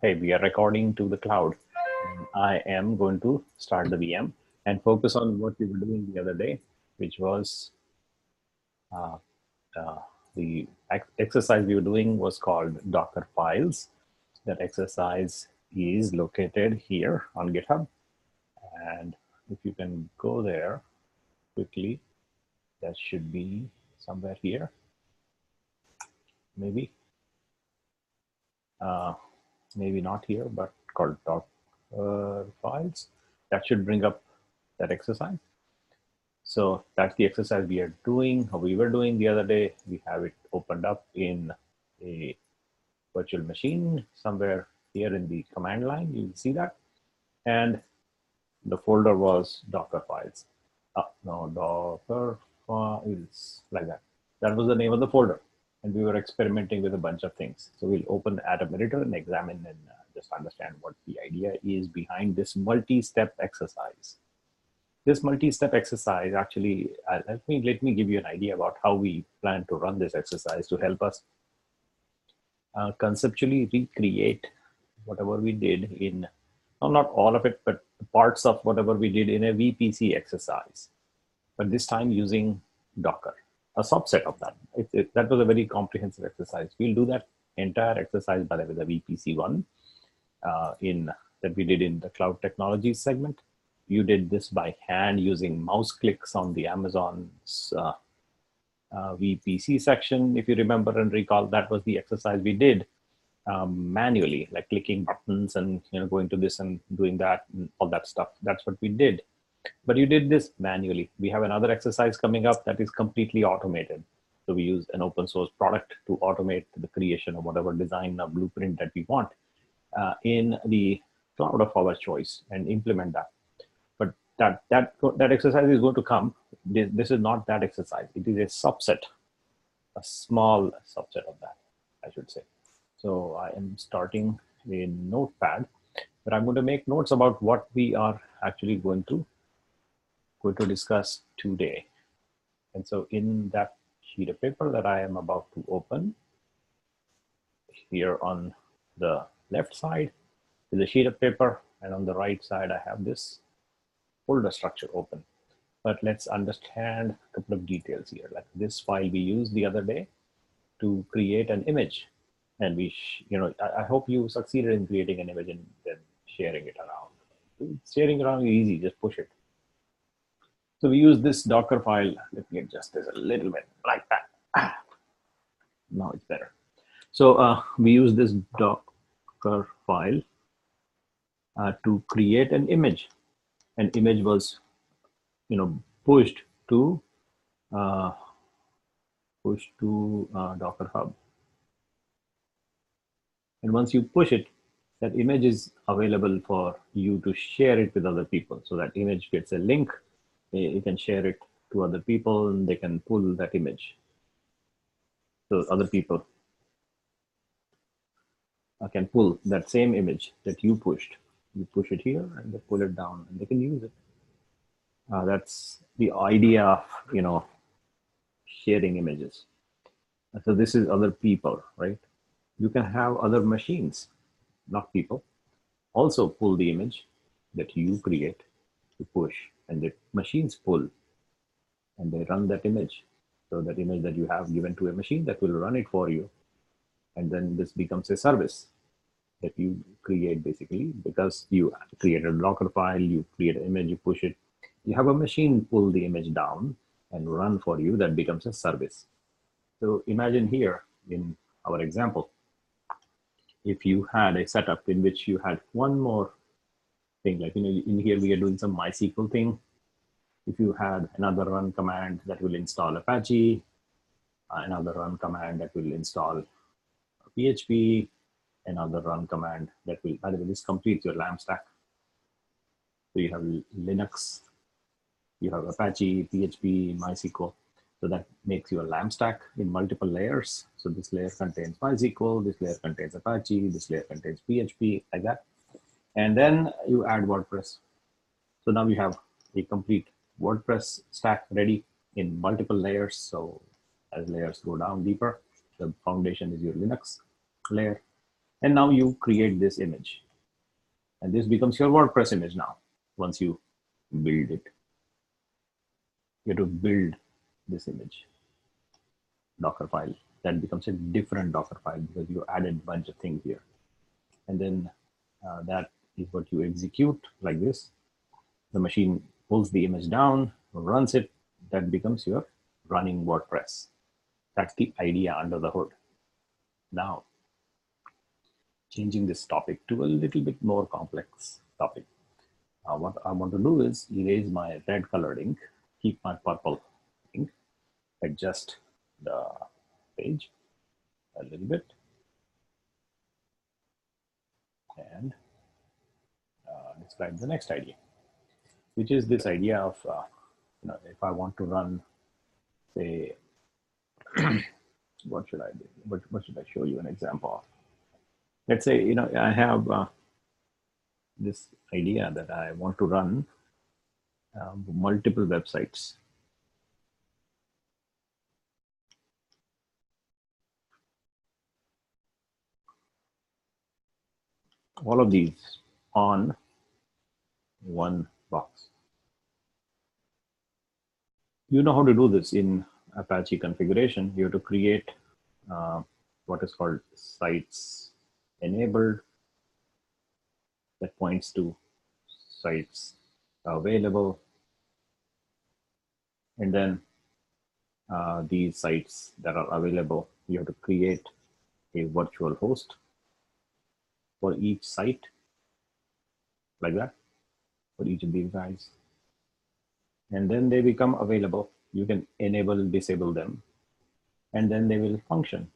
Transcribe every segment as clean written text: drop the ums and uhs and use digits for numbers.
Hey, we are recording to the cloud. I am going to start the VM and focus on what we were doing the other day, which was uh, uh, the exercise we were doing was called Docker files. That exercise is located here on GitHub. And if you can go there quickly, that should be somewhere here, maybe. Maybe not here, but called Docker files. That should bring up that exercise. So that's the exercise we are doing, or we were doing the other day. We have it opened up in a virtual machine somewhere here in the command line. You will see that. And the folder was Docker files. No, Docker files, like that. That was the name of the folder. And we were experimenting with a bunch of things. So we'll open the Atom editor and examine and just understand what the idea is behind this multi-step exercise. This multi-step exercise actually, let me give you an idea about how we plan to run this exercise to help us conceptually recreate whatever we did in, well, not all of it, but parts of whatever we did in a VPC exercise, but this time using Docker, a subset of that. That was a very comprehensive exercise. We'll do that entire exercise, by the way, the VPC one that we did in the cloud technologies segment. You did this by hand using mouse clicks on the Amazon's VPC section. If you remember and recall, that was the exercise we did manually, like clicking buttons and going to this and doing that and all that stuff. That's what we did. But you did this manually. We have another exercise coming up that is completely automated. So we use an open source product to automate the creation of whatever design or blueprint that we want in the cloud of our choice and implement that. That exercise is going to come. This is not that exercise. It is a subset, a small subset of that, I should say. So I am starting a notepad, but I'm going to make notes about what we are actually going to discuss today. And so in that sheet of paper that I am about to open, here on the left side is a sheet of paper, and on the right side I have this folder structure open. But let's understand a couple of details here. Like this file we used the other day to create an image, and I hope you succeeded in creating an image and then sharing it around. Sharing around is easy, just push it. So we use this Docker file. Let me adjust this a little bit, like that. Now it's better. So we use this Docker file to create an image. An image was, pushed to Docker Hub. And once you push it, that image is available for you to share it with other people. So that image gets a link. You can share it to other people, and they can pull that image. So other people can pull that same image that you pushed. You push it here, and they pull it down, and they can use it. That's the idea of sharing images. So this is other people, right? You can have other machines, not people, also pull the image that you create to push, and the machines pull and they run that image. So that image that you have given to a machine, that will run it for you, and then this becomes a service that you create, basically, because you create a Docker file, you create an image, you push it, you have a machine pull the image down and run for you. That becomes a service. So imagine here in our example, if you had a setup in which you had one more thing, like in here we are doing some MySQL thing. If you had another run command that will install Apache, another run command that will install PHP, another run command that will, by the way, this completes your LAMP stack. So you have Linux, you have Apache, PHP, MySQL. So that makes you a LAMP stack in multiple layers. So this layer contains MySQL, this layer contains Apache, this layer contains PHP, like that. And then you add WordPress. So now you have a complete WordPress stack ready in multiple layers. So as layers go down deeper, the foundation is your Linux layer. And now you create this image. And this becomes your WordPress image now, once you build it. You have to build this image, Docker file. That becomes a different Docker file because you added a bunch of things here. And then that is what you execute like this. The machine pulls the image down, runs it. That becomes your running WordPress. That's the idea under the hood. Now, changing this topic to a little bit more complex topic. What I want to do is erase my red colored ink, keep my purple ink, adjust the page a little bit, and describe the next idea, which is this idea of, if I want to run, say, what should I do? What should I show you an example of? Let's say, I have this idea that I want to run multiple websites. All of these on one box. You know how to do this in Apache configuration. You have to create what is called sites enabled. That points to sites available. And then these sites that are available, you have to create a virtual host for each site, like that, for each of these guys. And then they become available. You can enable, disable them, and then they will function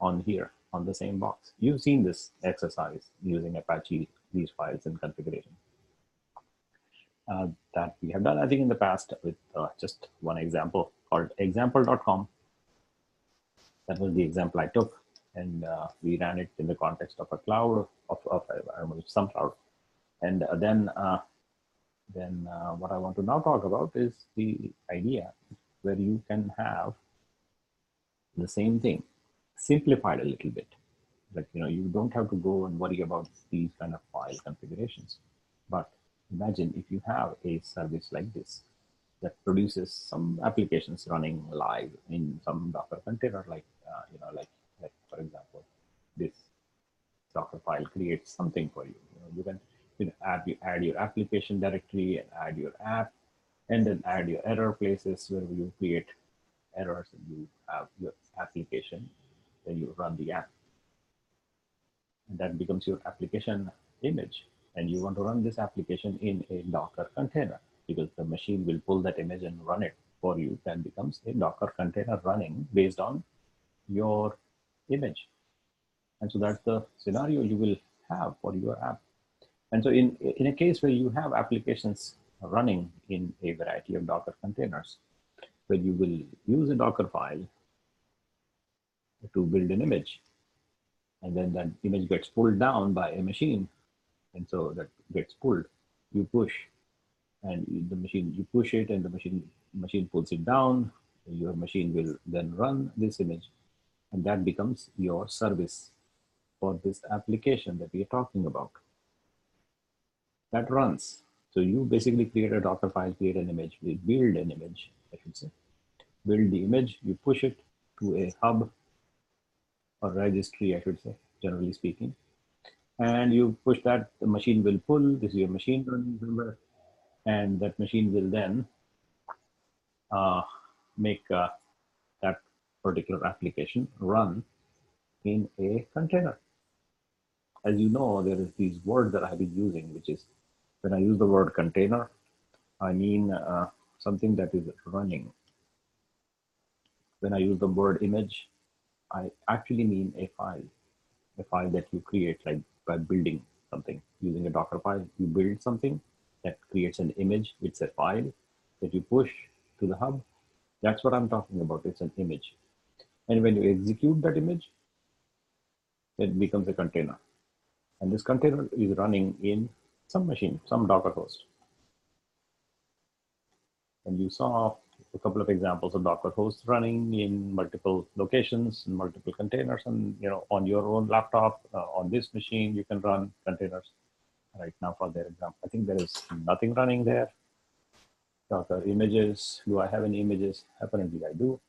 on here on the same box. You've seen this exercise using Apache, these files in configuration. That we have done, I think, in the past with just one example called example.com. That was the example I took, and we ran it in the context of a cloud, of I don't know, some cloud. And then what I want to now talk about is the idea where you can have the same thing simplified a little bit. Like, you don't have to go and worry about these kind of file configurations. But imagine if you have a service like this that produces some applications running live in some Docker container, like for example, this Docker file creates something for you. You can add your application directory and add your app, and then add your error places where you create errors, and you have your application, then you run the app. And that becomes your application image. And you want to run this application in a Docker container because the machine will pull that image and run it for you. That becomes a Docker container running based on your image. And so that's the scenario you will have for your app. And so in a case where you have applications running in a variety of Docker containers, where you will use a Docker file to build an image, and then that image gets pulled down by a machine, and so that gets pulled, you push, and the machine, you push it, and the machine pulls it down. Your machine will then run this image, and that becomes your service for this application that we are talking about. That runs. So you basically create a Docker file, create an image, we build an image, I should say. Build the image, you push it to a hub or registry, I should say, generally speaking. And you push that, the machine will pull, this is your machine running, remember, and that machine will then make that particular application run in a container. As you know, there is these words that I've been using, which is, when I use the word container, I mean something that is running. When I use the word image, I actually mean a file that you create, like by building something. Using a Docker file, you build something that creates an image. It's a file that you push to the hub. That's what I'm talking about. It's an image. And when you execute that image, it becomes a container. And this container is running in some machine, some Docker host. And you saw a couple of examples of Docker hosts running in multiple locations, in multiple containers, and on your own laptop, on this machine, you can run containers. Right now, for their example, I think there is nothing running there. Docker images. Do I have any images? Apparently, I do.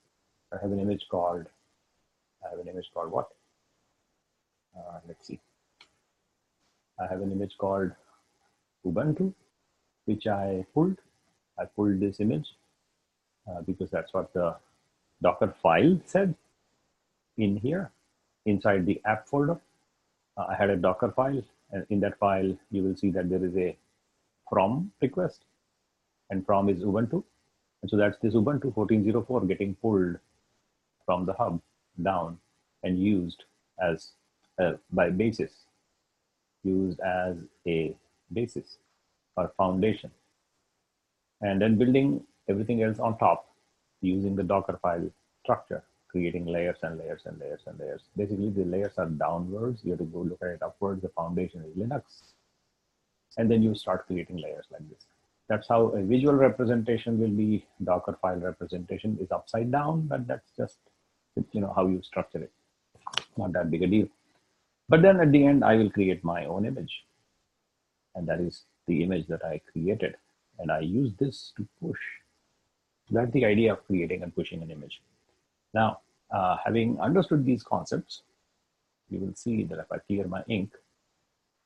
I have an image called. What? Let's see. I have an image called Ubuntu, which I pulled. I pulled this image because that's what the Docker file said in here, inside the app folder. I had a Docker file, and in that file, you will see that there is a from request, and from is Ubuntu. And so that's this Ubuntu 14.04 getting pulled from the hub down and used as by basis, used as a basis or foundation. And then building everything else on top using the Docker file structure, creating layers and layers and layers and layers. Basically, the layers are downwards. You have to go look at it upwards. The foundation is Linux. And then you start creating layers like this. That's how a visual representation will be. Docker file representation is upside down, but that's just how you structure it. Not that big a deal. But then at the end, I will create my own image. And that is the image that I created. And I use this to push. That's the idea of creating and pushing an image. Now, having understood these concepts, you will see that if I clear my ink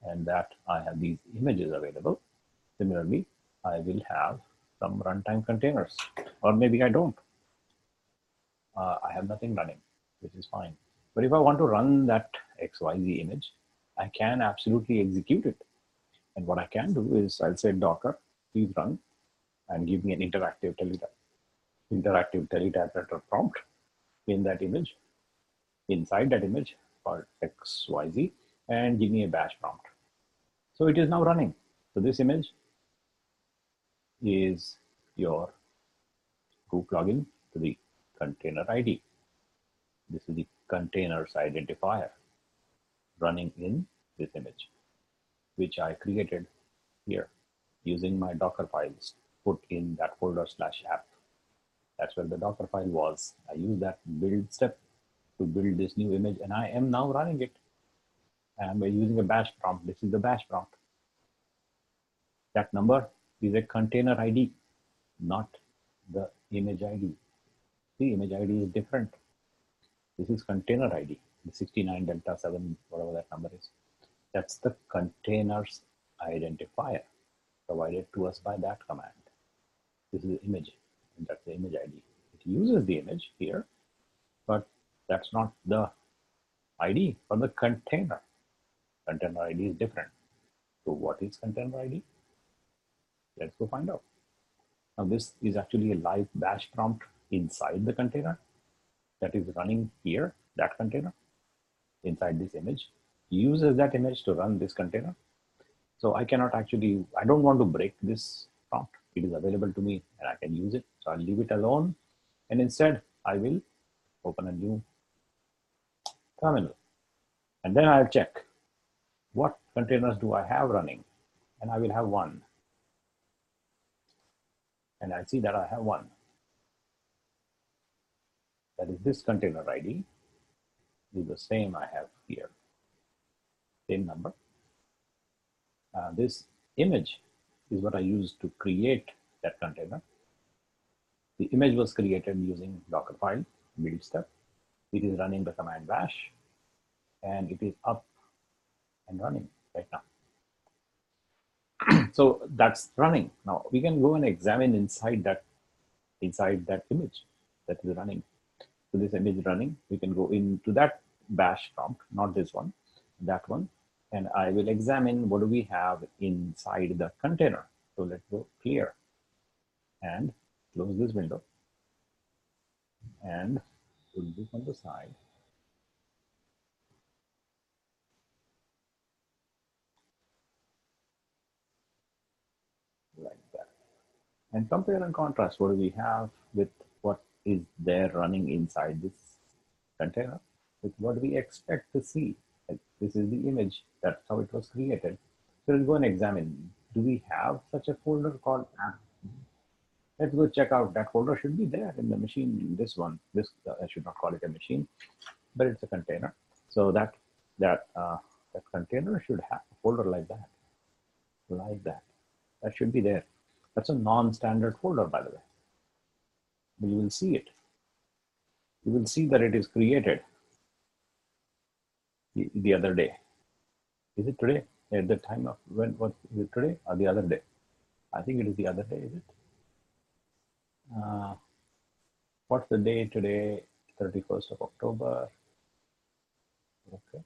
and that I have these images available, similarly, I will have some runtime containers, or maybe I don't. I have nothing running, which is fine. But if I want to run that XYZ image, I can absolutely execute it. And what I can do is I'll say Docker, please run, and give me an interactive telettyper prompt in that image, inside that image called XYZ, and give me a bash prompt. So it is now running. So this image is your group login to the container ID. This is the containers identifier running in this image, which I created here using my Docker files put in that folder /app. That's where the Docker file was. I used that build step to build this new image, and I am now running it. And by using a bash prompt, this is the bash prompt. That number is a container ID, not the image ID. The image ID is different. This is container ID, the 69 delta 7, whatever that number is. That's the containers identifier provided to us by that command. This is the image, and that's the image ID. It uses the image here, but that's not the ID for the container. Container ID is different. So what is container ID? Let's go find out. Now this is actually a live bash prompt inside the container that is running here, that container, inside this image, uses that image to run this container. So I cannot actually, I don't want to break this prompt. It is available to me and I can use it. So I'll leave it alone. And instead I will open a new terminal. And then I'll check what containers do I have running. And I will have one. And I see that I have one. That is this container ID is the same I have here. Same number. This image is what I used to create that container. The image was created using Dockerfile build step. It is running the command bash, and it is up and running right now. So that's running. Now we can go and examine inside that image that is running. So this image running, we can go into that bash prompt, not this one, that one. And I will examine what do we have inside the container. So let's go clear and close this window and put this on the side. Like that. And compare and contrast what do we have with what is there running inside this container with what we expect to see. Like this is the image, that's how it was created. So let's go and examine, do we have such a folder called app? Let's go check out that folder. Should be there in the machine. This one, this I should not call it a machine, but it's a container. So that container should have a folder like that, like that. That should be there. That's a non-standard folder, by the way. But you will see it. You will see that it is created the other day. Is it today? At the time of when? What is it today or the other day? I think it is the other day. Is it? What's the day today? 31st of October. Okay.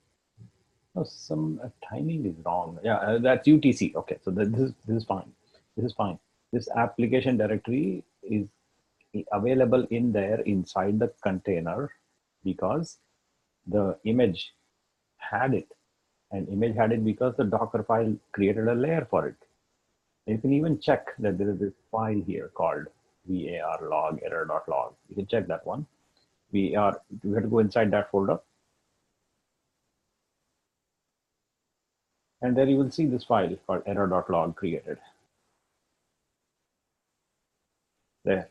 No, some timing is wrong. Yeah, that's UTC. Okay, so this is fine. This is fine. This application directory is available in there inside the container because the image had it, and image had it because the Docker file created a layer for it. You can even check that there is this file here called var log error.log. You can check that one. We have to go inside that folder. And there you will see this file called error.log created. There.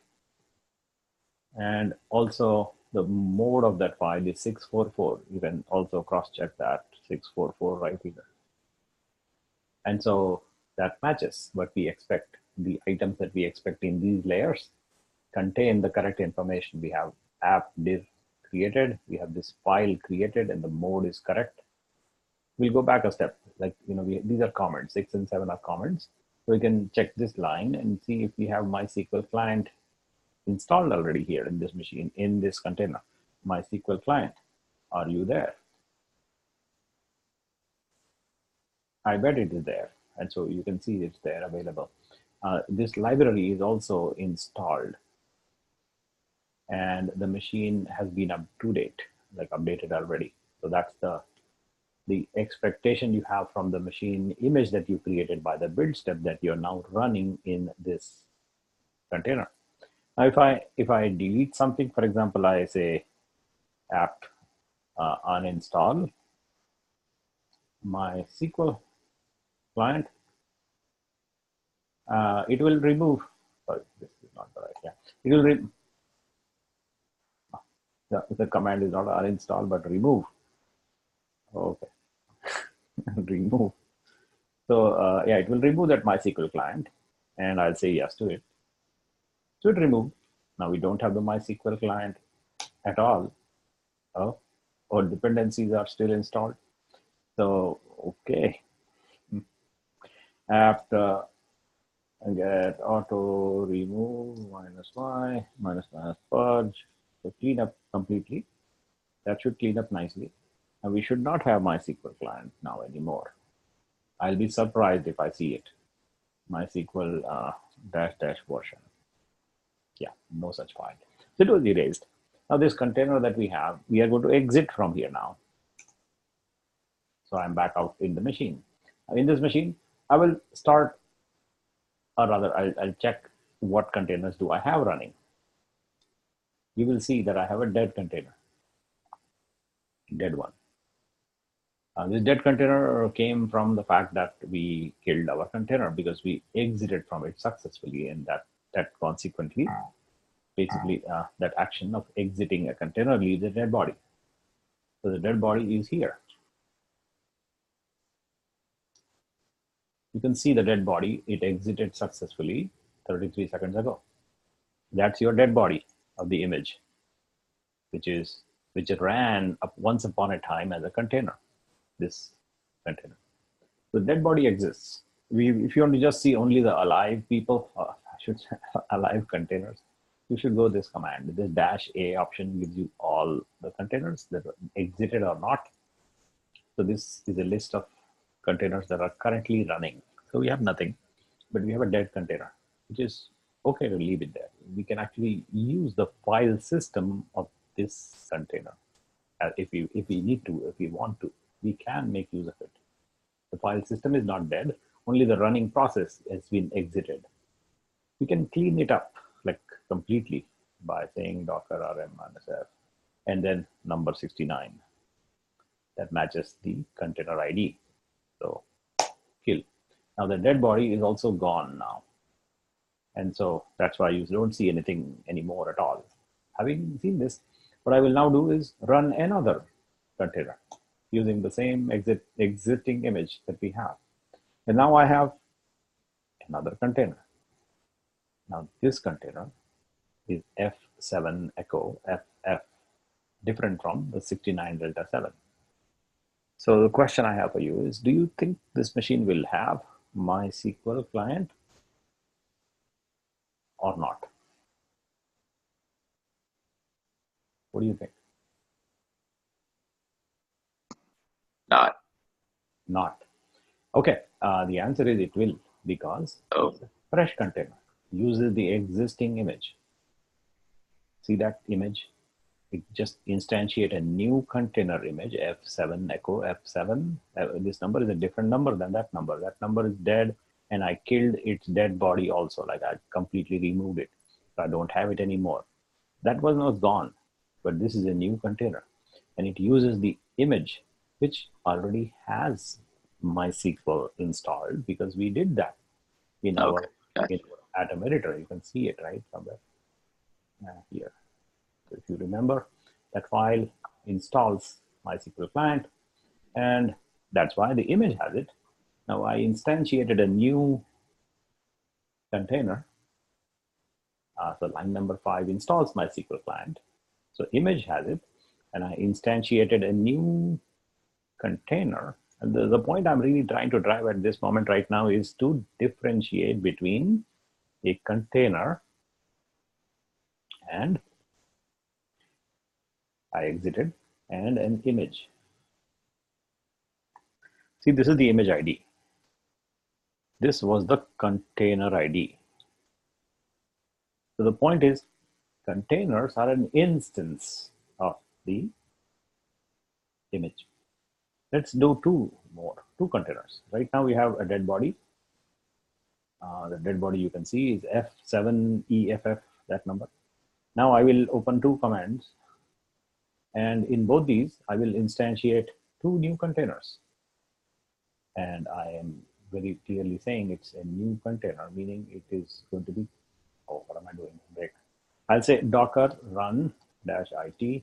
And also the mode of that file is 644. You can also cross-check that 644 right here. And so that matches what we expect. The items that we expect in these layers contain the correct information. We have app div created, we have this file created, and the mode is correct. We'll go back a step. Like, these are comments, 6 and 7 are comments. So we can check this line and see if we have MySQL client installed already here in this machine, in this container. MySQL client, are you there? I bet it is there. And so you can see it's there available. This library is also installed, and the machine has been up to date, like updated already. So that's the expectation you have from the machine image that you created by the build step that you're now running in this container. Now, if I delete something, for example, I say apt uninstall MySQL client, it will remove. Sorry, this is not the right. Yeah, it will the command is not uninstall but remove. Okay, remove. So yeah, it will remove that MySQL client, and I'll say yes to it. So it removed. Now we don't have the MySQL client at all. Or dependencies are still installed. So okay, apt get auto remove -y -purge. So clean up completely. That should clean up nicely. And we should not have MySQL client now anymore. I'll be surprised if I see it. MySQL -- version. Yeah, no such file. So it was erased. Now this container that we have, we are going to exit from here now. So I'm back out in the machine. In this machine, I will start, or rather I'll check what containers do I have running. You will see that I have a dead container, dead one. This dead container came from the fact that we killed our container because we exited from it successfully, and that consequently, basically that action of exiting a container leaves a dead body. So the dead body is here. You can see the dead body. It exited successfully 33 seconds ago. That's your dead body of the image, which ran up once upon a time as a container. This container. The dead body exists. If you want to just see only the alive people, I should say alive containers, you should go this command. This -a option gives you all the containers that are exited or not. So this is a list of containers that are currently running. So we have nothing, but we have a dead container, which is okay to leave it there. We can actually use the file system of this container. If we need to, if we want to, we can make use of it. The file system is not dead, only the running process has been exited. We can clean it up like completely by saying docker rm -f and then number 69. That matches the container ID. So kill. Now the dead body is also gone now. And so that's why you don't see anything anymore at all. Having seen this, what I will now do is run another container using the same existing image that we have. And now I have another container. Now this container is F7 echo FF, different from the 69 delta 7. So the question I have for you is, do you think this machine will have MySQL client or not? What do you think? Not. Not. Okay, the answer is it will, because it's a fresh container, uses the existing image. See that image? It just instantiate a new container image, F7 echo F7. This number is a different number than that number. That number is dead, and I killed its dead body also. Like I completely removed it. So I don't have it anymore. That was not gone, but this is a new container, and it uses the image which already has MySQL installed, because we did that in our Atom editor. You can see it right somewhere here. So if you remember, that file installs MySQL client, and that's why the image has it. Now I instantiated a new container. So line number 5 installs MySQL client. So image has it, and I instantiated a new container. And the point I'm really trying to drive at this moment right now is to differentiate between a container and I exited and an image. See, this is the image ID. This was the container ID. So the point is, containers are an instance of the image. Let's do two containers. Right now we have a dead body. The dead body you can see is F7EFF, that number. Now I will open two commands, and in both these I will instantiate two new containers. And I am very clearly saying it's a new container, meaning it is going to be, oh, what am I doing? Break. I'll say docker run -it,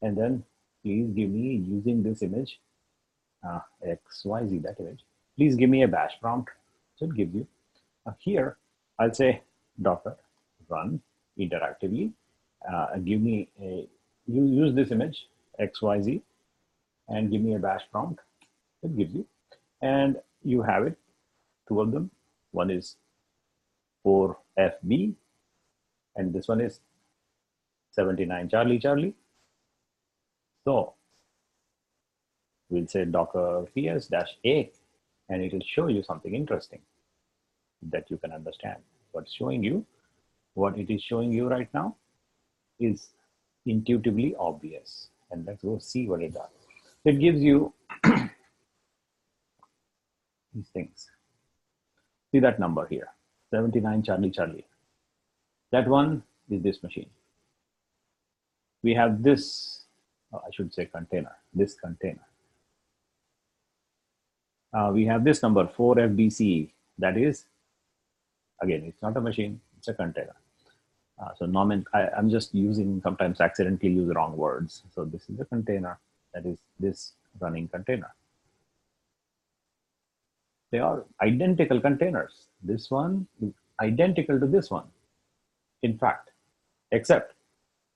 and then please give me, using this image, XYZ, that image, please give me a bash prompt. So it gives you. Here, I'll say docker run interactively. Give me a, use this image, XYZ, and give me a bash prompt. It gives you. And you have it, two of them. One is 4FB, and this one is 79 Charlie Charlie. So we'll say docker ps-a, and it will show you something interesting that you can understand. What's showing you, what it is showing you right now is intuitively obvious. And let's go see what it does. It gives you these things. See that number here, 79 Charlie Charlie. That one is this machine. We have this, I should say container, this container. We have this number 4FBC, that is, again, it's not a machine, it's a container. So I'm just using, sometimes accidentally use wrong words. So this is a container, that is this running container. They are identical containers. This one is identical to this one, in fact, except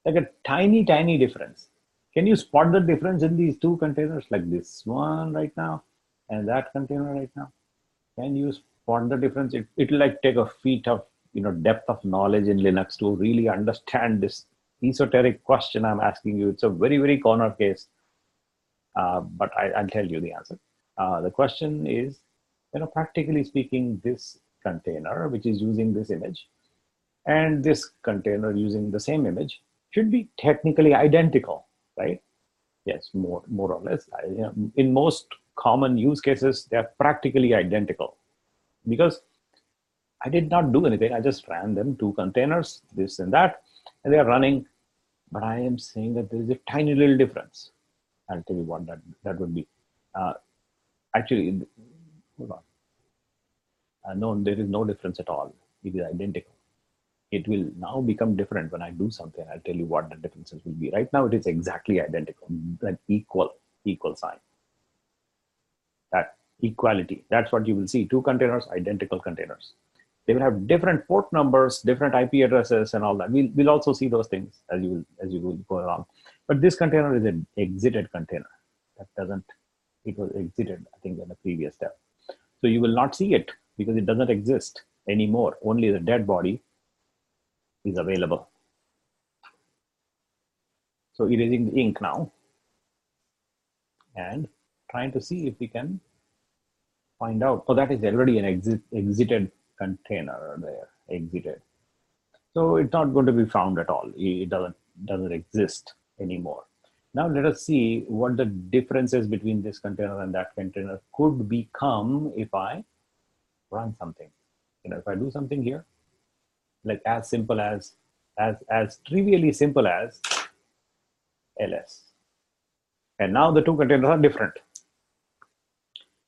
like a tiny, tiny difference. Can you spot the difference in these two containers, like this one right now and that container right now? Can you spot the difference? It'll like take a feat of depth of knowledge in Linux to really understand this esoteric question I'm asking you. It's a very, very corner case, but I'll tell you the answer. The question is, practically speaking, this container, which is using this image, and this container using the same image, should be technically identical, right? Yes, more or less. In most common use cases, they are practically identical, because I did not do anything. I just ran them, two containers, this and that, and they are running. But I am saying that there is a tiny little difference. I'll tell you what that would be. Actually, hold on. No, there is no difference at all. It is identical. it will now become different when I do something. I'll tell you what the differences will be. Right now, it is exactly identical, like equal sign. That equality, that's what you will see. Two containers, identical containers. They will have different port numbers, different IP addresses, and all that. We'll also see those things as you will go along. But this container is an exited container. That doesn't. It was exited, I think, in the previous step. So you will not see it because it doesn't exist anymore. Only the dead body is available. So erasing the ink now and trying to see if we can find out. Oh, that is already an exited container there, exited. So it's not going to be found at all. It doesn't exist anymore. Now let us see what the differences between this container and that container could become if I run something. If I do something here, like as simple as trivially simple as ls. And now the two containers are different.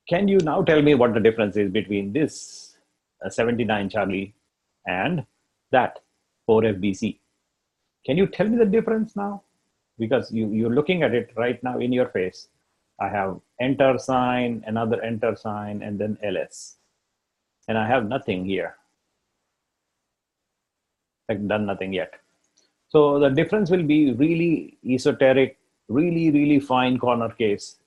Can you now tell me what the difference is between this 79 Charlie and that 4FBC? Can you tell me the difference now? Because you're looking at it right now in your face. I have enter sign, another enter sign, and then ls. And I have nothing here. I've done nothing yet. So the difference will be really esoteric, really fine corner case.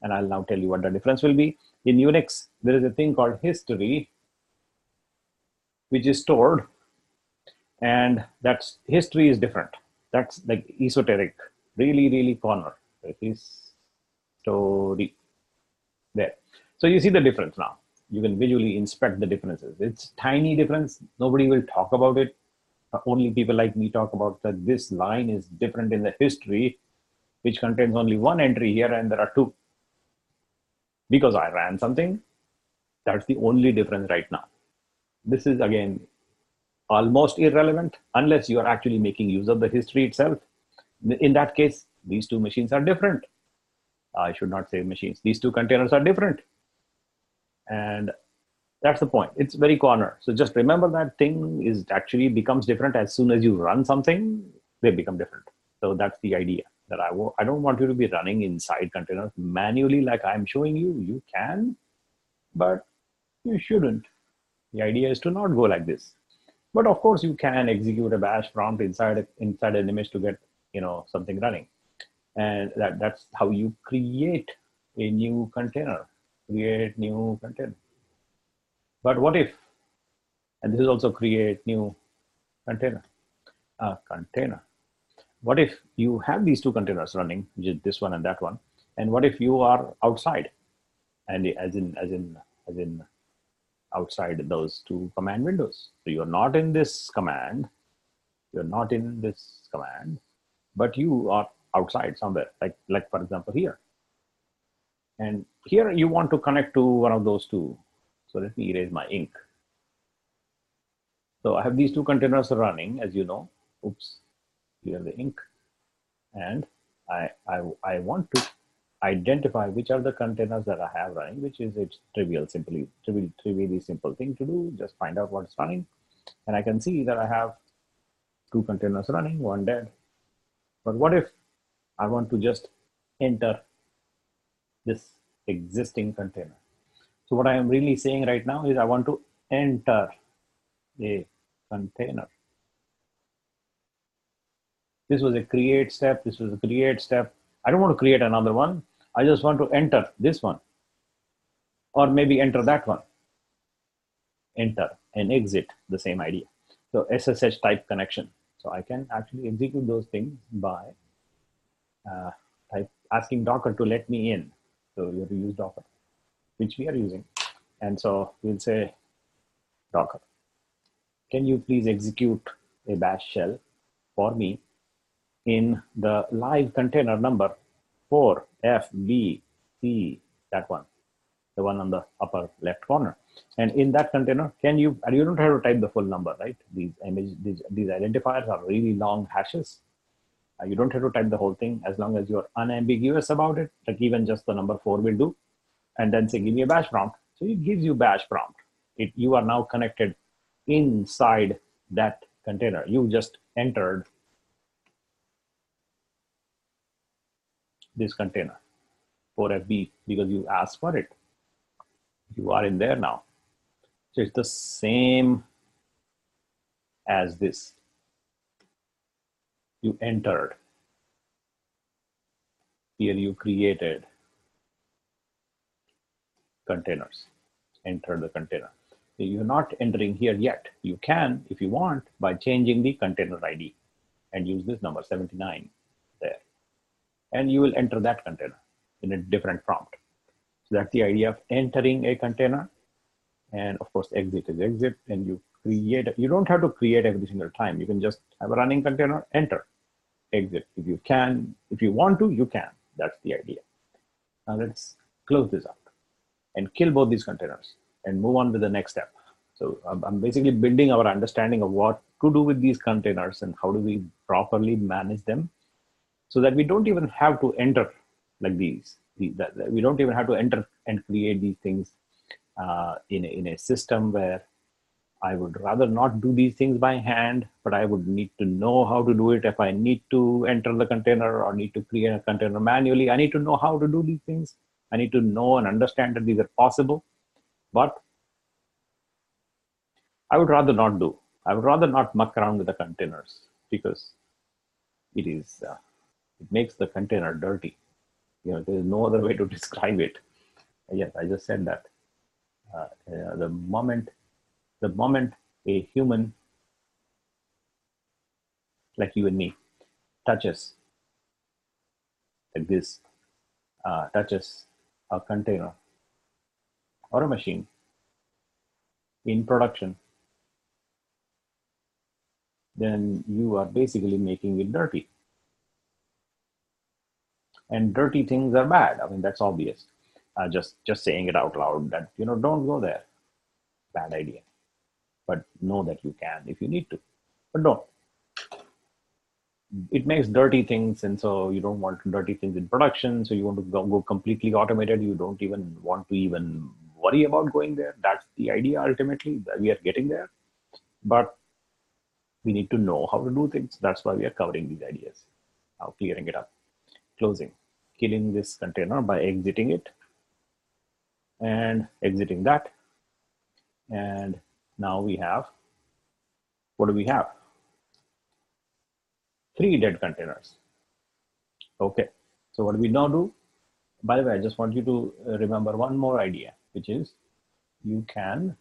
And I'll now tell you what the difference will be. In Unix, there is a thing called history, which is stored. And that's history is different. That's like esoteric, really corner. History there. So you see the difference now. You can visually inspect the differences. It's tiny difference. Nobody will talk about it. Only people like me talk about that this line is different in the history, which contains only one entry here and there are two. Because I ran something, that's the only difference right now. This is again almost irrelevant unless you are actually making use of the history itself. In that case, these two machines are different. I should not say machines. These two containers are different. And that's the point. It's very corner. So just remember that thing is actually becomes different as soon as you run something, they become different. So that's the idea, that I don't want you to be running inside containers manually like I'm showing you. You can, but you shouldn't. The idea is to not go like this. But of course, you can execute a bash prompt inside an image to get something running. And that's how you create a new container. Create new container. But what if, and this is also create new container. What if you have these two containers running, which is this one and that one, and what if you are outside, and as in outside those two command windows? So you're not in this command, but you are outside somewhere, like for example here. And here you want to connect to one of those two. So let me erase my ink. So I have these two containers running, as you know. Oops, here the ink. And I want to identify which are the containers that I have running, which is a trivially simple thing to do. Just find out what's running. And I can see that I have two containers running, one dead. But what if I want to just enter this existing container? So what I am really saying right now is I want to enter a container. This was a create step. This was a create step. I don't want to create another one. I just want to enter this one, or maybe enter that one. Enter and exit, the same idea. So SSH type connection. So I can actually execute those things by asking Docker to let me in. So you have to use Docker, which we are using. And so we'll say, Docker, can you please execute a bash shell for me in the live container number 4FBC, that one, the one on the upper left corner. And in that container, and you don't have to type the full number, right? These identifiers are really long hashes. You don't have to type the whole thing as long as you're unambiguous about it, like even just the number 4 will do. And then say, give me a bash prompt. So it gives you bash prompt. You are now connected inside that container. You just entered this container 4FB because you asked for it. You are in there now. So it's the same as this. You entered. Here you created containers. Enter the container. So you're not entering here yet. You can, if you want, by changing the container ID and use this number 79 there. And you will enter that container in a different prompt. So that's the idea of entering a container. And of course, exit is exit. And you create, you don't have to create every single time. You can just have a running container, enter, exit. If you can, if you want to, you can. That's the idea. Now let's close this up and kill both these containers and move on to the next step. So I'm basically building our understanding of what to do with these containers and how do we properly manage them so that we don't even have to enter like these. We don't even have to enter and create these things in a system where I would rather not do these things by hand, but I would need to know how to do it. If I need to enter the container or need to create a container manually, I need to know how to do these things. I need to know and understand that these are possible, but I would rather not do. I would rather not muck around with the containers because it makes the container dirty. You know, there is no other way to describe it. Yes, I just said that. The moment a human like you and me touches like this, touches a container or a machine in production, then you are basically making it dirty. And dirty things are bad. I mean, that's obvious. Just saying it out loud that, you know, don't go there. Bad idea. But know that you can if you need to, but don't. It makes dirty things, and so you don't want dirty things in production. So you want to go completely automated. You don't even want to even worry about going there. That's the idea ultimately. We are getting there, but we need to know how to do things. That's why we are covering these ideas. Now clearing it up, closing, killing this container by exiting it and exiting that. And now we have, what do we have? 3 dead containers. Okay, so what do we now do? By the way, I just want you to remember one more idea, which is you can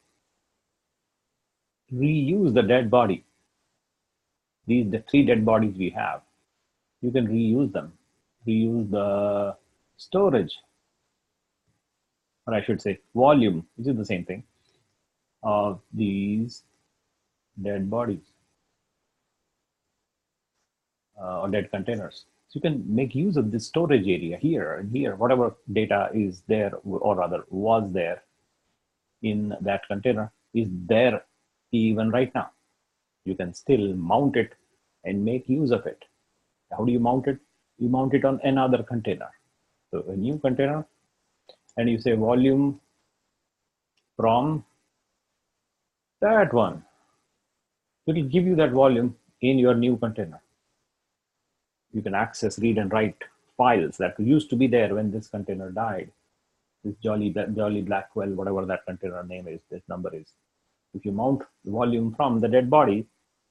reuse the dead body. The 3 dead bodies we have, you can reuse them. Reuse the storage, or I should say volume, which is the same thing, of these dead bodies or dead containers. So you can make use of this storage area here and here, whatever data is there, or rather was there in that container is there even right now. You can still mount it and make use of it. How do you mount it? You mount it on another container. So a new container, and you say volume from that one. It will give you that volume in your new container. You can access, read and write files that used to be there when this container died. This Jolly Blackwell, whatever that container name is, this number is. If you mount the volume from the dead body,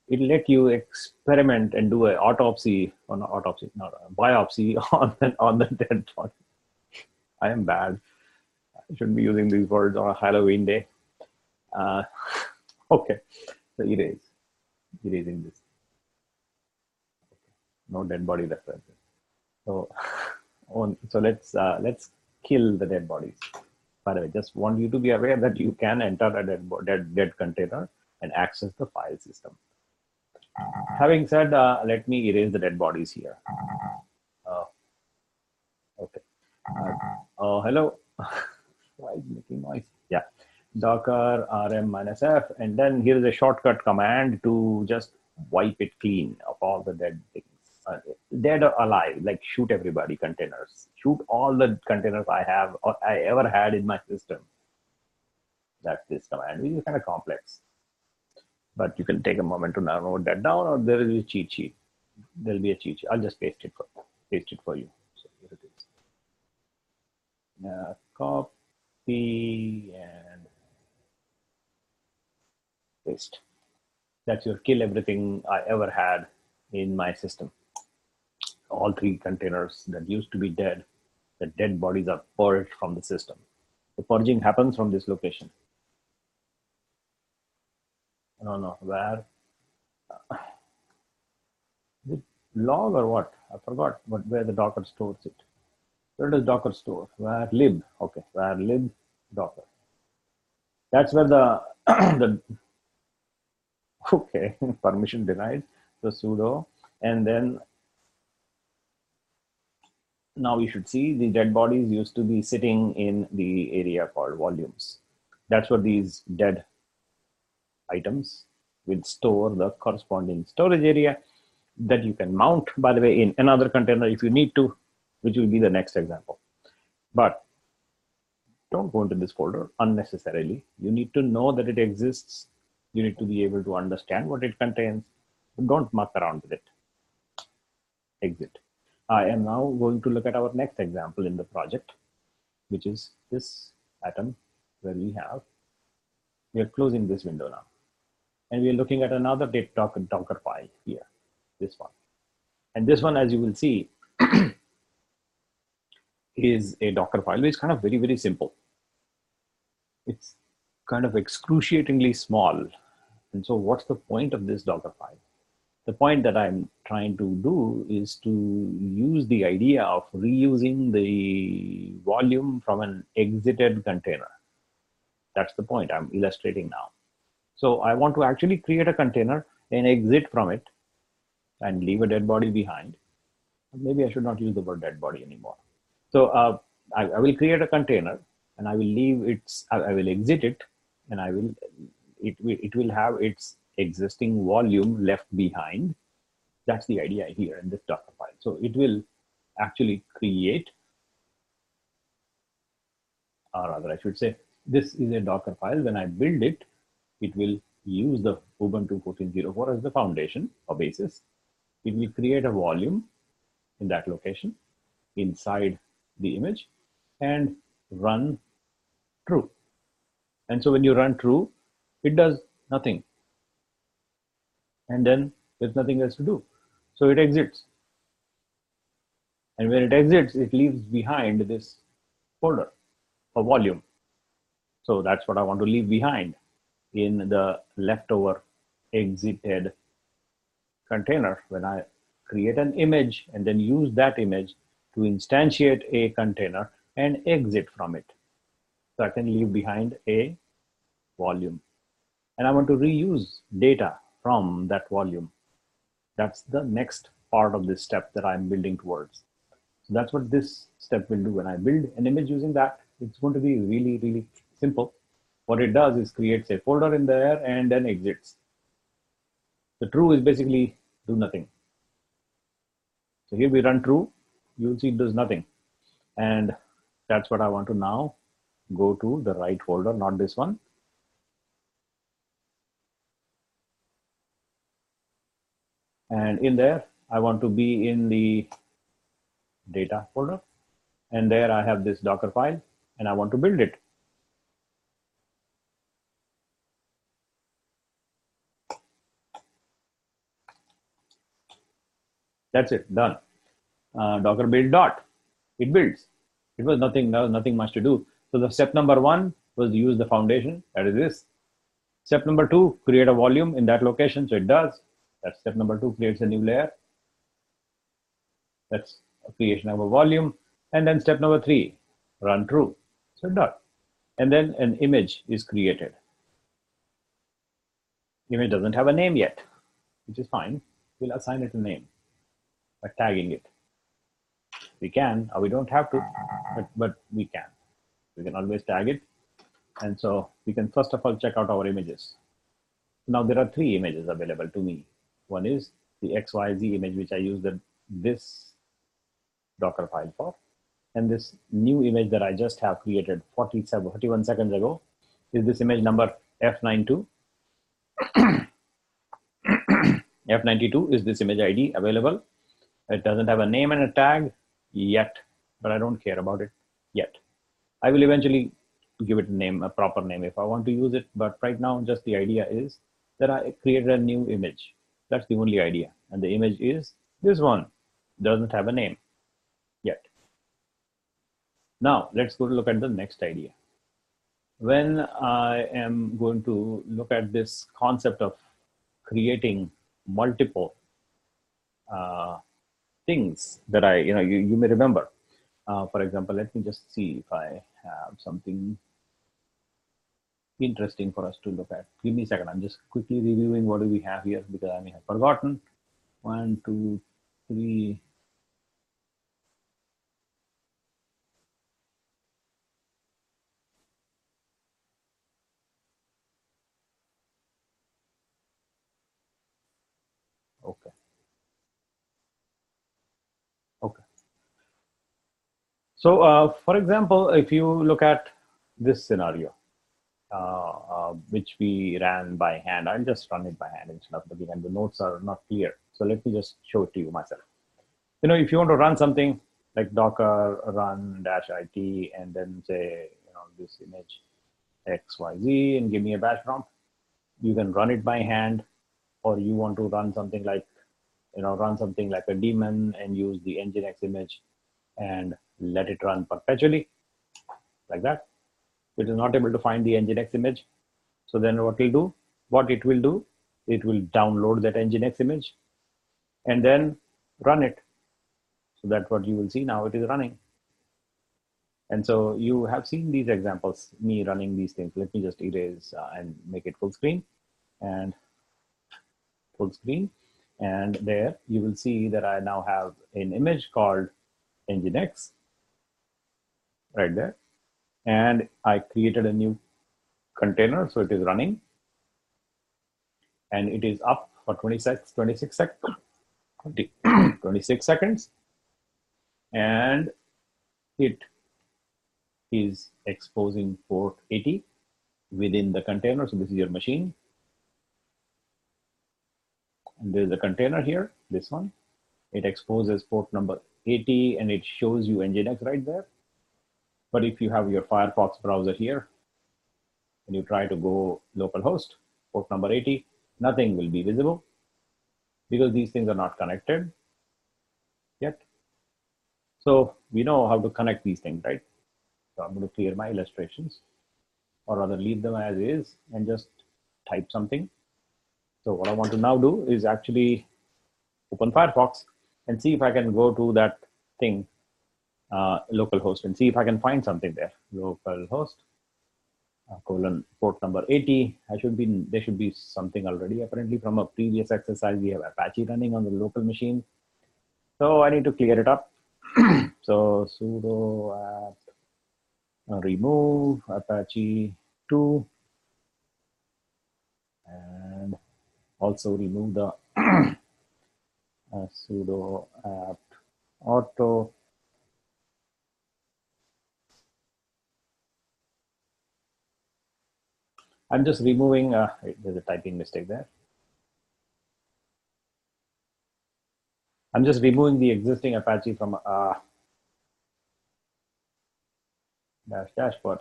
it'll let you experiment and do a biopsy on the dead body. I am bad. I shouldn't be using these words on a Halloween day. Okay, so erasing this. No dead body references. So, so let's kill the dead bodies. By the way, just want you to be aware that you can enter a dead container and access the file system. Having said, let me erase the dead bodies here. Okay. Hello. Why is it making noise? Yeah. Docker rm-f, and then here is a shortcut command to just wipe it clean of all the dead things. Dead or alive, like shoot everybody containers. Shoot all the containers I have or I ever had in my system. That's this command, which is kind of complex. But you can take a moment to now note that down, or there is a cheat sheet. There'll be a cheat sheet. I'll just paste it for you. So here it is. Copy and paste. That's your kill everything I ever had in my system. All three containers that used to be dead, the dead bodies are purged from the system. The purging happens from this location. I don't know where. Is it log or what? I forgot where the Docker stores it. Where does Docker store? Where lib? Okay, where lib Docker. That's where the the okay permission denied. So sudo, and then now you should see the dead bodies used to be sitting in the area called volumes. That's where these dead items will store the corresponding storage area that you can mount, by the way, in another container if you need to, which will be the next example. But don't go into this folder unnecessarily. You need to know that it exists. You need to be able to understand what it contains. But don't muck around with it. Exit. I am now going to look at our next example in the project, which is this atom where we are closing this window now. And we are looking at another Docker file here, this one. And this one, as you will see, is a Docker file. It's kind of very, very simple. It's kind of excruciatingly small. And so what's the point of this Docker file? The point that I'm trying to do is to use the idea of reusing the volume from an exited container. That's the point I'm illustrating now. So I want to actually create a container and exit from it and leave a dead body behind. Maybe I should not use the word dead body anymore. So I will create a container and I will exit it, and it will have its existing volume left behind. That's the idea here in this Docker file. So it will actually create, or rather I should say, this is a Docker file. When I build it, it will use the Ubuntu 14.04 as the foundation or basis. It will create a volume in that location inside the image and run true. And so when you run true, it does nothing. And then there's nothing else to do. So it exits. And when it exits, it leaves behind this folder or volume. So that's what I want to leave behind in the leftover exited container when I create an image and then use that image to instantiate a container and exit from it. So I can leave behind a volume. And I want to reuse data from that volume. That's the next part of this step that I'm building towards. So that's what this step will do. When I build an image using that, it's going to be really, really simple. What it does is creates a folder in there and then exits. The true is basically do nothing. So here we run true, you'll see it does nothing. And that's what I want to now go to the right folder, not this one. And in there, I want to be in the data folder. And there I have this Docker file and I want to build it. That's it, done. Docker build dot, it builds. It was nothing much to do. So the step number one was to use the foundation, that is this. Step number two, create a volume in that location, so it does. That's step number two, creates a new layer. That's a creation of a volume. And then step number three, run true, so it does. And then an image is created. Image doesn't have a name yet, which is fine. We'll assign it a name by tagging it. We can, or we don't have to, but we can. We can always tag it. And so we can first of all check out our images. Now there are three images available to me. One is the XYZ image, which I used this Docker file for. And this new image that I just have created 41 seconds ago is this image number F92. F92 is this image ID available. It doesn't have a name and a tag yet, but I don't care about it yet. I will eventually give it a name, a proper name if I want to use it. But right now, just the idea is that I created a new image. That's the only idea. And the image is this one. Doesn't have a name yet. Now, let's go to look at the next idea. When I am going to look at this concept of creating multiple things that you may remember. For example, let me just see if I have something interesting for us to look at. Give me a second. I'm just quickly reviewing what do we have here because I may have forgotten. 1, 2, 3. Okay. Okay. So, for example, if you look at this scenario, which we ran by hand, I'll just run it by hand instead of looking at the notes are not clear. So let me just show it to you myself. If you want to run something like docker run -it and then say, this image XYZ and give me a bash prompt, you can run it by hand, or you want to run something like, a daemon and use the Nginx image and let it run perpetually like that. It is not able to find the Nginx image. So then what it will do, it will download that Nginx image and then run it. So that's what you will see now. It is running. And so you have seen these examples, me running these things. Let me just erase and make it full screen and full screen. And there you will see that I now have an image called Nginx right there. And I created a new container. So it is running. And it is up for 26 seconds. And it is exposing port 80 within the container. So this is your machine. And there's a container here, this one. It exposes port number 80 and it shows you Nginx right there. But if you have your Firefox browser here and you try to go localhost, port number 80, nothing will be visible because these things are not connected yet. So we know how to connect these things, right? So I'm going to clear my illustrations, or rather leave them as is and just type something. So what I want to now do is actually open Firefox and see if I can go to that thing, localhost, and see if I can find something there. Localhost colon port number 80. There should be something already. Apparently from a previous exercise, we have Apache running on the local machine. So I need to clear it up. So sudo apt remove Apache 2 and also remove the sudo apt auto I'm just removing, there's a typing mistake there. I'm just removing the existing Apache from dashboard.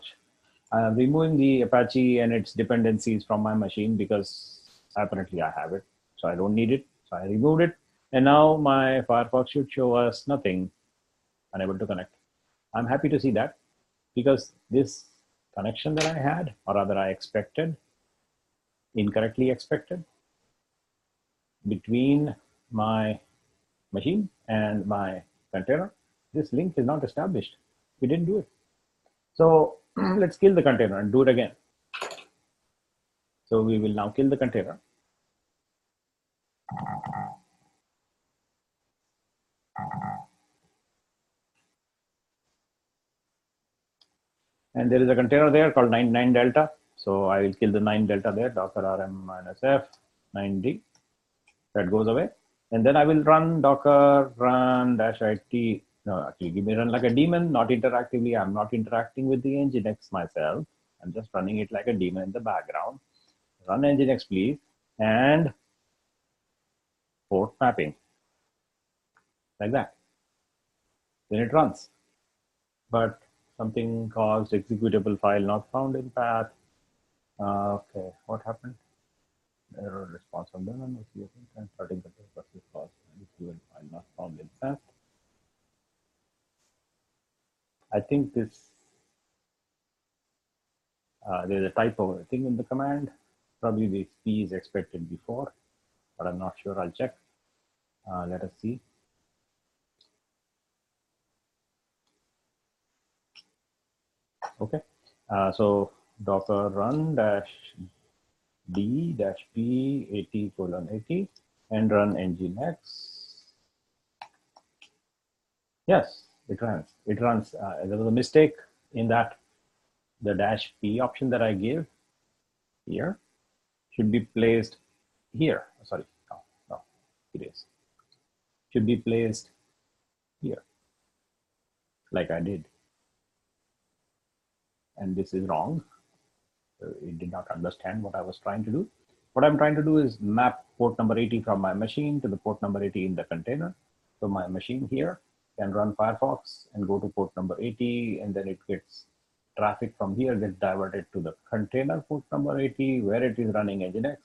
I'm removing the Apache and its dependencies from my machine because apparently I have it. So I don't need it. So I removed it. And now my Firefox should show us nothing, unable to connect. I'm happy to see that because this connection that I had, or rather I expected, incorrectly expected, between my machine and my container, this link is not established. We didn't do it. So let's kill the container and do it again. So we will now kill the container. And there is a container there called 9 delta. So I will kill the 9 delta there, docker rm -f 9d. That goes away. And then I will run docker run -it. No, actually give me run like a daemon, not interactively. I'm not interacting with the Nginx myself. I'm just running it like a daemon in the background. Run Nginx, please. And port mapping like that. Then it runs. But something caused executable file not found in path. Okay, what happened? Error response from them and starting the process caused executable file not found in path. I think this there's a typo, I think, in the command. Probably the P is expected before, but I'm not sure. I'll check. Let us see. Okay, so docker run dash d dash p 80:80 and run nginx. Yes, it runs. It runs. There was a mistake in that the dash p option that I gave here should be placed here. Sorry, no, it is. Should be placed here, like I did. And this is wrong. It did not understand what I was trying to do. What I'm trying to do is map port number 80 from my machine to the port number 80 in the container. So my machine here can run Firefox and go to port number 80, and then it gets traffic from here gets diverted to the container port number 80 where it is running Nginx,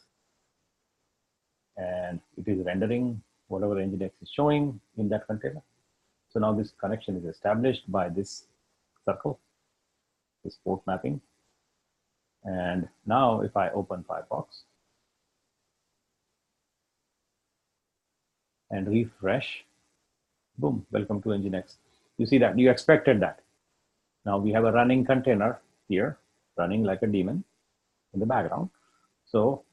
and it is rendering whatever Nginx is showing in that container. So now this connection is established by this circle, this port mapping. And now if I open Firefox and refresh, boom, welcome to Nginx. You see that, you expected that. Now we have a running container here, running like a daemon in the background. So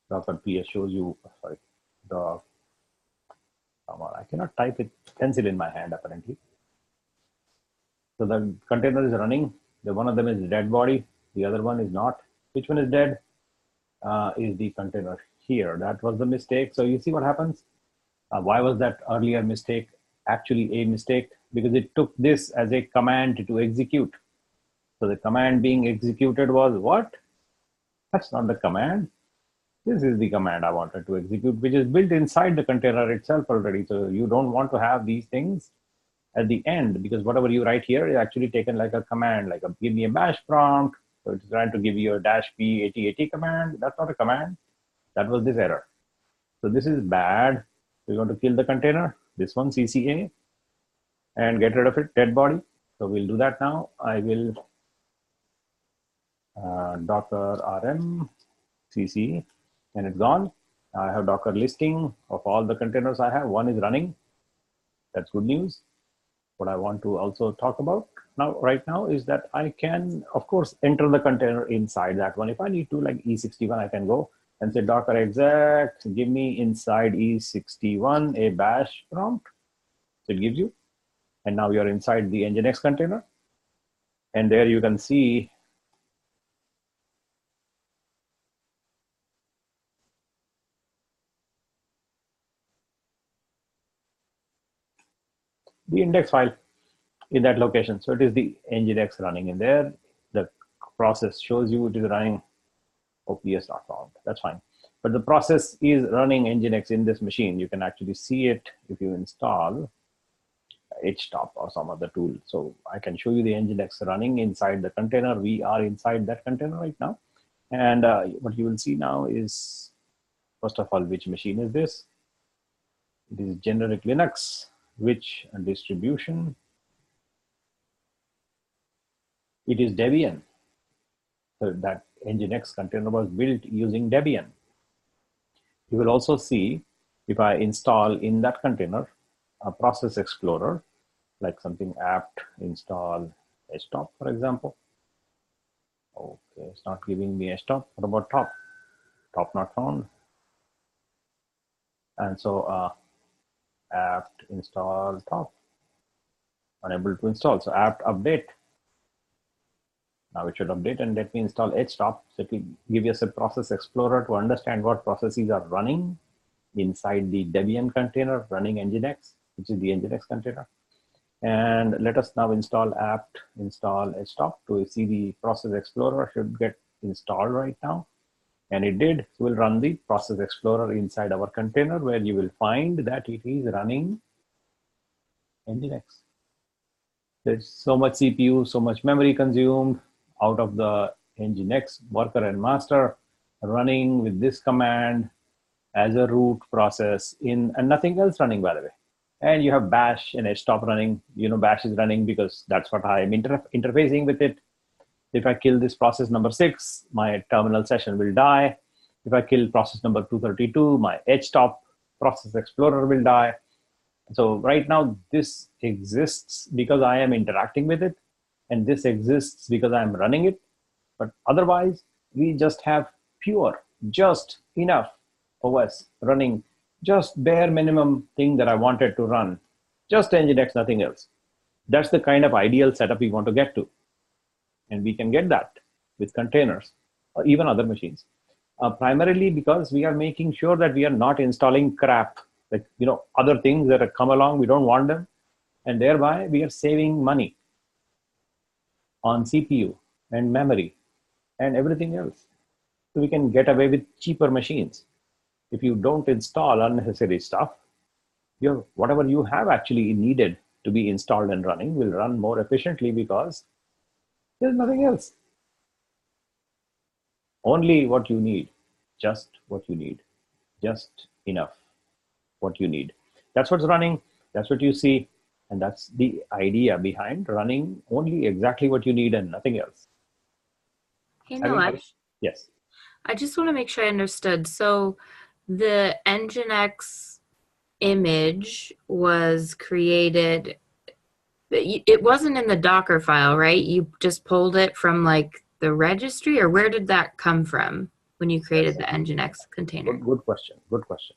Docker PS shows you, sorry, I cannot type it, pencil in my hand apparently. So the container is running. One of them is dead body, the other one is not. Which one is dead? Is the container here. That was the mistake. So you see what happens? Why was that earlier mistake actually a mistake? Because it took this as a command to execute. So the command being executed was what? That's not the command. This is the command I wanted to execute, which is built inside the container itself already. So you don't want to have these things at the end, because whatever you write here is actually taken like a command, like give me a bash prompt. So it's trying to give you a dash p 8080 command. That's not a command. That was this error. So this is bad. We're going to kill the container. This one, CCA, and get rid of it, dead body. So we'll do that now. I will docker rm cc, and it's gone. I have Docker listing of all the containers I have. One is running. That's good news. What I want to also talk about right now is that I can, of course, enter the container inside that one. If I need to, like E61, I can go and say docker exec, give me inside E61 a bash prompt. So it gives you, and now you're inside the Nginx container. And there you can see the index file in that location. So it is the Nginx running in there. The process shows you it is running OPS not found. That's fine. But the process is running Nginx in this machine. You can actually see it if you install HTOP or some other tool. So I can show you the Nginx running inside the container. We are inside that container right now. And what you will see now is, first of all, which machine is this? It is generic Linux. Which distribution? It is Debian. So that Nginx container was built using Debian. You will also see, if I install in that container a process explorer, like something apt install htop, for example. Okay, it's not giving me htop. What about top? Top not found. And so apt install top, unable to install. So apt update. Now it should update and let me install htop. So it will give us a process explorer to understand what processes are running inside the Debian container running Nginx, which is the Nginx container. And let us now install apt install htop to see the process explorer should get installed right now. And it did. So we'll run the Process Explorer inside our container, where you will find that it is running Nginx. There's so much CPU, so much memory consumed out of the Nginx worker and master running with this command as a root process and nothing else running, by the way. And you have bash and htop running. Bash is running because that's what I am interfacing with it. If I kill this process number 6, my terminal session will die. If I kill process number 232, my htop Process Explorer will die. So right now, this exists because I am interacting with it, and this exists because I am running it. But otherwise, we just have pure, just enough OS running, just bare minimum thing that I wanted to run, just Nginx, nothing else. That's the kind of ideal setup we want to get to. And we can get that with containers or even other machines. Primarily because we are making sure that we are not installing crap, like other things that have come along, we don't want them. And thereby we are saving money on CPU and memory and everything else. So we can get away with cheaper machines. If you don't install unnecessary stuff, whatever you have actually needed to be installed and running will run more efficiently because there's nothing else. Only what you need, just what you need, just enough what you need. That's what's running. That's what you see. And that's the idea behind running only exactly what you need and nothing else. Hey, Nilesh. Yes. I just want to make sure I understood. So the Nginx image was created, it wasn't in the Docker file, right? You just pulled it from like the registry, or where did that come from when you created the Nginx container? Good question. Good question.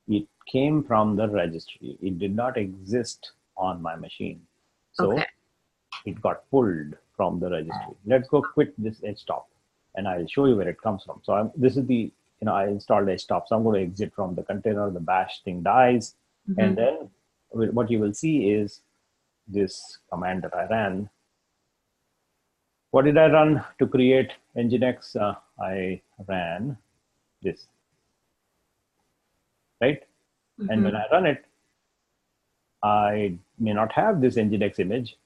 It came from the registry. It did not exist on my machine. So it got pulled from the registry. Let's go quit this htop and I'll show you where it comes from. So this is the, I installed htop. So I'm going to exit from the container. The bash thing dies. Mm-hmm. And then what you will see is this command that I ran. What did I run to create Nginx? I ran this, right? Mm-hmm. And when I run it, I may not have this Nginx image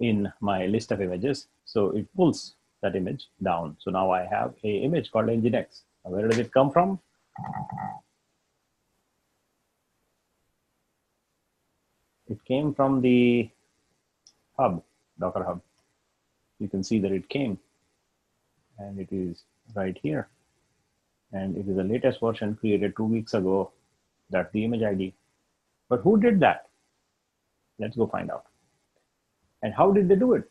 in my list of images. So it pulls that image down. So now I have an image called Nginx. Now where does it come from? It came from the hub, Docker Hub. You can see that it came, and it is right here. And it is the latest version created 2 weeks ago. That's the image ID. But who did that? Let's go find out. And how did they do it?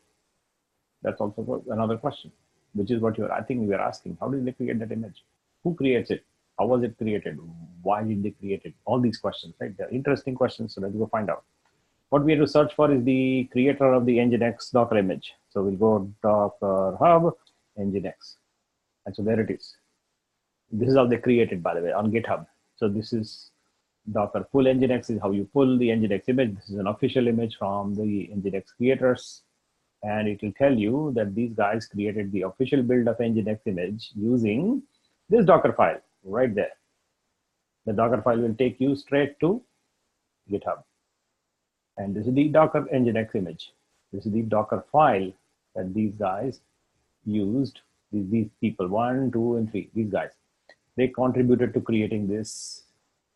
That's also another question, which is what I think we are asking. How did they create that image? Who creates it? How was it created? Why did they create it? All these questions, right? They're interesting questions, so let's go find out. What we have to search for is the creator of the Nginx Docker image. So we'll go Docker Hub, Nginx. And so there it is. This is how they created, by the way, on GitHub. So this is Docker pull Nginx is how you pull the Nginx image. This is an official image from the Nginx creators. And it will tell you that these guys created the official build of Nginx image using this Docker file right there. The Docker file will take you straight to GitHub. And this is the Docker Nginx image. This is the Docker file that these guys used. These people, 1, 2, and 3, these guys, they contributed to creating this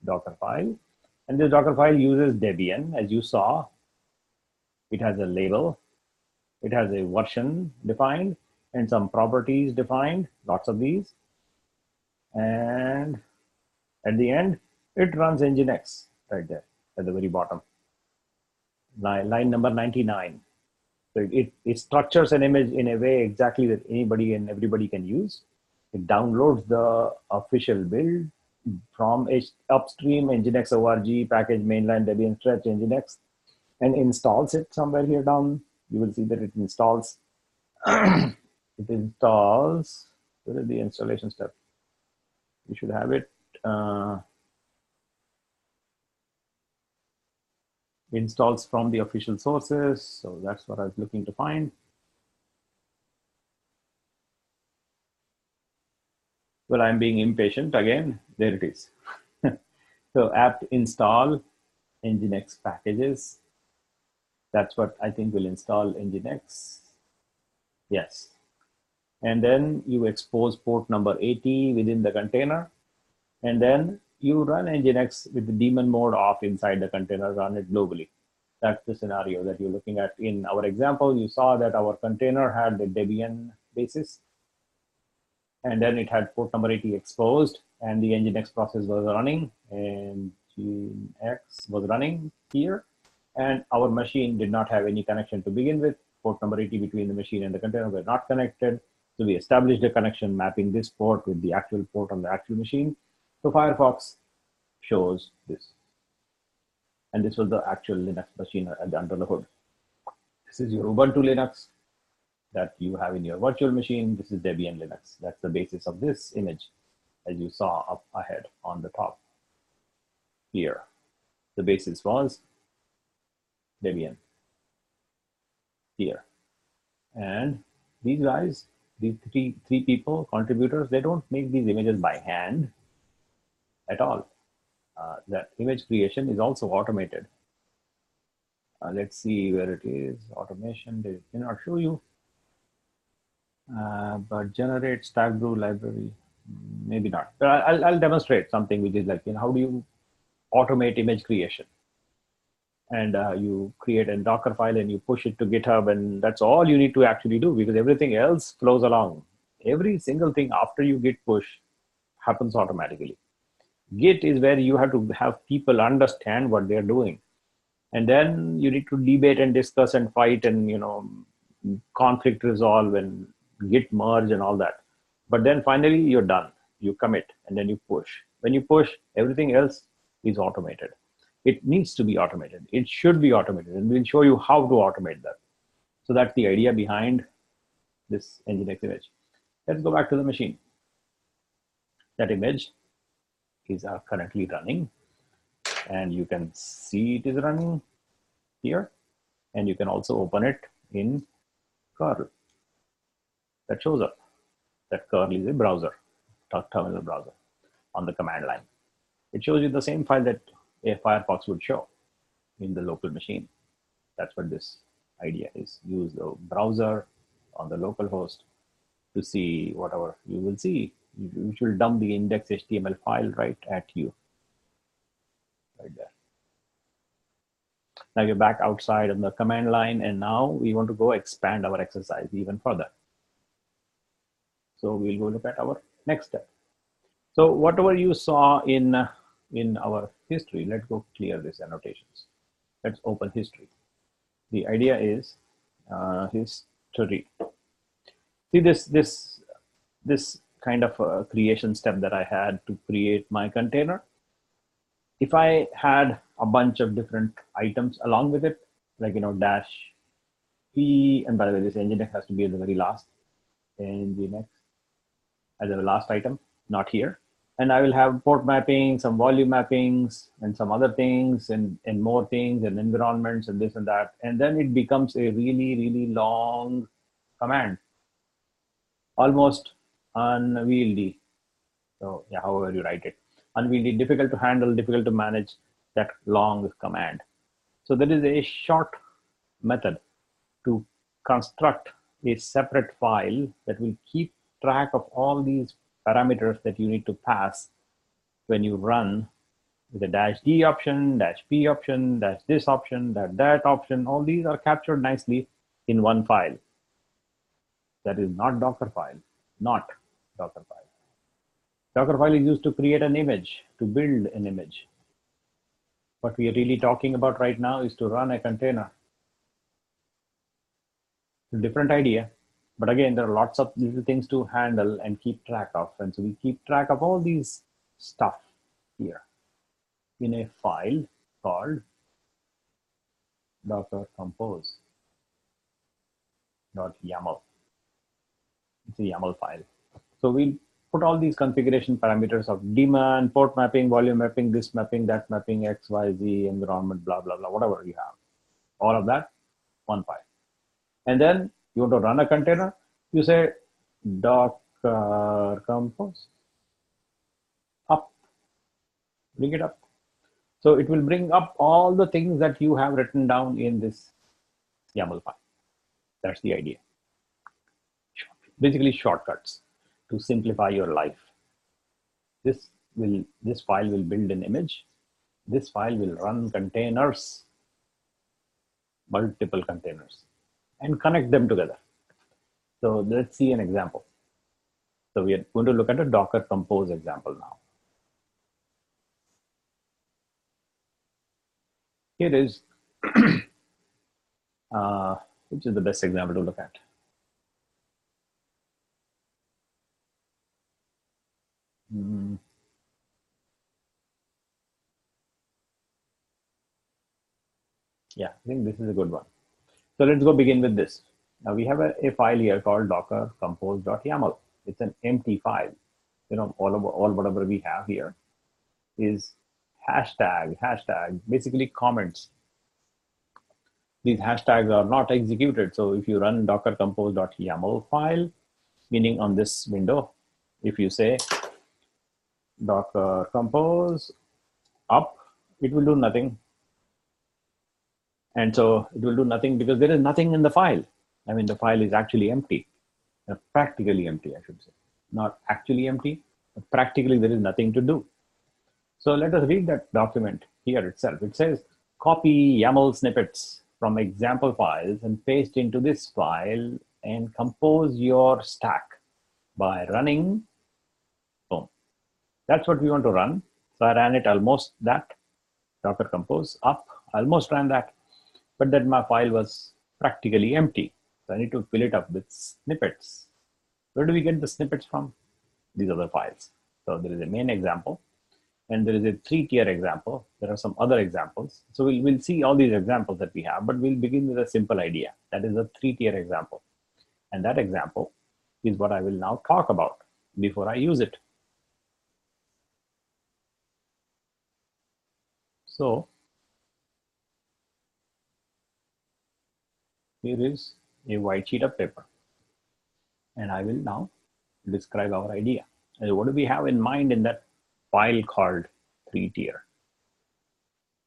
Docker file. And this Docker file uses Debian, as you saw. It has a label. It has a version defined and some properties defined, lots of these. And at the end, it runs Nginx right there at the very bottom. Line number 99. So it structures an image in a way exactly that anybody and everybody can use. It downloads the official build from upstream Nginx org package mainline Debian stretch Nginx and installs it somewhere here down. You will see that it installs. It installs. Where is the installation step? You should have it. Installs from the official sources. So that's what I was looking to find. Well, I'm being impatient again. There it is. So apt install Nginx packages. That's what I think will install Nginx. Yes. And then you expose port number 80 within the container. And then you run Nginx with the daemon mode off inside the container, run it globally. That's the scenario that you're looking at. In our example, you saw that our container had the Debian basis. And then it had port number 80 exposed, and the Nginx process was running, and Nginx was running here. And our machine did not have any connection to begin with. Port number 80 between the machine and the container were not connected. So we established a connection mapping this port with the actual port on the actual machine. So Firefox shows this. And this was the actual Linux machine under the hood. This is your Ubuntu Linux that you have in your virtual machine. This is Debian Linux. That's the basis of this image, as you saw up ahead on the top here. The basis was Debian here. And these guys, these three people, contributors, they don't make these images by hand at all. That image creation is also automated. Let's see where it is. Automation, they cannot show you. But generate Stackbrew library, maybe not. But I'll demonstrate something which is like, how do you automate image creation? And you create a Docker file and you push it to GitHub, and that's all you need to actually do, because everything else flows along. Every single thing after you git push happens automatically. Git is where you have to have people understand what they're doing. And then you need to debate and discuss and fight and, conflict resolve and git merge and all that. But then finally you're done. You commit and then you push. When you push, everything else is automated. It needs to be automated. It should be automated, and we'll show you how to automate that. So that's the idea behind this Nginx image. Let's go back to the machine. That image is currently running, and you can see it is running here, and you can also open it in curl. That shows up. That curl is a browser, terminal browser on the command line. It shows you the same file that a Firefox would show in the local machine. That's what this idea is. Use the browser on the local host to see whatever you will see. You should dump the index.html file right at you, right there. Now you're back outside on the command line, and now we want to go expand our exercise even further. So we'll go look at our next step. So whatever you saw in our history, let's go clear these annotations. Let's open history. The idea is history. See this kind of a creation step that I had to create my container. If I had a bunch of different items along with it, like dash p, and by the way, this Nginx has to be at the very last, Nginx as the last item, not here. And I will have port mapping, some volume mappings, and some other things, and more things, and environments, and this and that. And then it becomes a really, really long command, almost unwieldy. So yeah, however you write it. Unwieldy, difficult to handle, difficult to manage, that long command. So there is a short method to construct a separate file that will keep track of all these parameters that you need to pass when you run with the -d option, -p option, -this option, that option. All these are captured nicely in one file. That is not Docker file, not Docker file. Docker file is used to create an image, to build an image. What we are really talking about right now is to run a container. It's a different idea. But again, there are lots of little things to handle and keep track of. And so we keep track of all these stuff here in a file called docker compose.yaml. It's a YAML file. So we put all these configuration parameters of daemon, port mapping, volume mapping, this mapping, that mapping, X, Y, Z, environment, blah, blah, blah, whatever you have. All of that, one file. And then you want to run a container, you say docker compose. bring it up. So it will bring up all the things that you have written down in this YAML file. That's the idea. Basically shortcuts to simplify your life. This file will build an image. This file will run containers, multiple containers, and connect them together. So let's see an example. So we are going to look at a Docker Compose example now. Here is, which is the best example to look at? Yeah, I think this is a good one. So let's go begin with this. Now we have a file here called docker compose.yaml. It's an empty file. You know, all whatever we have here is hashtag, basically comments. These hashtags are not executed. So if you run docker compose.yaml file, meaning on this window, if you say docker compose up, it will do nothing. And so it will do nothing because there is nothing in the file. I mean, the file is actually empty, practically empty, I should say. Not actually empty, but practically there is nothing to do. So let us read that document here itself. It says, copy YAML snippets from example files and paste into this file and compose your stack by running, boom. That's what we want to run. So I ran it almost that, docker compose up, almost ran that. But then my file was practically empty. So I need to fill it up with snippets. Where do we get the snippets from? These other files. So there is a main example, and there is a 3-tier example. There are some other examples. So we'll see all these examples that we have, but we'll begin with a simple idea. That is a 3-tier example. And that example is what I will now talk about before I use it. So here is a white sheet of paper, and I will now describe our idea. And what do we have in mind in that file called 3-tier?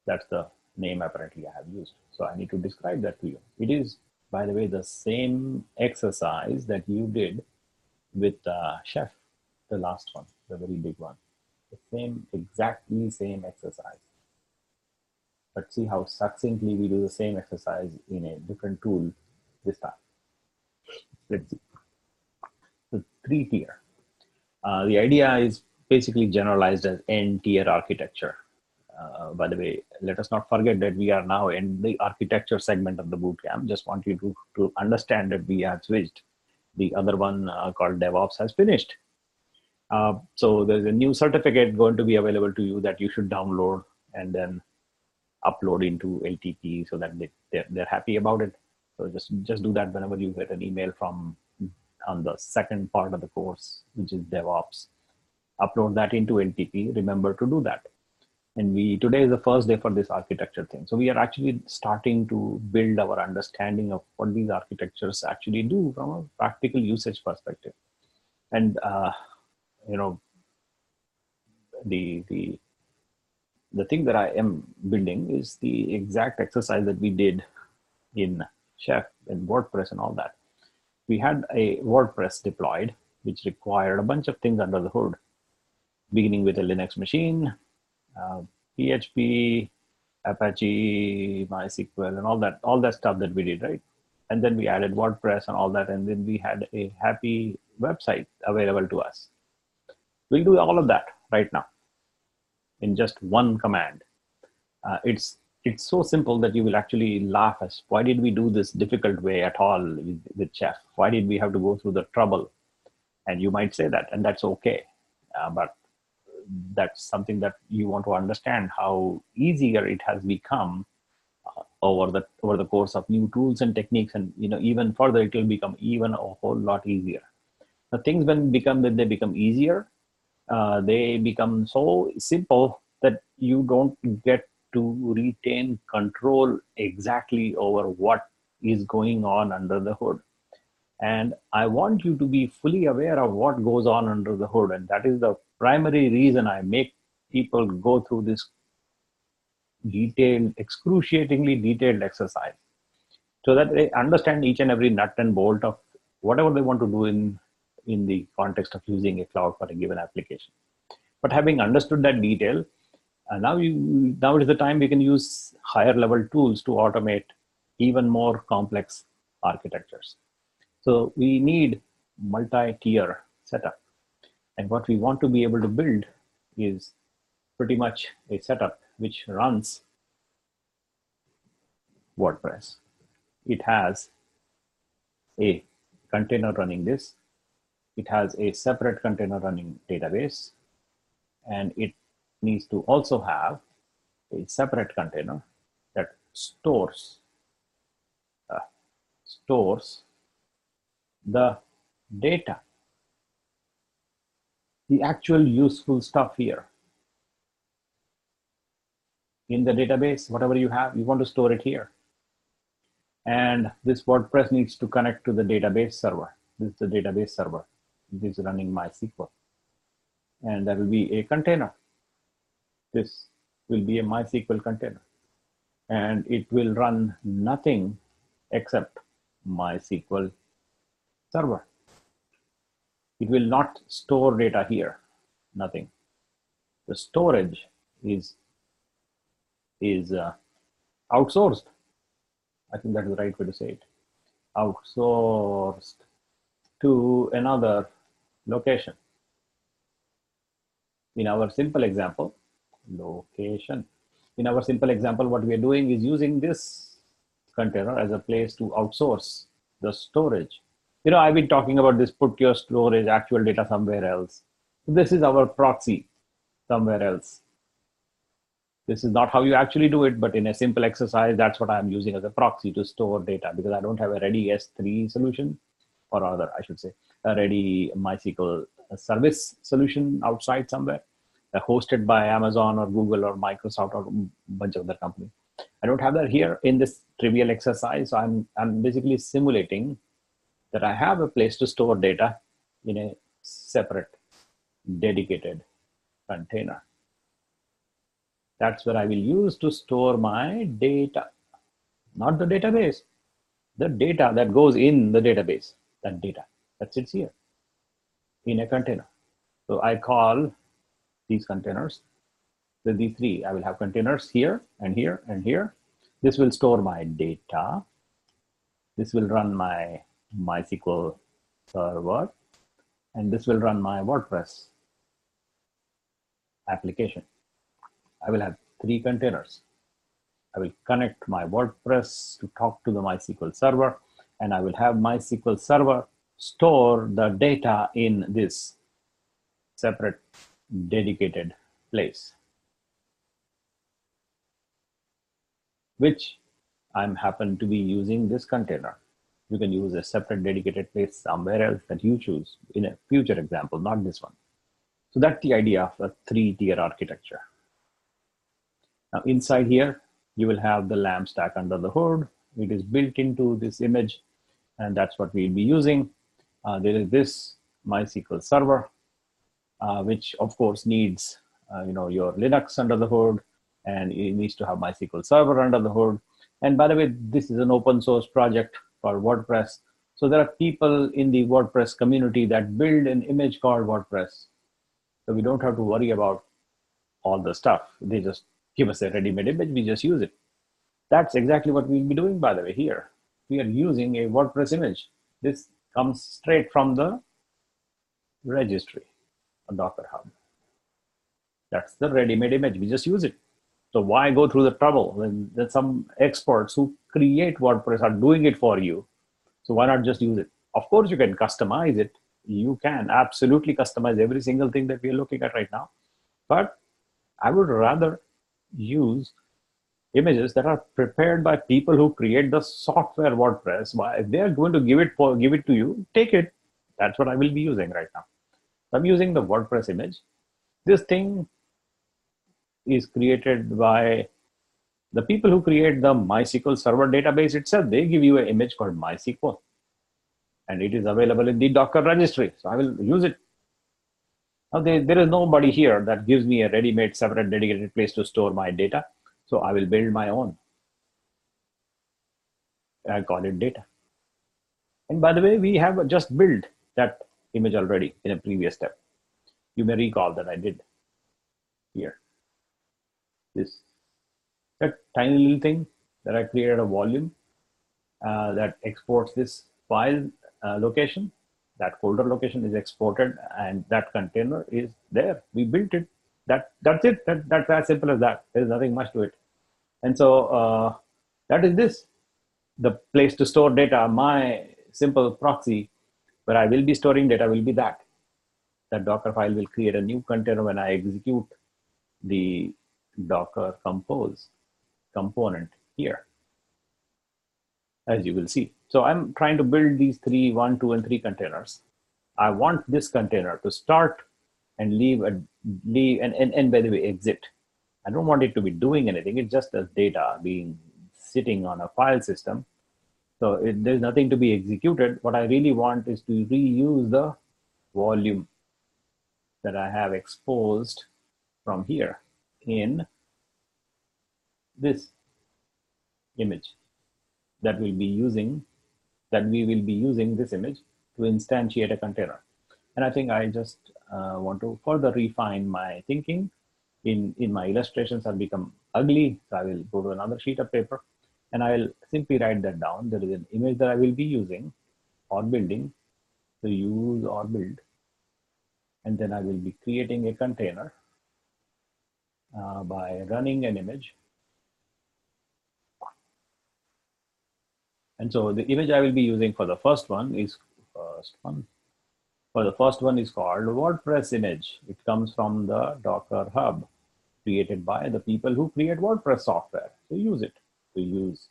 That's the name apparently I have used. So I need to describe that to you. It is, by the way, the same exercise that you did with Chef, the last one, the very big one. The same, exactly same exercise. But see how succinctly we do the same exercise in a different tool this time. Let's see. So 3-tier. The idea is basically generalized as N-tier architecture. By the way, let us not forget that we are now in the architecture segment of the bootcamp. Just want you to understand that we have switched. The other one called DevOps has finished. So there's a new certificate going to be available to you that you should download and then upload into LTP so that they're happy about it. So just do that whenever you get an email from on the second part of the course, which is DevOps. Upload that into LTP. Remember to do that. And today is the first day for this architecture thing. So we are actually starting to build our understanding of what these architectures actually do from a practical usage perspective. And you know, the thing that I am building is the exact exercise that we did in Chef and WordPress and all that. We had a WordPress deployed, which required a bunch of things under the hood, beginning with a Linux machine, PHP, Apache, MySQL, and all that stuff that we did, right? And then we added WordPress and all that, and then we had a happy website available to us. We'll do all of that right now in just one command. It's so simple that you will actually laugh as, why did we do this difficult way at all with Chef? Why did we have to go through the trouble? And you might say that, and that's okay. But that's something that you want to understand, how easier it has become over the course of new tools and techniques. And even further, it will become even a whole lot easier. The things when they become easier, they become so simple that you don't get to retain control exactly over what is going on under the hood. And I want you to be fully aware of what goes on under the hood. And that is the primary reason I make people go through this detailed, excruciatingly detailed exercise so that they understand each and every nut and bolt of whatever they want to do in the context of using a cloud for a given application. But having understood that detail, now is the time we can use higher level tools to automate even more complex architectures. So we need multi-tier setup. And what we want to be able to build is pretty much a setup which runs WordPress. It has a container running this. It has a separate container running database. And it needs to also have a separate container that stores the data, the actual useful stuff here. In the database, whatever you have, you want to store it here. And this WordPress needs to connect to the database server. This is the database server. This is running MySQL. And there will be a container. This will be a MySQL container. And it will run nothing except MySQL server. It will not store data here, nothing. The storage is outsourced. I think that is the right way to say it. Outsourced to another location. In our simple example, location. In our simple example, what we are doing is using this container as a place to outsource the storage. You know, I've been talking about this, put your storage, actual data somewhere else. This is our proxy somewhere else. This is not how you actually do it, but in a simple exercise, that's what I'm using as a proxy to store data, because I don't have a ready S3 solution, or rather, I should say, a ready MySQL service solution outside somewhere, hosted by Amazon or Google or Microsoft or a bunch of other companies. I don't have that here in this trivial exercise. So I'm basically simulating that I have a place to store data in a separate, dedicated container. That's where I will use to store my data, not the database, the data that goes in the database, that data that sits here in a container. So I call these containers, these three. I will have containers here and here and here. This will store my data. This will run my MySQL server, and this will run my WordPress application. I will have three containers. I will connect my WordPress to talk to the MySQL server, and I will have MySQL server store the data in this separate, dedicated place, which I'm happen to be using this container. You can use a separate dedicated place somewhere else that you choose in a future example, not this one. So that's the idea of a three-tier architecture. Now inside here, you will have the LAMP stack under the hood. It is built into this image, and that's what we'll be using. There is this MySQL server, which of course needs your Linux under the hood, and it needs to have MySQL server under the hood. And by the way, this is an open source project for WordPress. So there are people in the WordPress community that build an image called WordPress. So we don't have to worry about all the stuff. They just give us a ready-made image, we just use it. That's exactly what we'll be doing, by the way, here. We are using a WordPress image. This comes straight from the registry, a Docker Hub. That's the ready-made image, we just use it. So why go through the trouble when there's some experts who create WordPress are doing it for you? So why not just use it? Of course, you can customize it. You can absolutely customize every single thing that we are looking at right now. But I would rather use images that are prepared by people who create the software WordPress. If they're going to give it to you, take it. That's what I will be using right now. I'm using the WordPress image. This thing is created by the people who create the MySQL server database itself. They give you an image called MySQL, and it is available in the Docker registry. So I will use it. Now there is nobody here that gives me a ready-made separate dedicated place to store my data. So I will build my own. I call it data. And by the way, we have just built that image already in a previous step. You may recall that I did here. That tiny little thing that I created a volume that exports this file location. That folder location is exported, and that container is there. We built it. That's it. That's as simple as that. There's nothing much to it. And so that is this, the place to store data. My simple proxy where I will be storing data will be that. That Docker file will create a new container when I execute the Docker compose component here, as you will see. So I'm trying to build these 1, 2, and 3 containers. I want this container to start and leave and by the way, exit. I don't want it to be doing anything. It's just as data being sitting on a file system. So there's nothing to be executed. What I really want is to reuse the volume that I have exposed from here in this image that we will be using this image to instantiate a container. And I think I just want to further refine my thinking. In my illustrations have become ugly, so I will go to another sheet of paper and I will simply write that down. There is an image that I will be using or building, to use or build, and then I will be creating a container by running an image. And so the image I will be using for the first one is called WordPress image. It comes from the Docker Hub, created by the people who create WordPress software. So use it to use.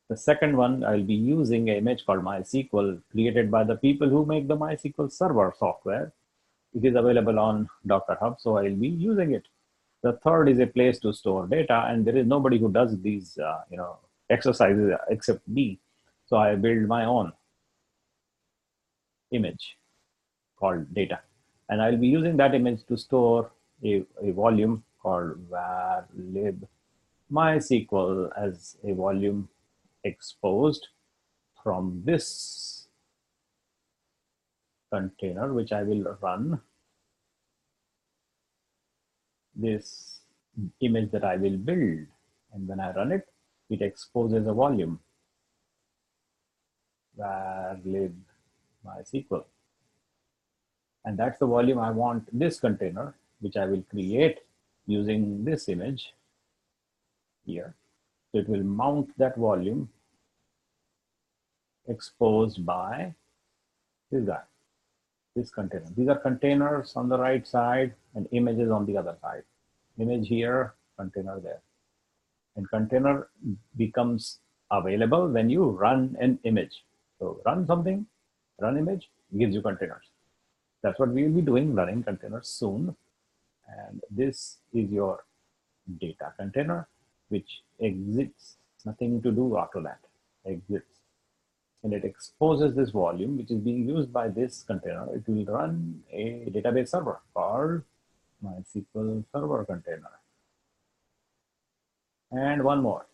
The second one, I'll be using an image called MySQL, created by the people who make the MySQL server software. It is available on Docker Hub, so I'll be using it. The third is a place to store data, and there is nobody who does these exercises except me. So I build my own image called data. And I'll be using that image to store a volume called var lib MySQL as a volume exposed from this container, which I will run this image that I will build. And when I run it, it exposes a volume, var lib MySQL. And that's the volume I want this container, which I will create using this image here. So it will mount that volume exposed by this guy, this container. These are containers on the right side and images on the other side. Image here, container there. And container becomes available when you run an image. So run something, run image, gives you containers. That's what we will be doing, running containers soon. And this is your data container, which exits, nothing to do after that, exits. And it exposes this volume, which is being used by this container. It will run a database server called MySQL server container. And one more,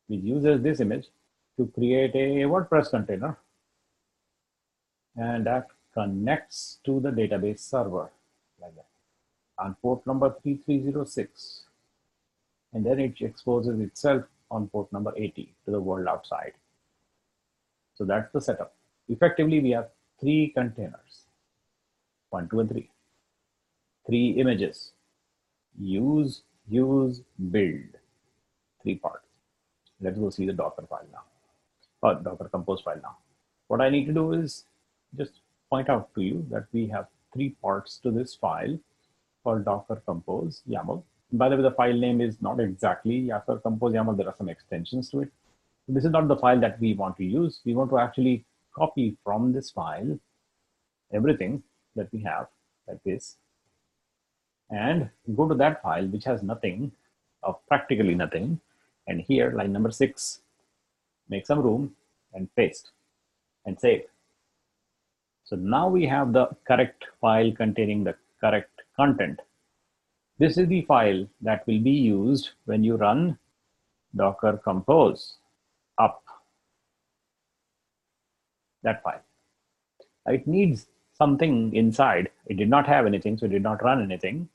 which uses this image to create a WordPress container. And that connects to the database server like that on port number 3306. And then it exposes itself on port number 80 to the world outside. So that's the setup. Effectively, we have 3 containers, 1, 2, and 3. 3 images, use, build, 3 parts. Let's go see the Docker file now, or Docker compose file now. What I need to do is just point out to you that we have 3 parts to this file called Docker compose YAML. By the way, the file name is not exactly Docker compose YAML. There are some extensions to it. This is not the file that we want to use. We want to actually copy from this file everything that we have like this and go to that file which has nothing, or practically nothing. And here, line number 6, make some room and paste and save. So now we have the correct file containing the correct content. This is the file that will be used when you run Docker compose up. That file. It needs something inside. It did not have anything, so it did not run anything.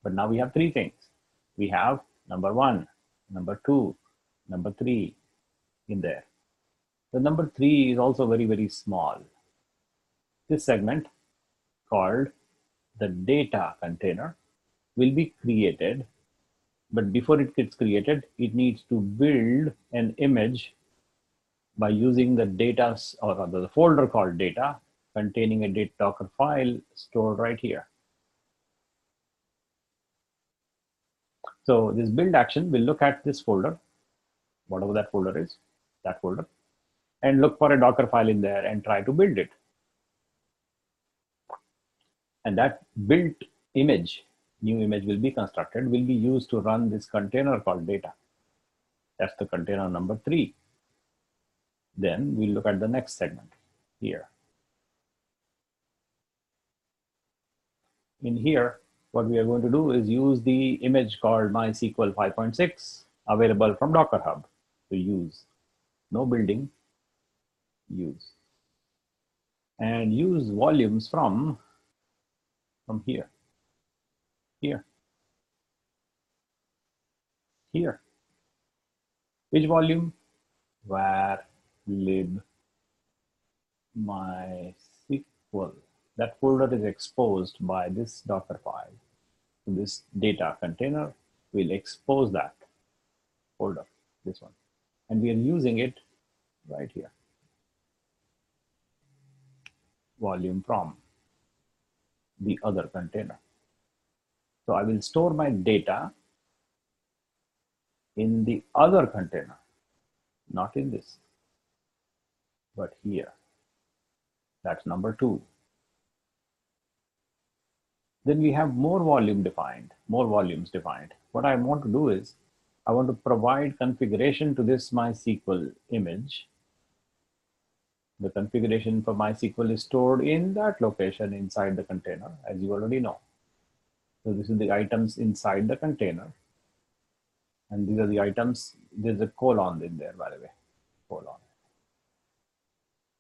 But now we have three things. We have number 1, number 2, number 3 in there. The number 3 is also very, very small. This segment called the data container will be created, but before it gets created, it needs to build an image by using the data or the folder called data containing a Docker file stored right here. So this build action will look at this folder, whatever that folder is, that folder, and look for a Docker file in there and try to build it. And that built image, new image will be constructed, will be used to run this container called data. That's the container number 3. Then we'll look at the next segment here. In here, what we are going to do is use the image called MySQL 5.6 available from Docker Hub to use. No building, use. And use volumes from here, here, here. Which volume? Var lib MySQL. That folder is exposed by this Docker file. So this data container will expose that folder, this one. And we are using it right here. Volume from the other container. So I will store my data in the other container, not in this, but here. That's number 2. Then we have more volumes defined. What I want to do is I want to provide configuration to this MySQL image. The configuration for MySQL is stored in that location inside the container, as you already know. So this is the items inside the container. And these are the items. There's a colon in there, by the way, colon.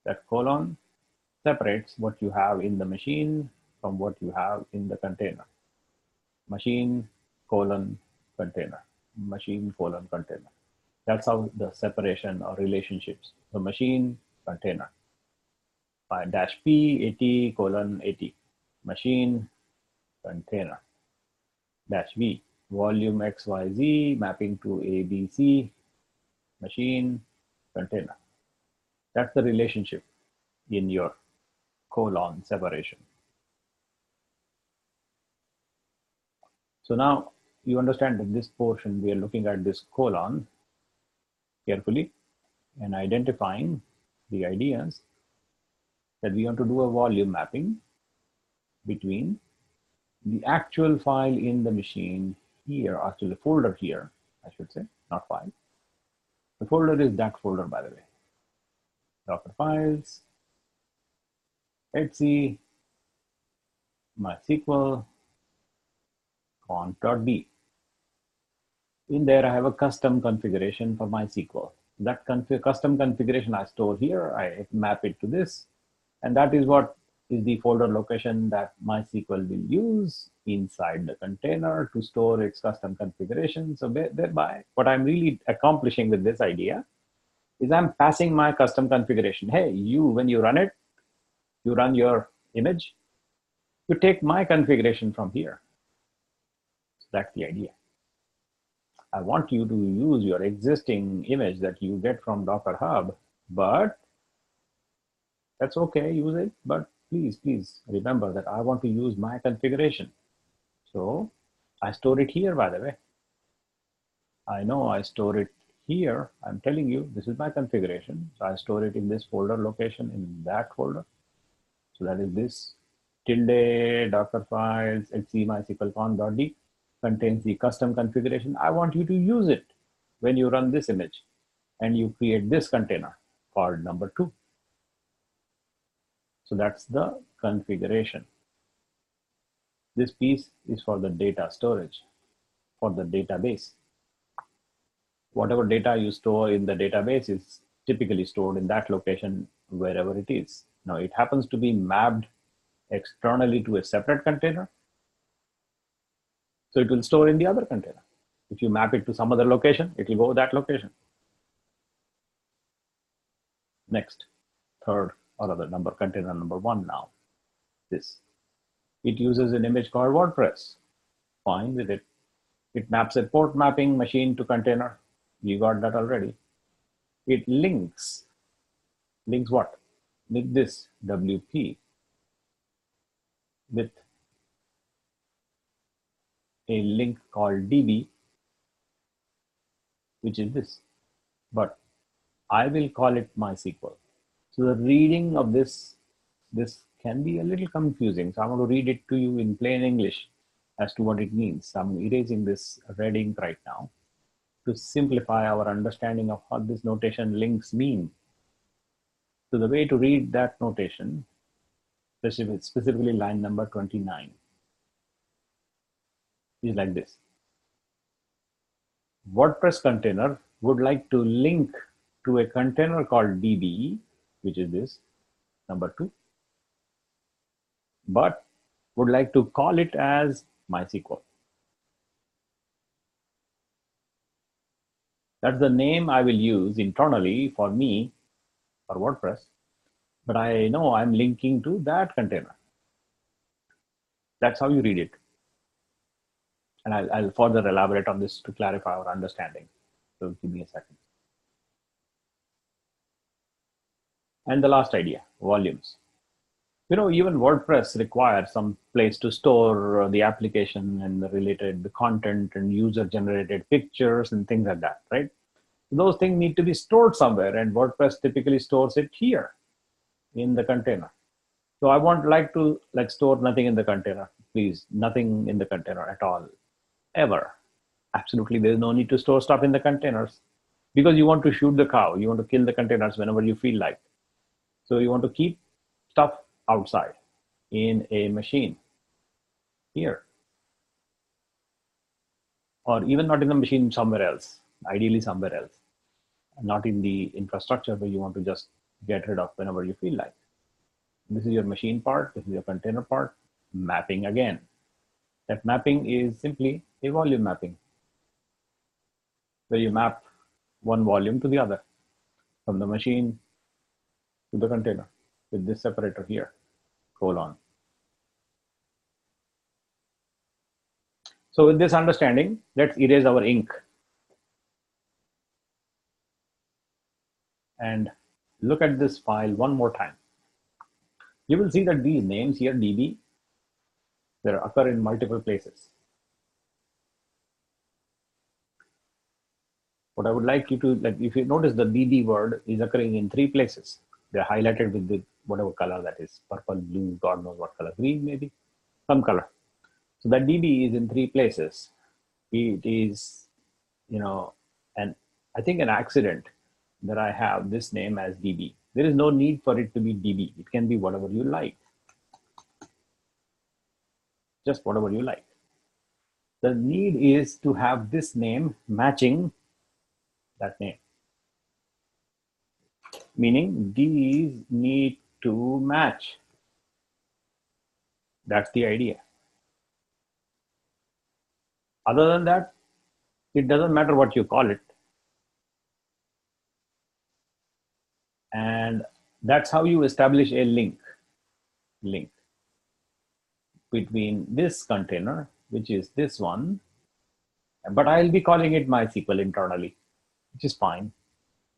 That colon separates what you have in the machine from what you have in the container. Machine, colon, container. Machine, colon, container. That's how the separation or relationships. The machine, container. By -p 80 colon 80. Machine, container. -v, volume XYZ mapping to ABC. Machine, container. That's the relationship in your colon separation. So now you understand that this portion, we are looking at this colon carefully and identifying the ideas that we want to do a volume mapping between the actual file in the machine here, actually the folder here, I should say, not file. The folder is that folder, by the way. Docker files, etc, MySQL, conf.d. In there, I have a custom configuration for MySQL. That custom configuration I store here, I map it to this, and that is what is the folder location that MySQL will use inside the container to store its custom configuration. So thereby, what I'm really accomplishing with this idea is I'm passing my custom configuration. Hey, when you run it, you run your image, you take my configuration from here. So that's the idea. I want you to use your existing image that you get from Docker Hub, but that's okay, use it, but please remember that I want to use my configuration. So I store it here, by the way. I know I store it here. I'm telling you, this is my configuration. So I store it in this folder location, in that folder. So that is this tilde docker files etc mysql.d contains the custom configuration. I want you to use it when you run this image and you create this container called number 2. So that's the configuration. This piece is for the data storage, for the database. Whatever data you store in the database is typically stored in that location wherever it is. Now it happens to be mapped externally to a separate container, so it will store in the other container. If you map it to some other location, it will go to that location. Next, third or other number, container number 1 now. This. It uses an image called WordPress. Fine with it. It maps a port mapping machine to container. You got that already. It links. Links what? Link this WP with a link called DB, which is this. But I will call it MySQL. So the reading of this can be a little confusing. So I want to read it to you in plain English as to what it means. So I'm erasing this red ink right now to simplify our understanding of what this notation links mean. So the way to read that notation, specifically line number 29, is like this. WordPress container would like to link to a container called DB, which is this, number 2, but would like to call it as MySQL. That's the name I will use internally for me, for WordPress, but I know I'm linking to that container. That's how you read it. And I'll further elaborate on this to clarify our understanding. So give me a second. And the last idea, volumes. You know, even WordPress requires some place to store the application and the related content and user-generated pictures and things like that, right? Those things need to be stored somewhere, and WordPress typically stores it here in the container. So I won't like to store nothing in the container, please, nothing in the container at all, ever. Absolutely, there's no need to store stuff in the containers because you want to shoot the cow. You want to kill the containers whenever you feel like. So you want to keep stuff outside in a machine here, or even not in the machine, somewhere else, ideally somewhere else, not in the infrastructure where you want to just get rid of whenever you feel like. This is your machine part, this is your container part. Mapping again. That mapping is simply a volume mapping, where you map one volume to the other, from the machine to the container, with this separator here, colon. So with this understanding, let's erase our ink and look at this file one more time. You will see that these names here, DB, they occur in multiple places. What I would like you to, if you notice, the DB word is occurring in 3 places. They're highlighted with the whatever color that is, purple, blue, God knows what color, green maybe, some color. So that DB is in 3 places. It is, and I think an accident that I have this name as DB. There is no need for it to be DB. It can be whatever you like. Just whatever you like. The need is to have this name matching that name. Meaning these need to match. That's the idea. Other than that, it doesn't matter what you call it. And that's how you establish a link between this container, which is this one, but I'll be calling it MySQL internally, which is fine.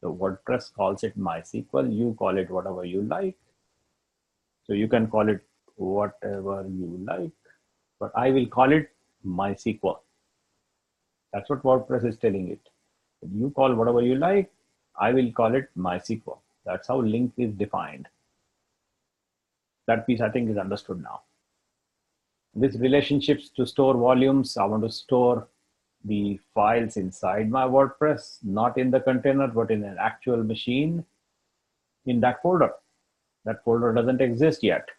So WordPress calls it MySQL, you call it whatever you like. So you can call it whatever you like, but I will call it MySQL. That's what WordPress is telling it. You call whatever you like, I will call it MySQL. That's how link is defined. That piece I think is understood now. This relationships to store volumes, I want to store the files inside my WordPress, not in the container, but in an actual machine in that folder. That folder doesn't exist yet.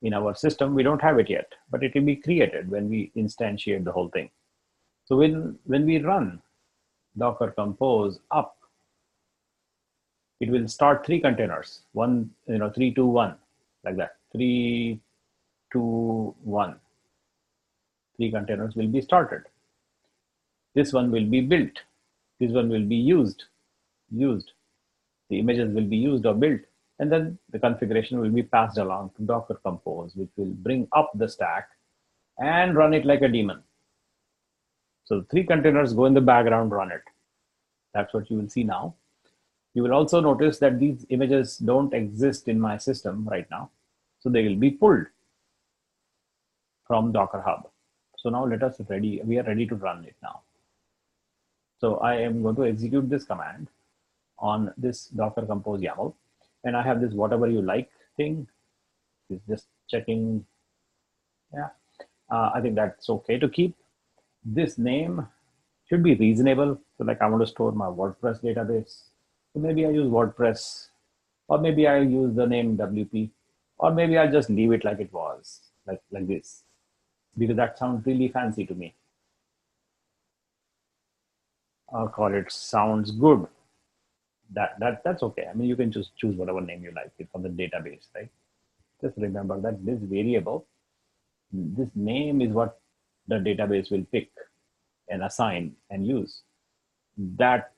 In our system, we don't have it yet, but it will be created when we instantiate the whole thing. So when we run Docker Compose up, it will start 3 containers. 1, 3, 2, 1, like that. 3, 2, 1. 3 containers will be started. This one will be built. This one will be used. The images will be used or built. And then the configuration will be passed along to Docker Compose, which will bring up the stack and run it like a daemon. So 3 containers go in the background, run it. That's what you will see now. You will also notice that these images don't exist in my system right now. So they will be pulled from Docker Hub. So now we are ready to run it now. So I am going to execute this command on this Docker Compose YAML. And I have this whatever you like thing. It's just checking. Yeah, I think that's okay to keep. This name should be reasonable. So like I want to store my WordPress database. So maybe I use WordPress, or maybe I use the name WP, or maybe I just leave it like it was, like this, because that sounds really fancy to me. I'll call it sounds good. That's okay. I mean, you can just choose whatever name you like from the database, right? Just remember that this variable, this name is what the database will pick and assign and use. That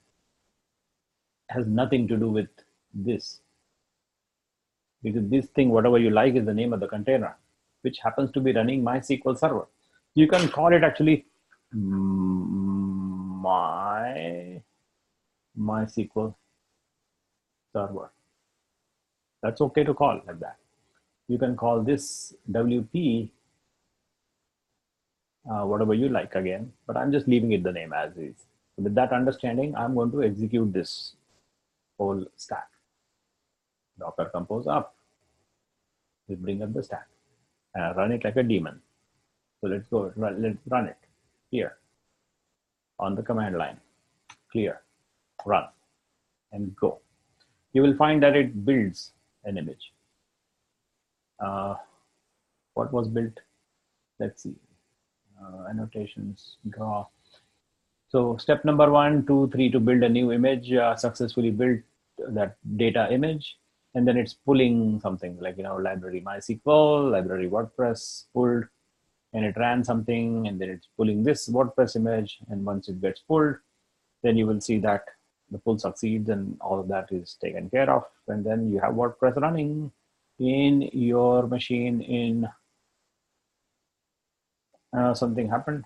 has nothing to do with this, because this thing, whatever you like, is the name of the container, which happens to be running MySQL server. You can call it actually MySQL server. That's okay to call like that. You can call this WP whatever you like again, but I'm just leaving it the name as is. So with that understanding, I'm going to execute this whole stack. Docker Compose up. We bring up the stack and run it like a daemon. So let's go, let's run it here on the command line. Clear, run, and go. You will find that it builds an image. What was built? Let's see. Annotations, draw. So step number 1, 2, 3 to build a new image, successfully built that data image. And then it's pulling something like, library MySQL, library WordPress pulled, and it ran something, and then it's pulling this WordPress image. And once it gets pulled, then you will see that the pull succeeds and all of that is taken care of. And then you have WordPress running in your machine in something happened.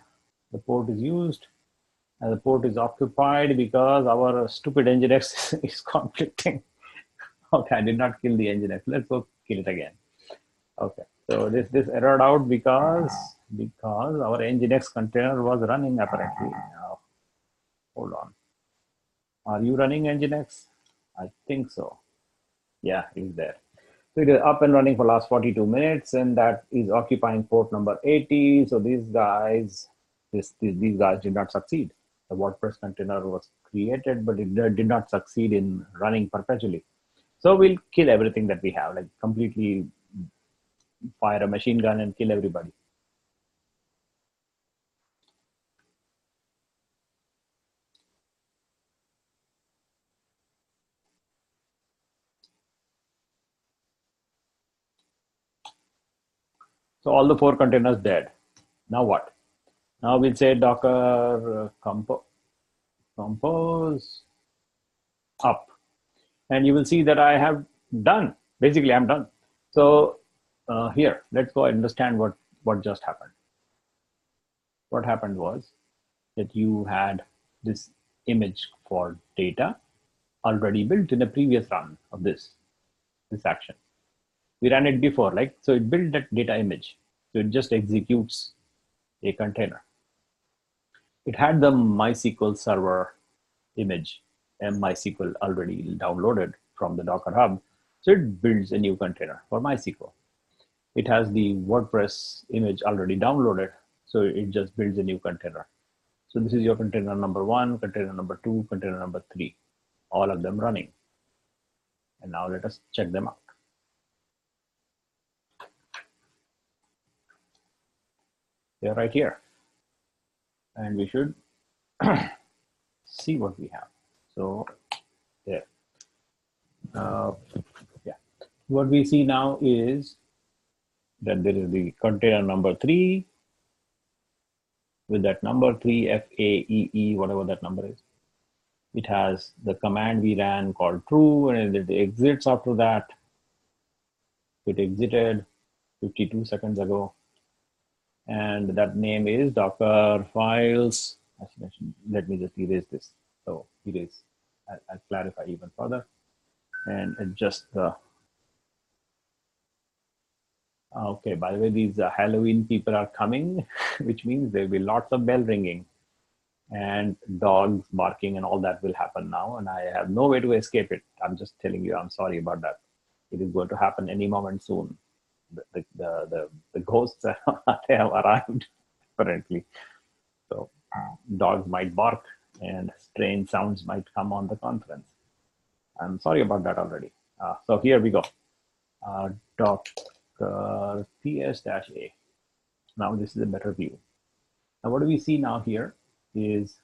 The port is used and the port is occupied because our stupid Nginx is conflicting. Okay, I did not kill the Nginx. Let's go kill it again. Okay, so this errored out because our Nginx container was running apparently. Now, hold on. Are you running Nginx? I think so. Yeah, it's there. So it is up and running for last 42 minutes, and that is occupying port number 80. So these guys did not succeed. The WordPress container was created, but it did not succeed in running perpetually. So we'll kill everything that we have, like completely fire a machine gun and kill everybody. So all the 4 containers dead. Now what? Now we'll say Docker compose up. And you will see that I have done. Basically, I'm done. So here, let's go understand what just happened. What happened was that you had this image for data already built in a previous run of this action. We ran it before, so it built that data image. So it just executes a container. It had the MySQL server image and MySQL already downloaded from the Docker Hub. So it builds a new container for MySQL. It has the WordPress image already downloaded. So it just builds a new container. So this is your container number 1, container number 2, container number 3, all of them running. And now let us check them out. They're right here. And we should see what we have. So there. Yeah. What we see now is that there is the container number 3 with that number 3, FAEE, whatever that number is. It has the command we ran called true, and it exits after that. It exited 52 seconds ago. And that name is Docker files. Let me just erase this. So erase. I'll clarify even further and adjust the. Okay, by the way, these Halloween people are coming, which means there will be lots of bell ringing and dogs barking and all that will happen now. And I have no way to escape it. I'm just telling you, I'm sorry about that. It is going to happen any moment soon. The ghosts they have arrived apparently. So dogs might bark and strange sounds might come on the conference. I'm sorry about that already. So here we go. Docker ps-a. Now this is a better view. Now what do we see now here is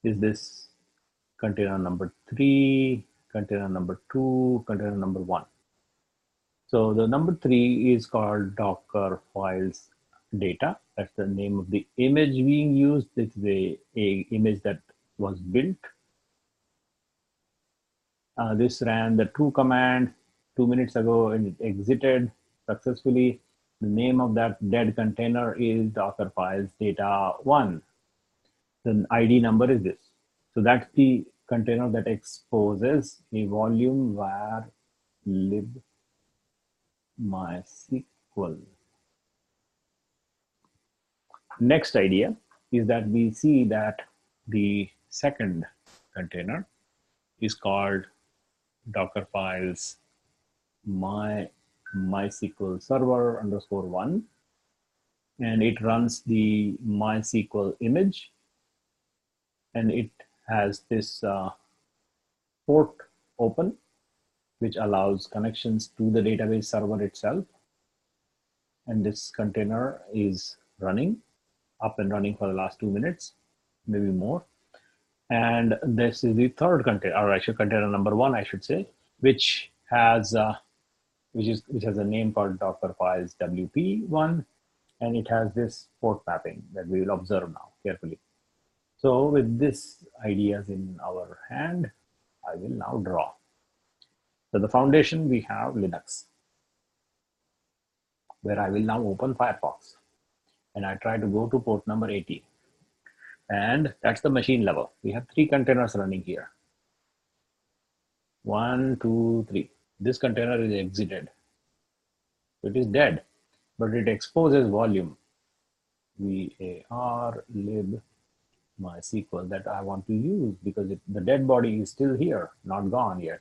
this container number 3, container number 2, container number 1. So the number 3 is called Docker files data. That's the name of the image being used. It's a image that was built. This ran the true command 2 minutes ago and it exited successfully. The name of that dead container is Docker files data 1. The ID number is this. So that's the container that exposes a volume var lib MySQL. Next idea is that we see that the second container is called Docker files MySQL server _1, and it runs the MySQL image, and it has this port open, which allows connections to the database server itself. And this container is running, up and running for the last 2 minutes, maybe more. And this is the third container, or actually container number 1, I should say, which has a name called Docker files WP1, and it has this port mapping that we will observe now carefully. So with this ideas in our hand, I will now draw. So the foundation, we have Linux, where I will now open Firefox and I try to go to port number 80. And that's the machine level. We have 3 containers running here. 1, 2, 3. This container is exited. It is dead, but it exposes volume. var lib MySQL that I want to use because the dead body is still here, not gone yet.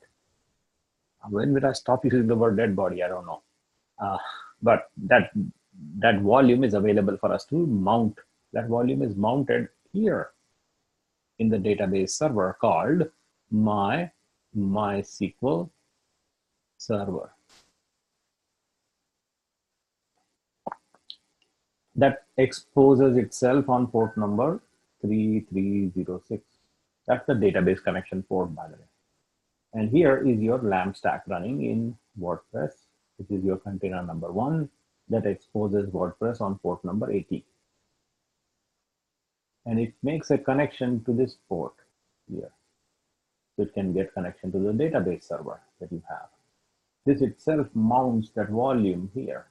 When will I stop using the word dead body? I don't know. But that volume is available for us to mount. That volume is mounted here in the database server called MySQL server. That exposes itself on port number 3306. That's the database connection port, by the way. And here is your LAMP stack running in WordPress, which is your container number 1 that exposes WordPress on port number 80. And it makes a connection to this port here. So it can get connection to the database server that you have. This itself mounts that volume here,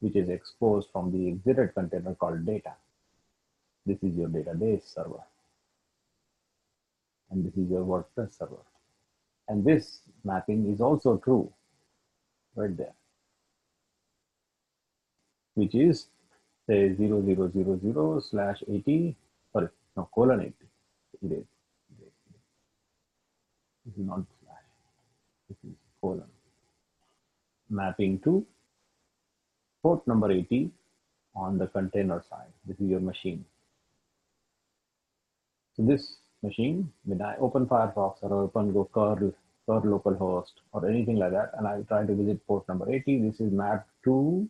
which is exposed from the exited container called data. This is your database server. And this is your WordPress server. And this mapping is also true right there, which is say 0000/80, sorry, no, :80. It is. This is not slash, this is colon. Mapping to port number 80 on the container side. This is your machine. So this machine, when I open Firefox or open curl localhost or anything like that, and I try to visit port number 80, this is mapped to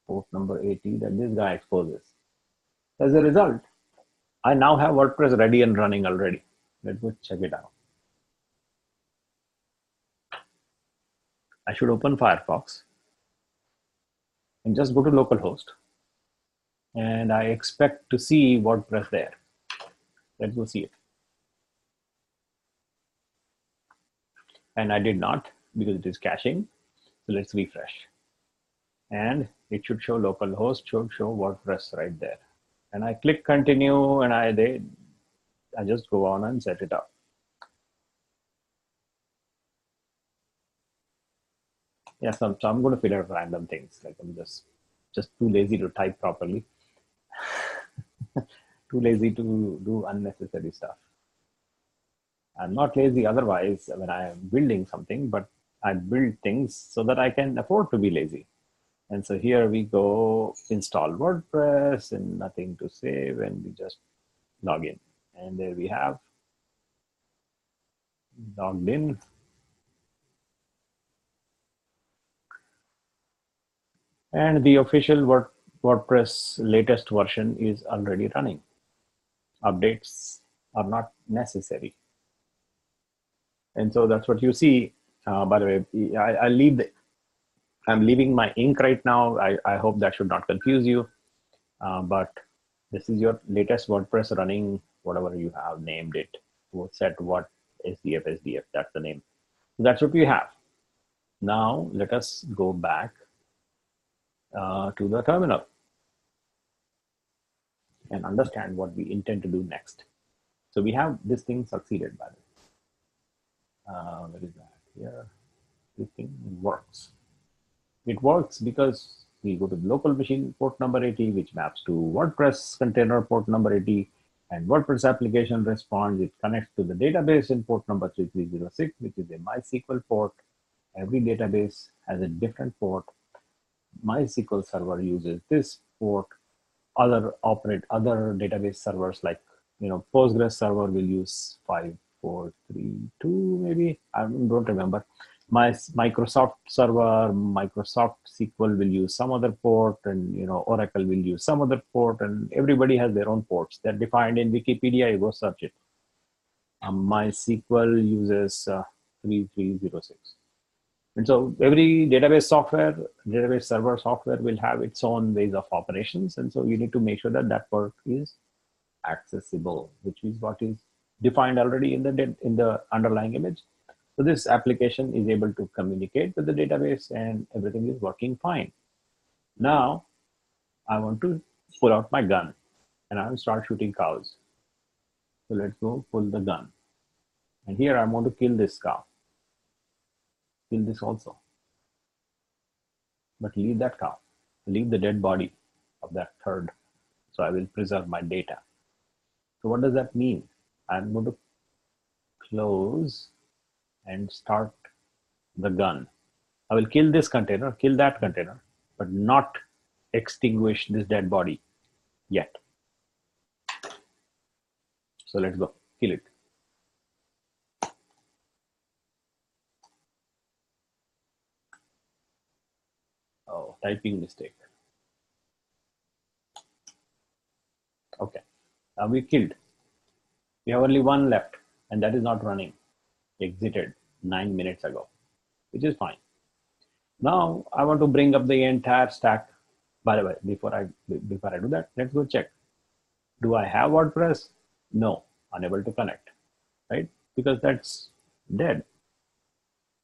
port number 80 that this guy exposes. As a result, I now have WordPress ready and running already. Let's go check it out. I should open Firefox and just go to localhost. And I expect to see WordPress there. Let's go see it. And I did not because it is caching. So let's refresh. And it should show localhost, should show WordPress right there. And I click continue and I just go on and set it up. Yeah, so I'm going to fill out random things. Like I'm just too lazy to type properly. Too lazy to do unnecessary stuff. I'm not lazy otherwise when I am building something, but I build things so that I can afford to be lazy. And so here we go, install WordPress and nothing to save, and we just log in. And there we have logged in. And the official WordPress latest version is already running. Updates are not necessary. And so that's what you see. By the way, I'm leaving my ink right now. I hope that should not confuse you. But this is your latest WordPress running, whatever you have named it. Set what SDF, that's the name. So that's what we have. Now let us go back to the terminal and understand what we intend to do next. So we have this thing succeeded, by the way. Where is that? Here, this thing works. It works because we go to the local machine port number 80, which maps to WordPress container port number 80, and WordPress application responds. It connects to the database in port number 3306, which is a MySQL port. Every database has a different port. MySQL server uses this port. Other database servers like Postgres server will use 5432 maybe. I don't remember. My Microsoft server, Microsoft SQL will use some other port, and Oracle will use some other port, and everybody has their own ports. They're defined in Wikipedia. You go search it. MySQL uses 3306. And so every database server software will have its own ways of operations. And so you need to make sure that that port is accessible, which is what is defined already in the underlying image. So this application is able to communicate with the database and everything is working fine. Now I want to pull out my gun and I will start shooting cows. So let's go pull the gun. And here I want to kill this cow. Kill this also. But leave that cow. Leave the dead body of that third. So I will preserve my data. So what does that mean? I'm going to close and start the gun. I will kill this container, kill that container, but not extinguish this dead body yet. So let's go kill it. Oh, typing mistake. Okay, now we killed. We have only one left, and that is not running. Exited 9 minutes ago, which is fine. Now I want to bring up the entire stack. By the way, before I do that, let's go check. Do I have WordPress? No, unable to connect, right? Because that's dead.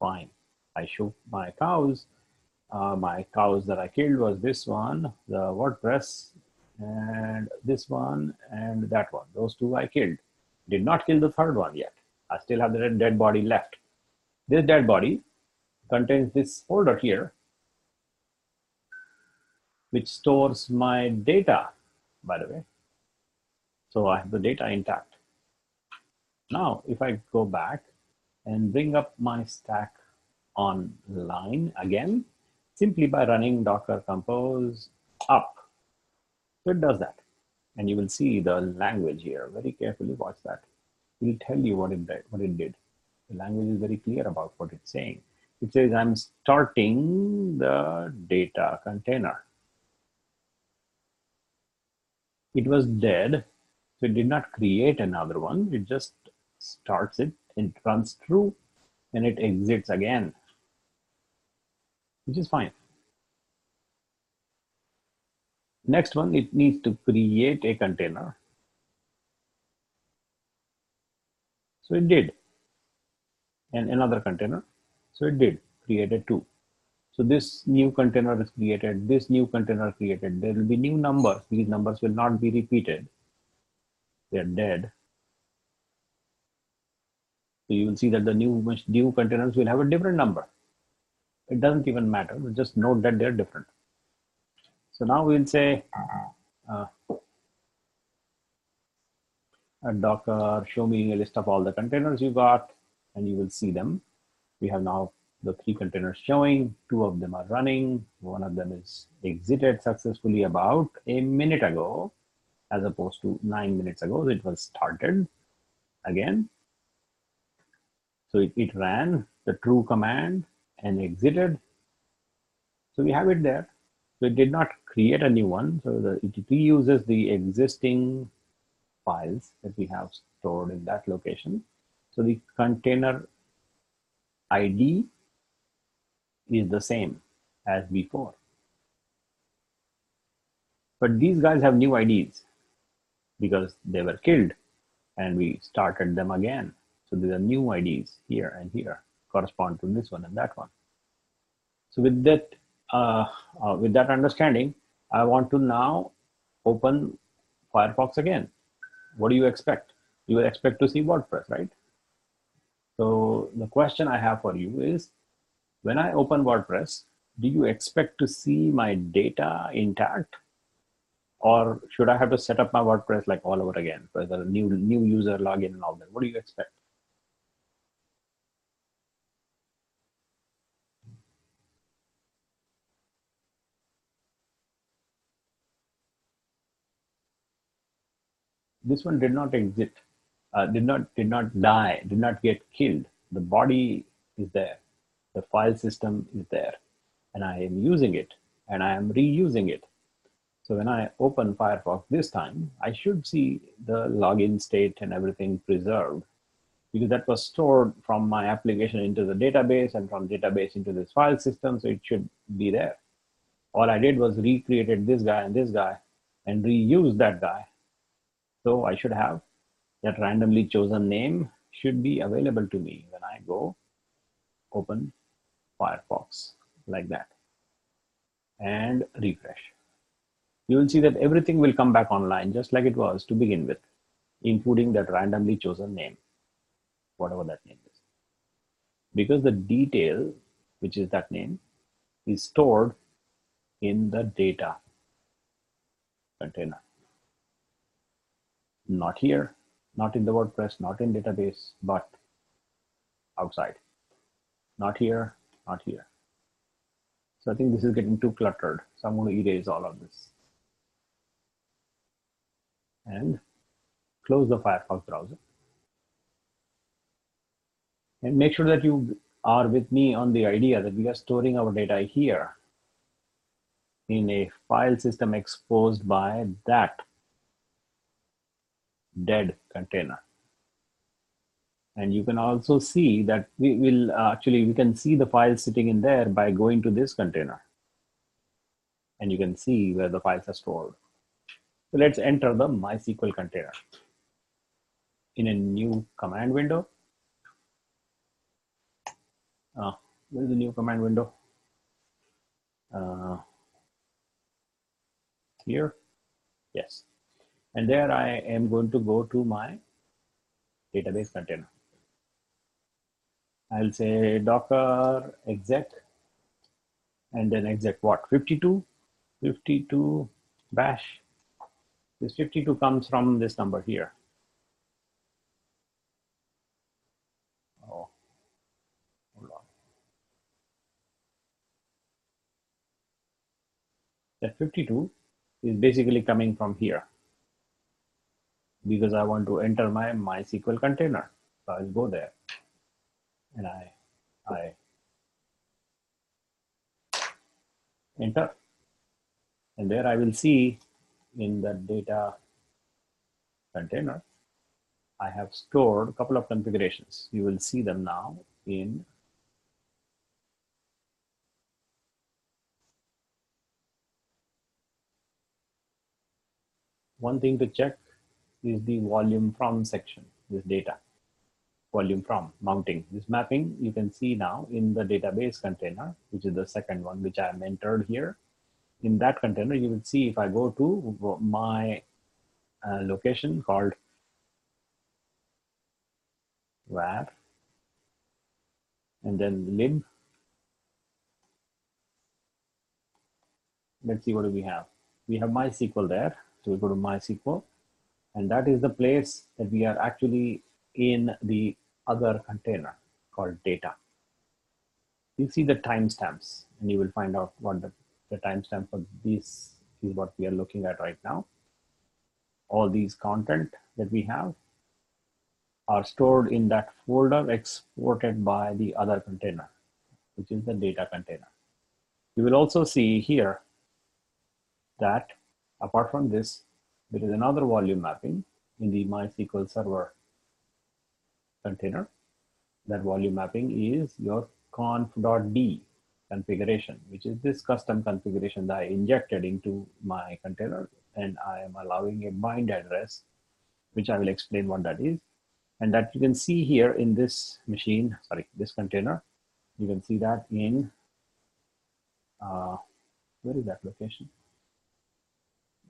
Fine. I show my cows. My cows that I killed was this one, the WordPress, and this one and that one. Those two I killed. Did not kill the third one yet. I still have the dead body left. This dead body contains this folder here, which stores my data, by the way. So I have the data intact. Now, if I go back and bring up my stack online again, simply by running docker compose up, so it does that. And you will see the language here. Very carefully watch that. It will tell you what it did. The language is very clear about what it's saying. It says, I'm starting the data container. It was dead, so it did not create another one. It just starts it, it runs through, and it exits again, which is fine. Next one, it needs to create a container. So it did. And another container. So it did, created two. So this new container is created, this new container created. There will be new numbers. These numbers will not be repeated. They're dead. So you will see that the new containers will have a different number. It doesn't even matter. Just note that they're different. So now we'll say Docker, show me a list of all the containers you got, and you will see them. We have now the 3 containers showing. 2 of them are running. 1 of them is exited successfully about a minute ago, as opposed to 9 minutes ago. It was started again. So it ran the true command and exited. So we have it there. So it did not create a new one. So it reuses the existing files that we have stored in that location. So the container ID is the same as before. But these guys have new IDs because they were killed and we started them again. So these are new IDs here and here, correspond to this one and that one. So with that understanding, I want to now open Firefox again. What do you expect? You will expect to see WordPress, right? So the question I have for you is, when I open WordPress, do you expect to see my data intact? Or should I have to set up my WordPress like all over again, with a new user login and all that? What do you expect? This one did not exit, did not die, did not get killed. The body is there, the file system is there, and I am using it, and I am reusing it. So when I open Firefox this time, I should see the login state and everything preserved, because that was stored from my application into the database and from database into this file system, so it should be there. All I did was recreated this guy and reused that guy. So I should have that randomly chosen name should be available to me when I go open Firefox like that and refresh. You will see that everything will come back online just like it was to begin with, including that randomly chosen name, whatever that name is. Because the detail, which is that name, is stored in the data container. Not here, not in the WordPress, not in database, but outside. Not here, not here. So I think this is getting too cluttered. So I'm going to erase all of this and close the Firefox browser. And make sure that you are with me on the idea that we are storing our data here in a file system exposed by that dead container. And you can also see that we can see the file sitting in there by going to this container. And you can see where the files are stored. So let's enter the MySQL container in a new command window. Where is the new command window? Here, yes. And there I am going to go to my database container. I'll say docker exec, and then exec what? 52 bash. This 52 comes from this number here. Oh, hold on. That 52 is basically coming from here because I want to enter my MySQL container. So I'll go there and I enter, and there I will see in the data container, I have stored a couple of configurations. You will see them now in one thing to check is the volume from section, this data, volume from mounting. This mapping you can see now in the database container, which is the second one, which I have entered here. In that container, you will see if I go to my location called var and then lib. Let's see what do we have. We have MySQL there. So we go to MySQL, and that is the place that we are actually in the other container called data. You see the timestamps, and you will find out what the timestamp for this is what we are looking at right now. All these content that we have are stored in that folder exported by the other container, which is the data container. You will also see here that apart from this, there is another volume mapping in the MySQL Server container. That volume mapping is your conf.d configuration, which is this custom configuration that I injected into my container, and I am allowing a bind address, which I will explain what that is. And that you can see here in this machine, sorry, this container. You can see that in, where is that location?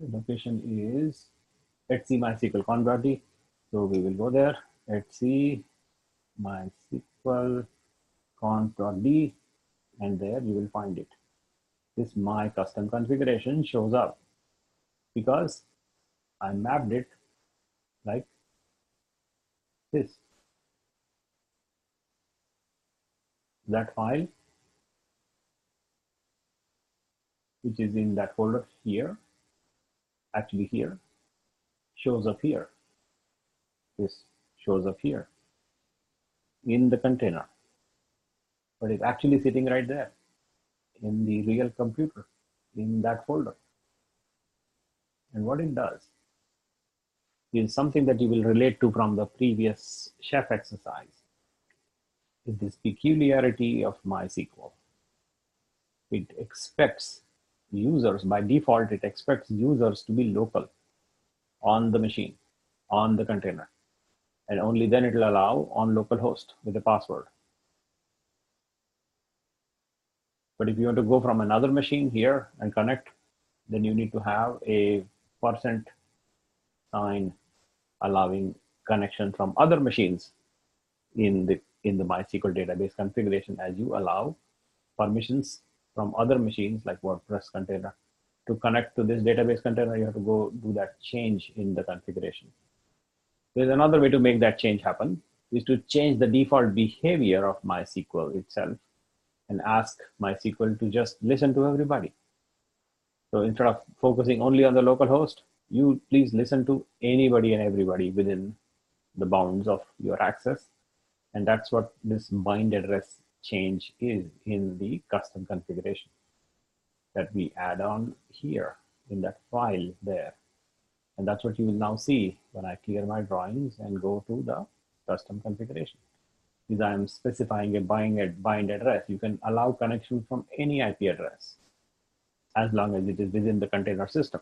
The location is etc MySQL conf.d. So we will go there, etc MySQL conf.d, and there you will find it. This my custom configuration shows up because I mapped it like this. That file, which is in that folder here, actually here, shows up here. This shows up here in the container, but it's actually sitting right there in the real computer in that folder. And what it does is something that you will relate to from the previous chef exercise. Is this peculiarity of MySQL. It expects users, by default, it expects users to be local on the machine, on the container. And only then it will allow on localhost with a password. But if you want to go from another machine here and connect, then you need to have a $sign allowing connection from other machines in the MySQL database configuration, as you allow permissions from other machines like WordPress container. To connect to this database container, you have to go do that change in the configuration. There's another way to make that change happen, is to change the default behavior of MySQL itself and ask MySQL to just listen to everybody. So instead of focusing only on the local host, you please listen to anybody and everybody within the bounds of your access. And that's what this bind address change is in the custom configuration that we add on here in that file there. And that's what you will now see when I clear my drawings and go to the custom configuration. Is I am specifying a bind address. You can allow connection from any IP address as long as it is within the container system,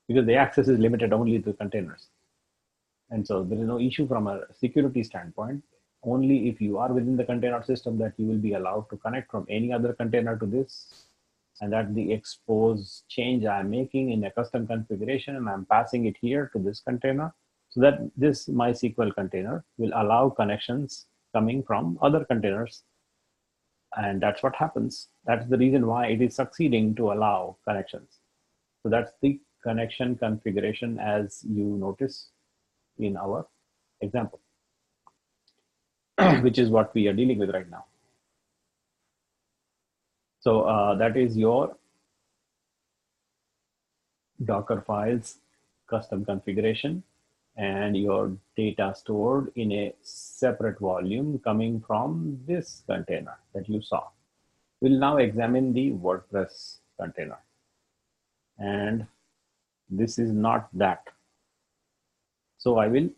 because the access is limited only to containers. And so there is no issue from a security standpoint. Only if you are within the container system that you will be allowed to connect from any other container to this. And that the expose change I'm making in a custom configuration, and I'm passing it here to this container, so that this MySQL container will allow connections coming from other containers. And that's what happens. That's the reason why it is succeeding to allow connections. So that's the connection configuration as you notice in our example, which is what we are dealing with right now. So that is your Docker files custom configuration and your data stored in a separate volume coming from this container that you saw. We'll now examine the WordPress container. And This is not that. So I will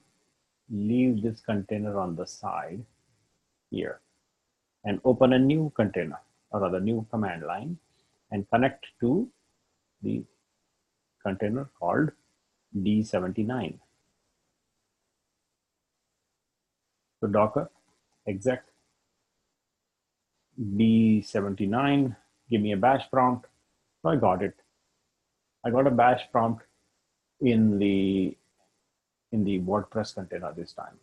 leave this container on the side here and open a new container, or rather new command line, and connect to the container called D79. So Docker exec D79, give me a bash prompt. So I got it. I got a bash prompt in the WordPress container this time.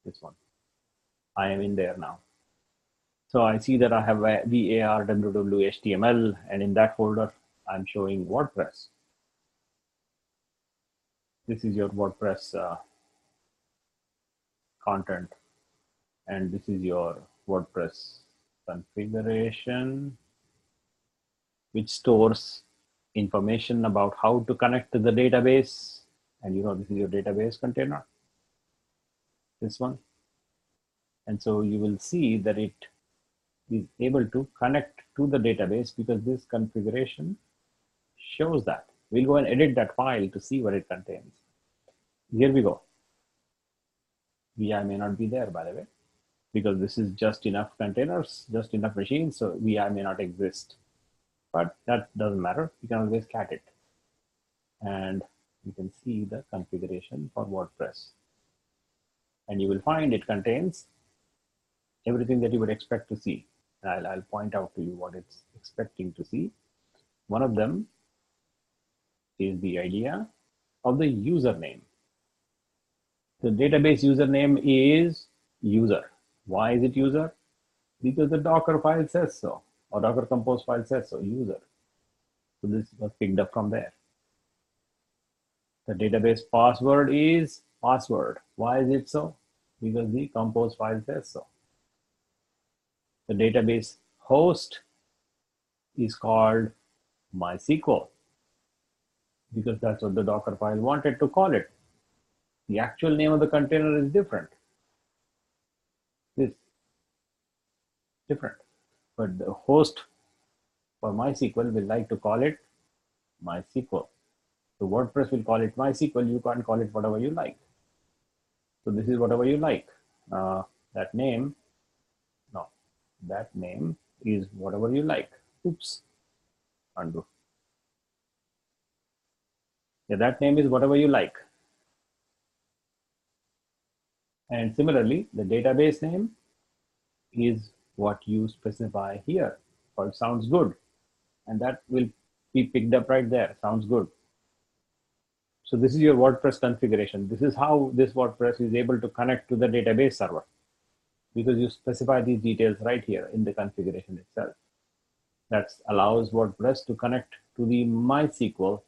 This one. I am in there now. So I see that I have a var www html, and in that folder I'm showing WordPress. This is your WordPress content, and this is your WordPress configuration, which stores information about how to connect to the database. And this is your database container, this one. And so you will see that it is able to connect to the database because this configuration shows that. We'll go and edit that file to see what it contains. Here we go. VI may not be there, by the way, because this is just enough containers, just enough machines, so VI may not exist. But that doesn't matter. You can always cat it. And you can see the configuration for WordPress. And you will find it contains everything that you would expect to see. And I'll point out to you what it's expecting to see. One of them is the idea of the username. The database username is user. Why is it user? Because the Docker file says so, or Docker Compose file says so, user. So this was picked up from there. The database password is password. Why is it so? Because the Compose file says so. The database host is called MySQL, because that's what the Docker file wanted to call it. The actual name of the container is different. This different, but the host for MySQL will like to call it MySQL. So WordPress will call it MySQL. You can't call it whatever you like. So this is whatever you like. That name is whatever you like. Oops, undo. Yeah, that name is whatever you like. And similarly, the database name is what you specify here. Or it sounds good. And that will be picked up right there. Sounds good. So this is your WordPress configuration. This is how this WordPress is able to connect to the database server, because you specify these details right here in the configuration itself. That allows WordPress to connect to the MySQL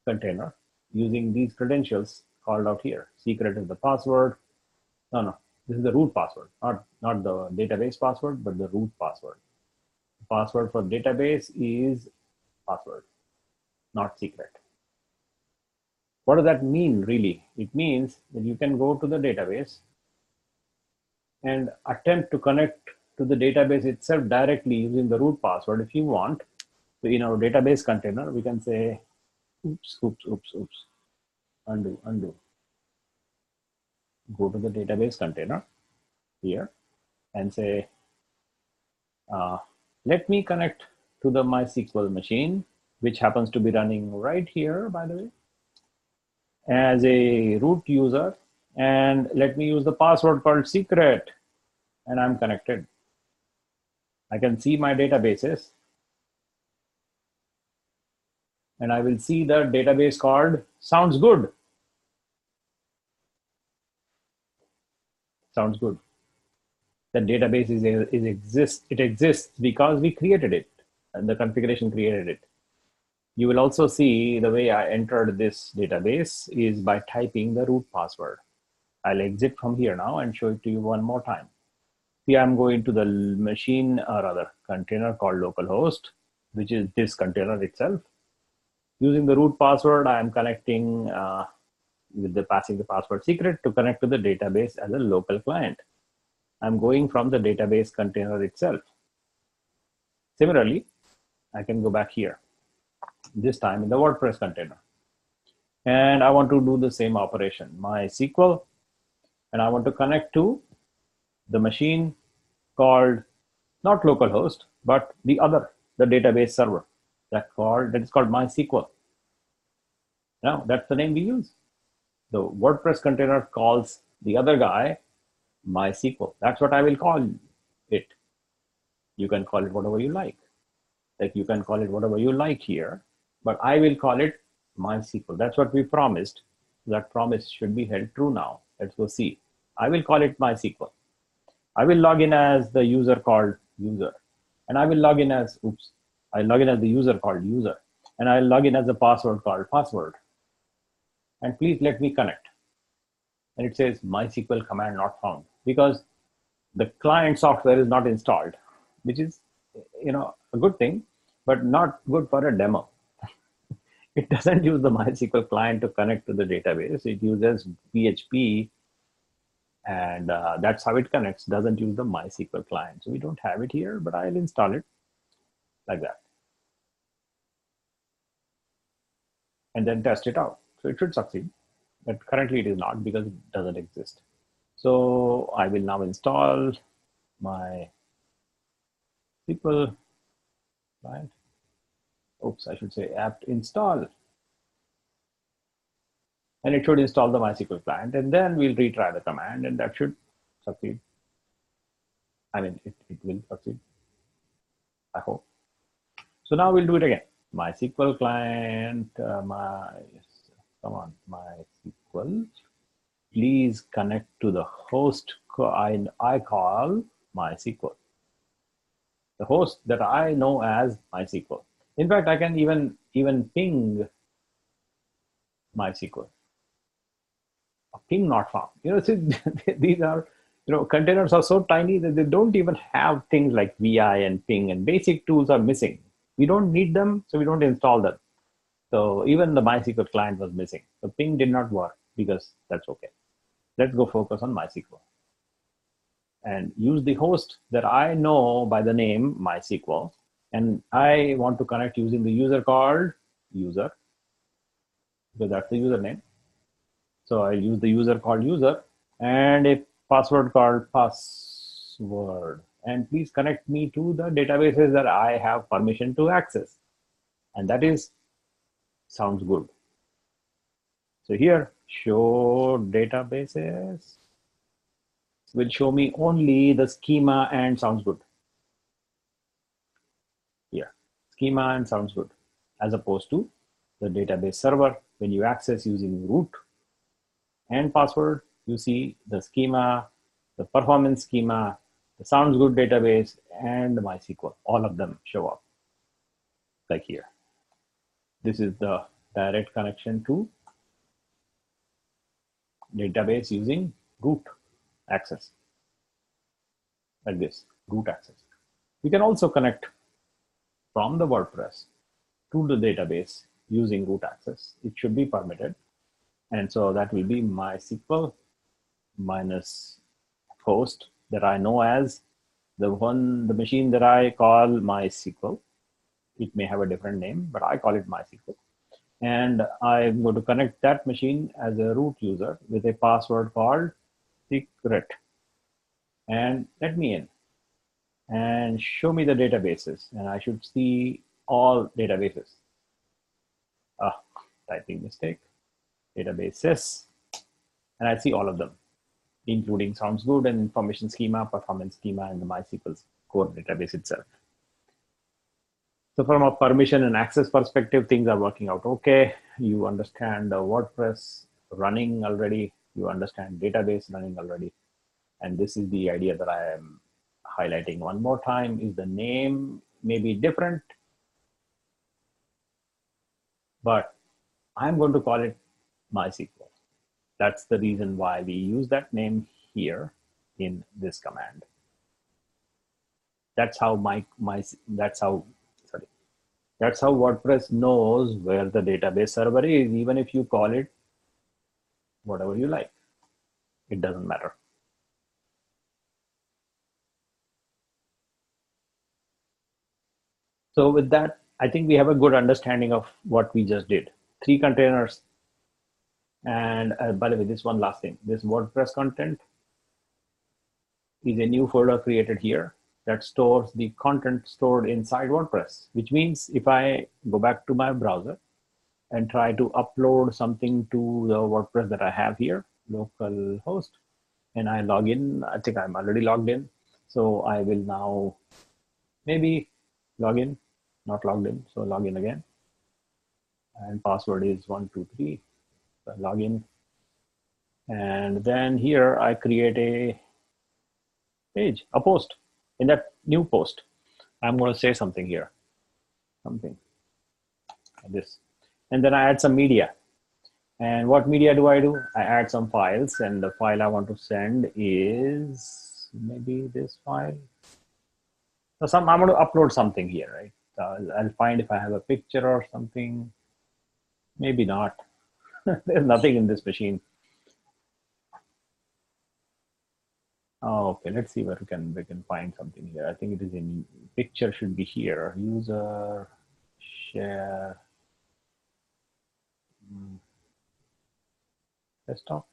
container using these credentials called out here. Secret is the password. No, this is the root password, not the database password, but the root password. The password for database is password, not secret. What does that mean really? It means that you can go to the database and attempt to connect to the database itself directly using the root password if you want. So in our database container, we can say, oops, undo. Go to the database container here and say, let me connect to the MySQL machine, which happens to be running right here, by the way, as a root user, and let me use the password called secret, and I'm connected. I can see my databases, and I will see the database called sounds good. Sounds good. The database exists because we created it, and the configuration created it. You will also see the way I entered this database is by typing the root password. I'll exit from here now and show it to you one more time. See, I'm going to the machine, or rather container called localhost, which is this container itself. Using the root password, I am connecting passing the password secret to connect to the database as a local client. I'm going from the database container itself. Similarly, I can go back here this time in the WordPress container. And I want to do the same operation, MySQL, and I want to connect to the machine called not localhost, but the database server that is called MySQL. Now that's the name we use. The WordPress container calls the other guy MySQL. That's what I will call it. You can call it whatever you like. Like you can call it whatever you like here, but I will call it MySQL. That's what we promised. That promise should be held true now. Let's go see. I will call it MySQL. I will log in as the user called user. And I will log in as, I log in as the user called user. And I'll log in as the password called password. And please let me connect. And it says MySQL command not found because the client software is not installed, which is, a good thing, but not good for a demo. It doesn't use the MySQL client to connect to the database. It uses PHP, and that's how it connects. Doesn't use the MySQL client. So we don't have it here, but I'll install it like that. And then test it out. So it should succeed, but currently it is not because it doesn't exist. So I will now install my SQL client. Oops, I should say apt install. And it should install the MySQL client, and then we'll retry the command, and that should succeed. I mean, it will succeed, I hope. So now we'll do it again. MySQL client, MySQL. Please connect to the host I call MySQL. The host that I know as MySQL. In fact, I can even ping MySQL. A ping not found. These are, containers are so tiny that they don't even have things like VI and ping, and basic tools are missing. We don't need them, so we don't install them. So even the MySQL client was missing. The ping did not work because that's okay. Let's go focus on MySQL and use the host that I know by the name MySQL. And I want to connect using the user called user, because that's the username. So I'll use the user called user and a password called password. And please connect me to the databases that I have permission to access. And that sounds good. So here, show databases will show me only the schema and sounds good. Here, schema and sounds good, as opposed to the database server. When you access using root and password, you see the schema, the performance schema, the sounds good database, and the MySQL. All of them show up like here. This is the direct connection to database using root access, like this, root access. We can also connect from the WordPress to the database using root access. It should be permitted. And so that will be MySQL minus host that I know as the machine that I call MySQL. It may have a different name, but I call it MySQL. And I'm going to connect that machine as a root user with a password called secret. And let me in and show me the databases. And I should see all databases. Typing mistake. Databases. And I see all of them, including sounds good and information schema, performance schema, and the MySQL core database itself. So from a permission and access perspective, things are working out okay. You understand the WordPress running already. You understand database running already. And this is the idea that I am highlighting one more time, is the name may be different, but I'm going to call it MySQL. That's the reason why we use that name here in this command. That's how that's how WordPress knows where the database server is, even if you call it whatever you like. It doesn't matter. So with that, I think we have a good understanding of what we just did. 3 containers. And by the way, this one last thing, this WordPress content is a new folder created here that stores the content stored inside WordPress, which means if I go back to my browser and try to upload something to the WordPress that I have here, localhost, and I log in, I think I'm already logged in. So I will now maybe log in, not logged in, so log in again. And password is 123, so log in. And then here I create a page, a post. In that new post, I'm going to say something here, something like this. And then I add some media. And what media do? I add some files, and the file I want to send is maybe this file. So I'm going to upload something here, right? So I'll find if I have a picture or something. Maybe not. There's nothing in this machine. Oh, okay, let's see where we can find something here. I think it is in picture should be here. User share desktop.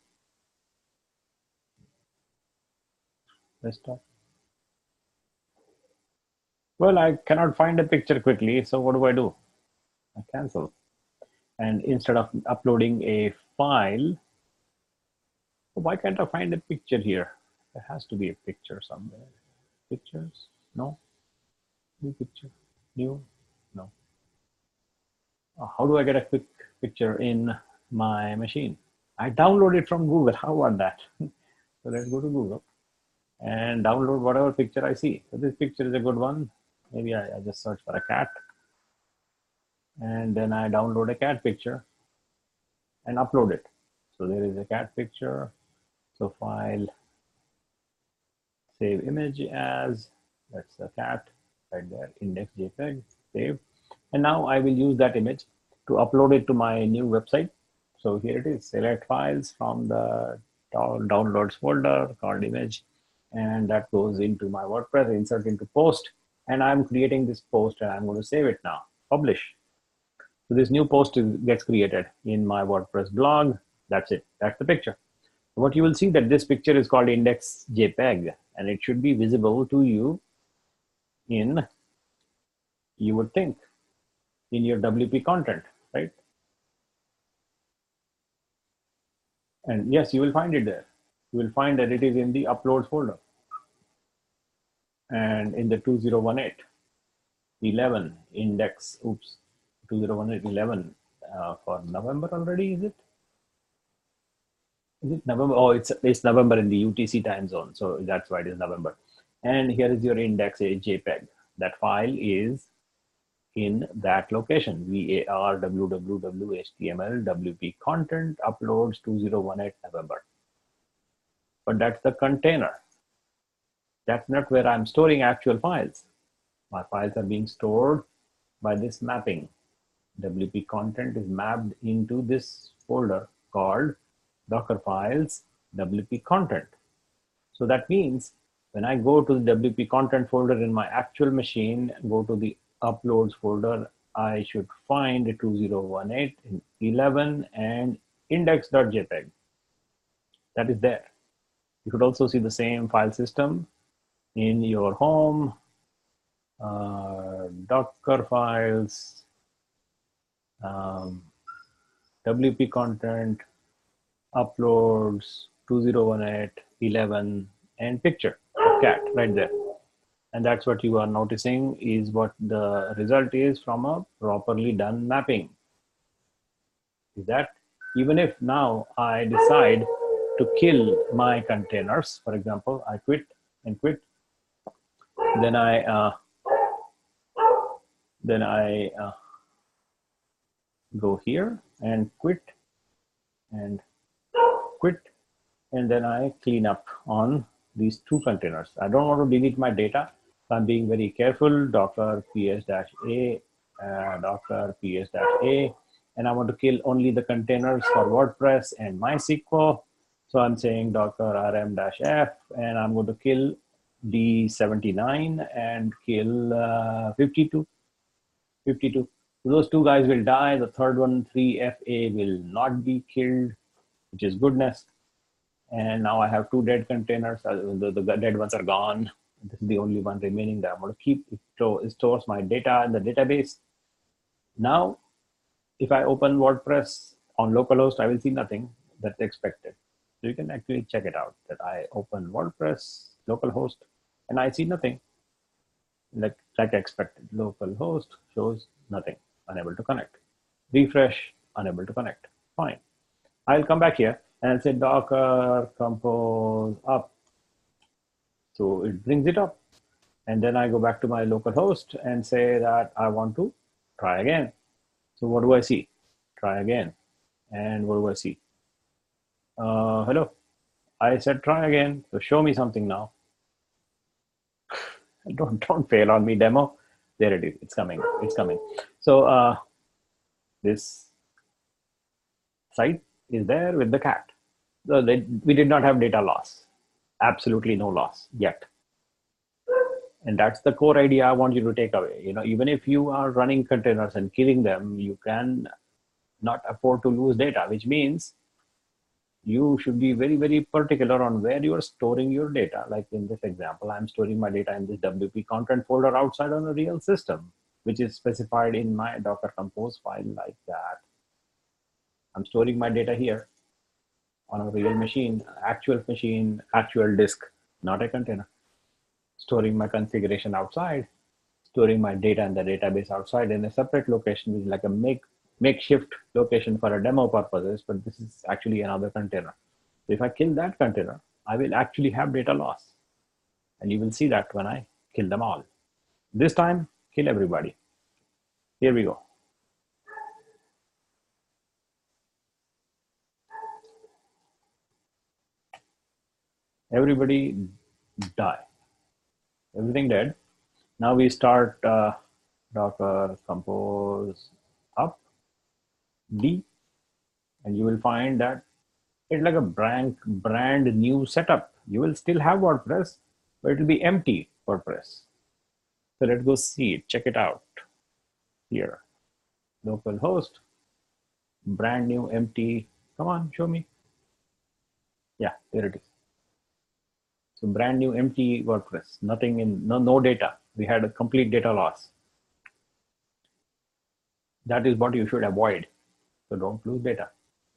Well, I cannot find a picture quickly, so what do? I cancel. And instead of uploading a file, why can't I find a picture here? There has to be a picture somewhere. Pictures? No. New picture? New? No. How do I get a quick picture in my machine? I download it from Google. How about that? So let's go to Google and download whatever picture I see. So this picture is a good one. Maybe I just search for a cat. And then I download a cat picture and upload it. So there is a cat picture. So file, save image as, that's the cat right there, index JPEG, save. And now I will use that image to upload it to my new website. So here it is, select files from the downloads folder called image, and that goes into my WordPress, insert into post, and I'm creating this post and I'm going to save it now, publish. So this new post gets created in my WordPress blog. That's it, that's the picture. What you will see that this picture is called index JPEG, and it should be visible to you in, you would think, in your WP content, right? And yes, you will find it there. You will find that it is in the uploads folder. And in the 2018, 11 index, 2018, 11 for November already, is it? Is it November? Oh, it's November in the UTC time zone. So that's why it is November. And here is your index JPEG. That file is in that location, var www html wp content uploads 2018 November. But that's the container. That's not where I'm storing actual files. My files are being stored by this mapping. WP content is mapped into this folder called Docker files WP content. So that means when I go to the WP content folder in my actual machine, go to the uploads folder, I should find 2018 11 and index.jpg. That is there. You could also see the same file system in your home, Docker files, WP content, uploads, 2018, 11, and picture of cat right there. And that's what you are noticing is what the result is from a properly done mapping. Is that even if now I decide to kill my containers, for example, I quit and quit, then I go here and quit, and then I clean up on these 2 containers. I don't want to delete my data, so I'm being very careful. Docker ps-a, Docker ps-a, and I want to kill only the containers for WordPress and MySQL. So I'm saying Docker rm-f, and I'm going to kill D79 and kill 52. 52. So those two guys will die. The third one, 3FA, will not be killed, which is goodness. And now I have two dead containers. The dead ones are gone. This is the only one remaining that I'm going to keep. It stores my data in the database. Now, if I open WordPress on localhost, I will see nothing that's expected. So you can actually check it out that I open WordPress localhost and I see nothing like expected. Localhost shows nothing, unable to connect. Refresh, unable to connect. Fine. I'll come back here and I'll say Docker compose up. So it brings it up. And then I go back to my localhost and say that I want to try again. So what do I see? Try again. And what do I see? Hello. I said try again. So show me something now. Don't fail on me, demo. There it is. It's coming. It's coming. So this site is there with the cat. So we did not have data loss. Absolutely no loss yet. And that's the core idea I want you to take away. Even if you are running containers and killing them, you can not afford to lose data, which means you should be very, very particular on where you are storing your data. Like in this example, I'm storing my data in this WP content folder outside on a real system, which is specified in my Docker Compose file like that. I'm storing my data here on a real machine, actual disk, not a container. Storing my configuration outside, storing my data in the database outside in a separate location, which is like a makeshift location for a demo purposes, but this is actually another container. So if I kill that container, I will actually have data loss. And you will see that when I kill them all. This time, kill everybody. Here we go. Everybody die. Everything dead. Now we start Docker compose up D, and you will find that it's like a brand new setup. You will still have WordPress, but it will be empty WordPress. So let's go see it, check it out here. Localhost, brand new empty. Come on, show me. Yeah, there it is. So brand new empty WordPress, nothing in, no data. We had a complete data loss. That is what you should avoid. So don't lose data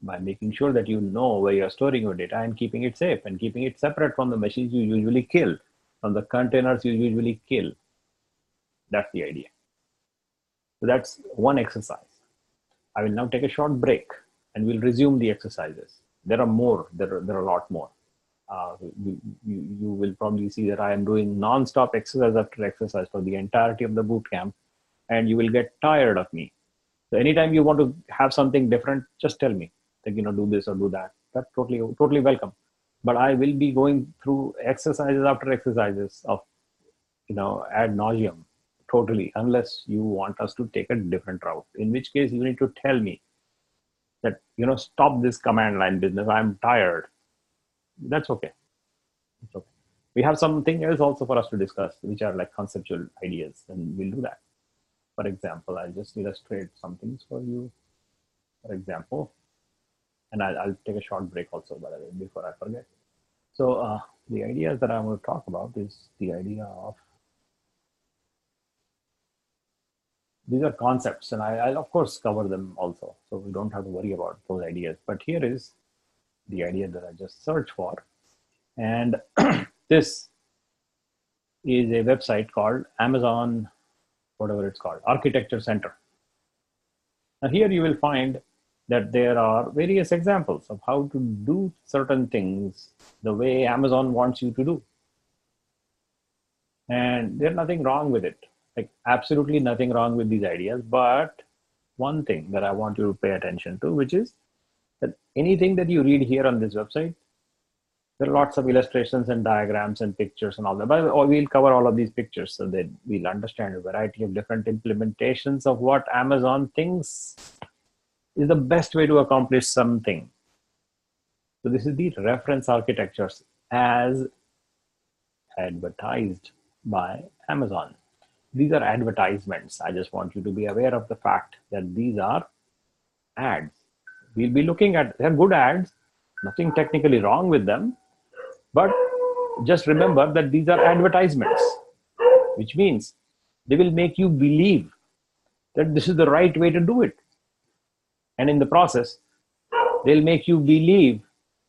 by making sure that you know where you're storing your data and keeping it safe and keeping it separate from the machines you usually kill, from the containers you usually kill. That's the idea. So that's one exercise. I will now take a short break and we'll resume the exercises. There are more, there are a lot more. You will probably see that I am doing non-stop exercise after exercise for the entirety of the boot camp, and you will get tired of me. So anytime you want to have something different, just tell me, like, do this or do that. That's totally welcome. But I will be going through exercises after exercises of, ad nauseum, totally, unless you want us to take a different route, in which case you need to tell me that, stop this command line business. I'm tired. That's okay. It's okay. We have something else also for us to discuss, which are like conceptual ideas, and we'll do that. For example, I'll just illustrate some things for you. For example, and I'll take a short break also, by the way, before I forget. So the ideas that I'm going to talk about is the idea of, these are concepts, and I'll of course cover them also, so we don't have to worry about those ideas. But here is the idea that I just searched for. And this is a website called Amazon, whatever it's called, Architecture Center. Now here you will find that there are various examples of how to do certain things the way Amazon wants you to do. And there's nothing wrong with it, like absolutely nothing wrong with these ideas. But one thing that I want you to pay attention to, which is that anything that you read here on this website, there are lots of illustrations and diagrams and pictures and all that. But we'll cover all of these pictures so that we'll understand a variety of different implementations of what Amazon thinks is the best way to accomplish something. So this is the reference architectures as advertised by Amazon. these are advertisements. I just want you to be aware of the fact that these are ads. We'll be looking at, they're good ads, nothing technically wrong with them, but just remember that these are advertisements, which means they will make you believe that this is the right way to do it. And in the process, they'll make you believe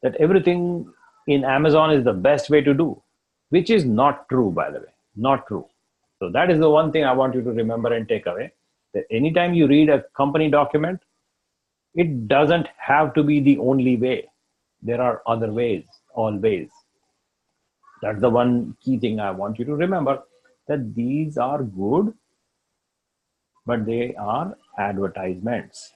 that everything in Amazon is the best way to do, which is not true, by the way, not true. So that is the one thing I want you to remember and take away, that anytime you read a company document, it doesn't have to be the only way. There are other ways, always. That's the one key thing I want you to remember, that these are good, but they are advertisements.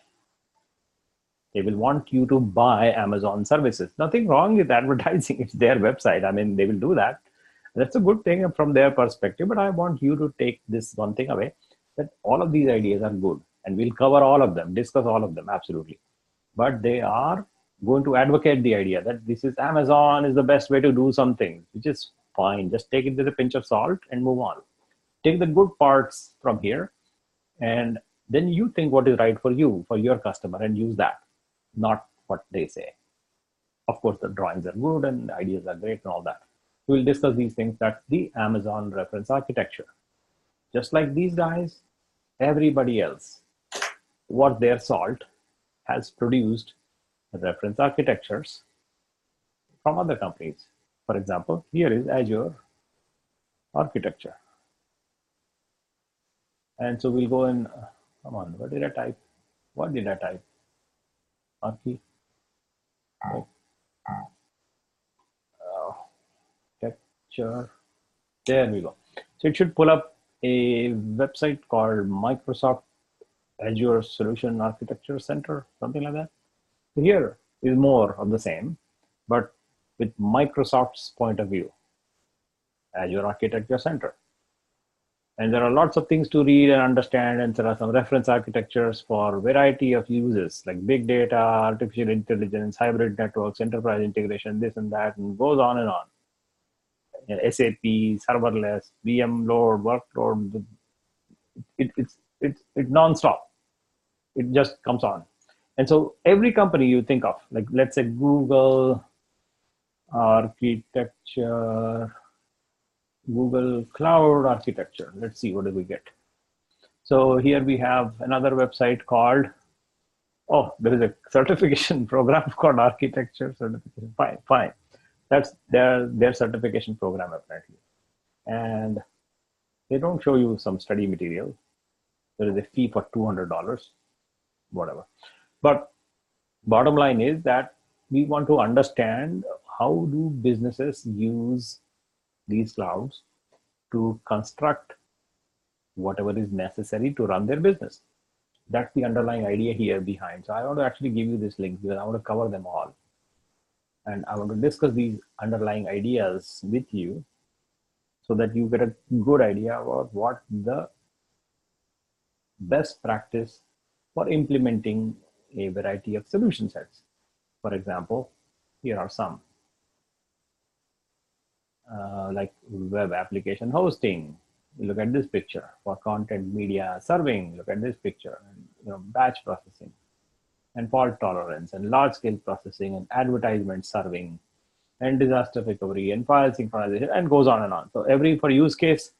They will want you to buy Amazon services. Nothing wrong with advertising. It's their website. I mean, they will do that. That's a good thing from their perspective, but I want you to take this one thing away, that all of these ideas are good, and we'll cover all of them, discuss all of them, absolutely. But they are going to advocate the idea that this is Amazon is the best way to do something, which is fine. Just take it with a pinch of salt and move on. Take the good parts from here, and then you think what is right for you, for your customer, and use that, not what they say. Of course, the drawings are good and ideas are great and all that. We'll discuss these things. That's the Amazon reference architecture. Just like these guys, everybody else, what their salt has produced reference architectures from other companies. For example, here is Azure architecture. And so we'll go and, come on, what did I type? What did I type? Architecture. There we go. So it should pull up a website called Microsoft Azure Solution Architecture Center, something like that. So here is more of the same, but with Microsoft's point of view, Azure Architecture Center. And there are lots of things to read and understand, and there are some reference architectures for a variety of uses, like big data, artificial intelligence, hybrid networks, enterprise integration, this and that, and goes on and on. SAP, serverless, VM load, workload, it's nonstop. It just comes on. And so every company you think of, like let's say Google architecture, Google Cloud architecture. Let's see, what do we get? So here we have another website called, oh, there is a certification program called architecture certification. Fine. That's their certification program apparently. And they don't show you some study material. There is a fee for $200, whatever. But bottom line is that we want to understand how do businesses use these clouds to construct whatever is necessary to run their business. That's the underlying idea here behind. So I want to actually give you this link because I want to cover them all. And I want to discuss these underlying ideas with you so that you get a good idea about what the best practice for implementing a variety of solution sets. For example, here are some. Like web application hosting. Look at this picture. For content media serving, look at this picture. And, batch processing, and fault tolerance, and large-scale processing, and advertisement serving, and disaster recovery, and file synchronization, and goes on and on. So for use case,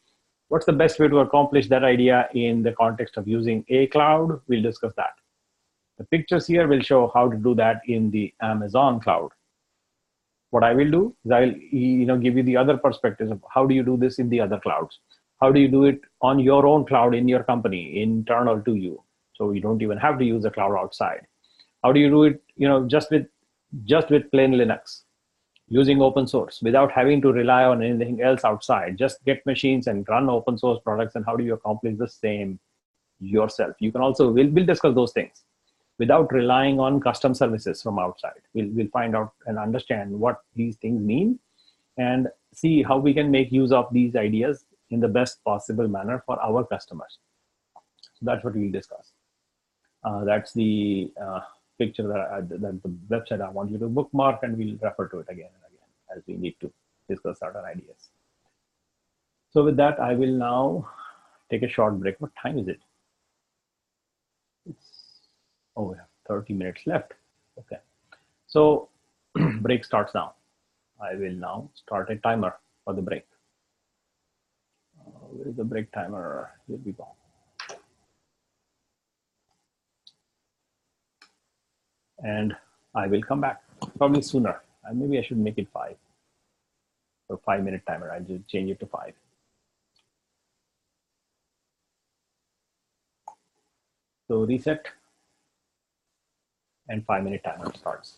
what's the best way to accomplish that idea in the context of using a cloud? We'll discuss that. The pictures here will show how to do that in the Amazon cloud. What I will do is I'll give you the other perspectives of how do you do this in the other clouds. How do you do it on your own cloud in your company, internal to you? So you don't even have to use a cloud outside. How do you do it, just with plain Linux, using open source without having to rely on anything else outside? Just get machines and run open source products. And how do you accomplish the same yourself? You can also, we'll discuss those things without relying on custom services from outside. We'll find out and understand what these things mean and see how we can make use of these ideas in the best possible manner for our customers. So that's what we'll discuss. That's the picture that the website I want you to bookmark, and we'll refer to it again and again as we need to discuss certain ideas. So with that, I will now take a short break. What time is it? Oh, we have 30 minutes left. Okay. So break starts now. I will now start a timer for the break. Where is the break timer? Here we go. And I will come back probably sooner. And maybe I should make it 5 or 5-minute timer. I'll just change it to 5. So reset and 5-minute timer starts.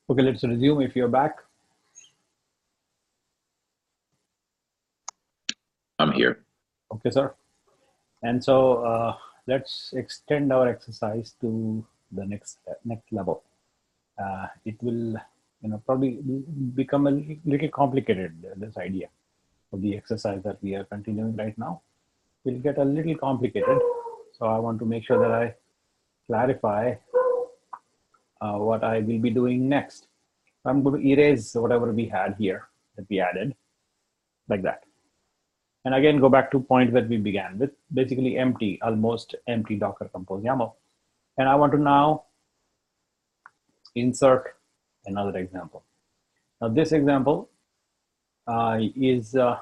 Okay, let's resume if you're back. I'm here. Okay, sir. And so let's extend our exercise to the next level. It will, probably become a little complicated. This idea of the exercise that we are continuing right now will get a little complicated. So I want to make sure that I clarify what I will be doing next. I'm going to erase whatever we had here that we added, like that. And again, go back to point that we began with, basically empty, almost empty Docker Compose YAML. And I want to now insert another example. Now this example is a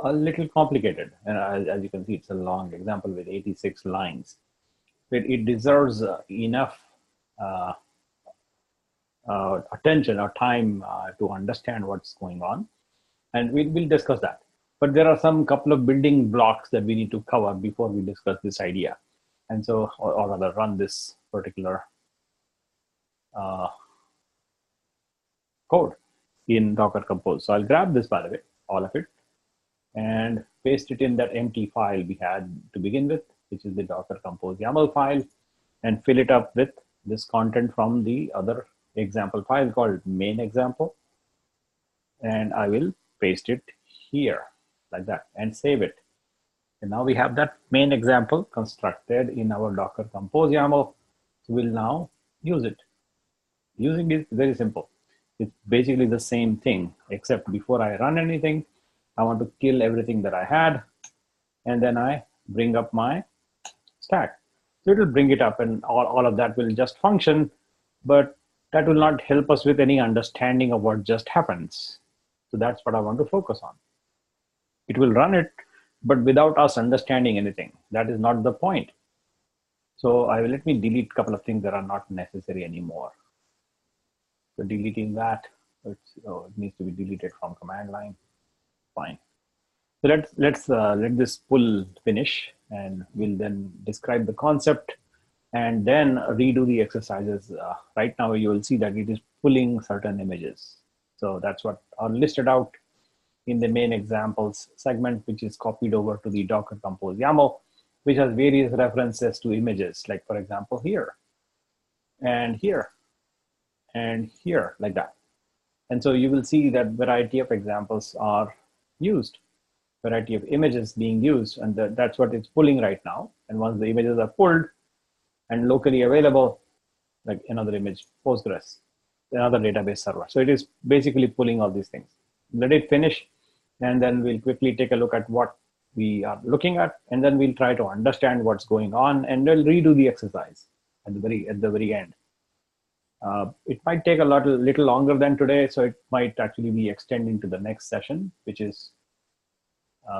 little complicated. And as you can see, it's a long example with 86 lines. But it deserves enough attention or time to understand what's going on. And we'll discuss that. But there are some couple of building blocks that we need to cover before we discuss this idea. And so, or rather run this particular code in Docker Compose. So I'll grab this, by the way, all of it, and paste it in that empty file we had to begin with, which is the Docker Compose YAML file, and fill it up with this content from the other example file called main example. And I will paste it here like that and save it. And now we have that main example constructed in our Docker Compose YAML. So we'll now use it. Using it is very simple. It's basically the same thing, except before I run anything, I want to kill everything that I had, and then I bring up my stack. So it will bring it up, and all of that will just function, but that will not help us with any understanding of what just happens. So that's what I want to focus on. It will run it, but without us understanding anything. That is not the point. So let me delete a couple of things that are not necessary anymore. So deleting that, it needs to be deleted from command line. Fine. So let this pull finish, and we'll then describe the concept and then redo the exercises. Right now you will see that it is pulling certain images. So that's what are listed out in the main examples segment, which is copied over to the Docker Compose YAML, which has various references to images, like for example here, and here, and here, like that. And so you will see that variety of examples are used, variety of images being used, and that's what it's pulling right now. And once the images are pulled and locally available, like another image, Postgres, another database server. So it is basically pulling all these things. Let it finish, and then we'll quickly take a look at what we are looking at, and then we'll try to understand what's going on, and we'll redo the exercise at the very end. It might take a little longer than today, so it might actually be extending to the next session, which is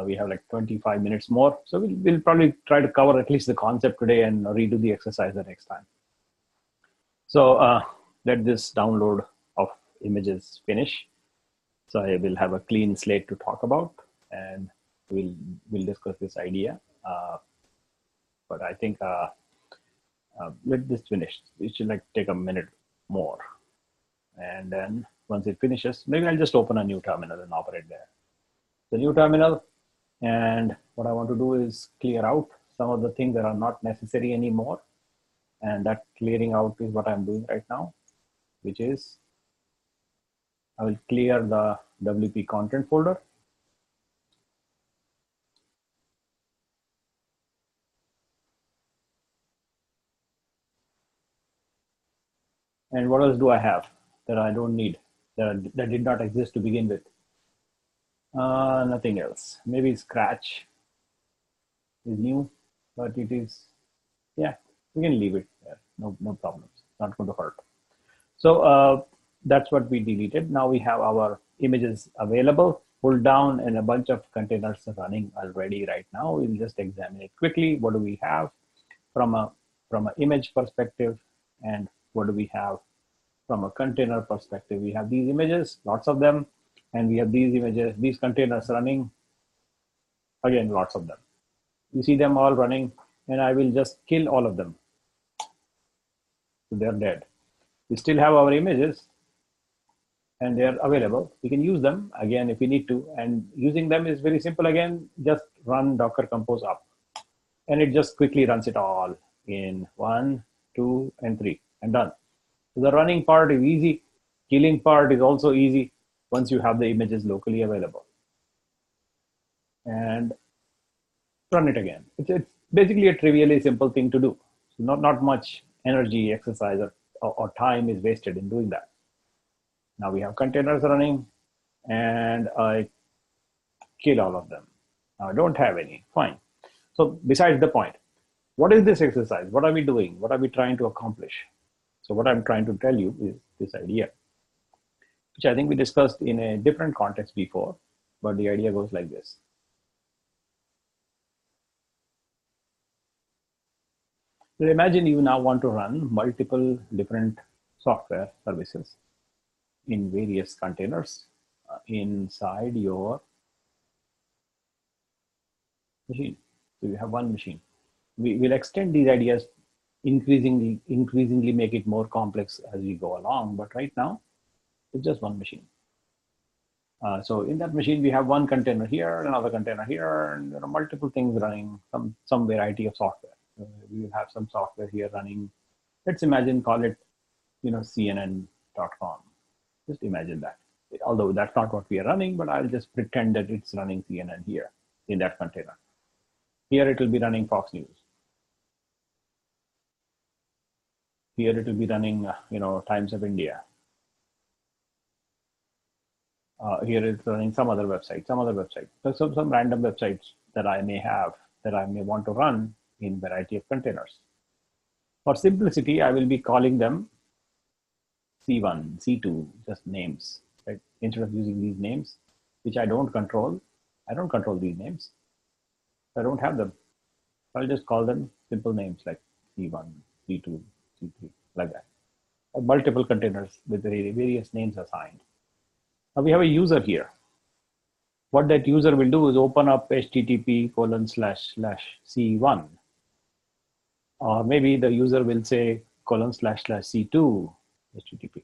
we have like 25 minutes more. So we'll probably try to cover at least the concept today and redo the exercise the next time. So let this download of images finish. So I will have a clean slate to talk about, and we'll discuss this idea. But I think let this finish. It should like take a minute more. And then once it finishes, maybe I'll just open a new terminal and operate there. The new terminal, and what I want to do is clear out some of the things that are not necessary anymore. And that clearing out is what I'm doing right now, which is I will clear the WP content folder. And what else do I have that I don't need, that did not exist to begin with? Nothing else. Maybe Scratch is new, but it is, yeah, we can leave it there. No problems. Not going to hurt. So that's what we deleted. Now we have our images available, pulled down, and a bunch of containers running already right now. We'll just examine it quickly. What do we have from a from an image perspective, and what do we have from a container perspective? We have these images, lots of them, and we have these images, these containers running, again, lots of them. You see them all running, and I will just kill all of them. So they're dead. We still have our images, and they're available. We can use them again if we need to. And using them is very simple. Again, just run Docker Compose up. And it just quickly runs it all in 1, 2, and 3, and done. So the running part is easy. Killing part is also easy once you have the images locally available. And run it again. It's basically a trivially simple thing to do. So not much energy, exercise, or time is wasted in doing that. Now we have containers running, and I kill all of them. Now I don't have any, fine. So besides the point, what is this exercise? What are we doing? What are we trying to accomplish? So what I'm trying to tell you is this idea, which I think we discussed in a different context before, but the idea goes like this. So imagine you now want to run multiple different software services in various containers inside your machine. So you have one machine. We will extend these ideas, increasingly make it more complex as we go along. But right now, it's just one machine. So in that machine, we have one container here, another container here, and there are multiple things running, some variety of software. We will have some software here running. Let's imagine, call it, CNN.com. Just imagine that. Although that's not what we are running, but I'll just pretend that it's running CNN here in that container. Here it will be running Fox News. Here it will be running, Times of India. Here it's running some other website. So some random websites that I may have, that I may want to run in variety of containers. For simplicity, I will be calling them C1, C2, just names, right? Instead of using these names, which I don't control. I don't control these names. I don't have them. I'll just call them simple names like C1, C2, C3, like that. Multiple containers with various names assigned. Now we have a user here. What that user will do is open up http://c1. Or maybe the user will say ://c2 http,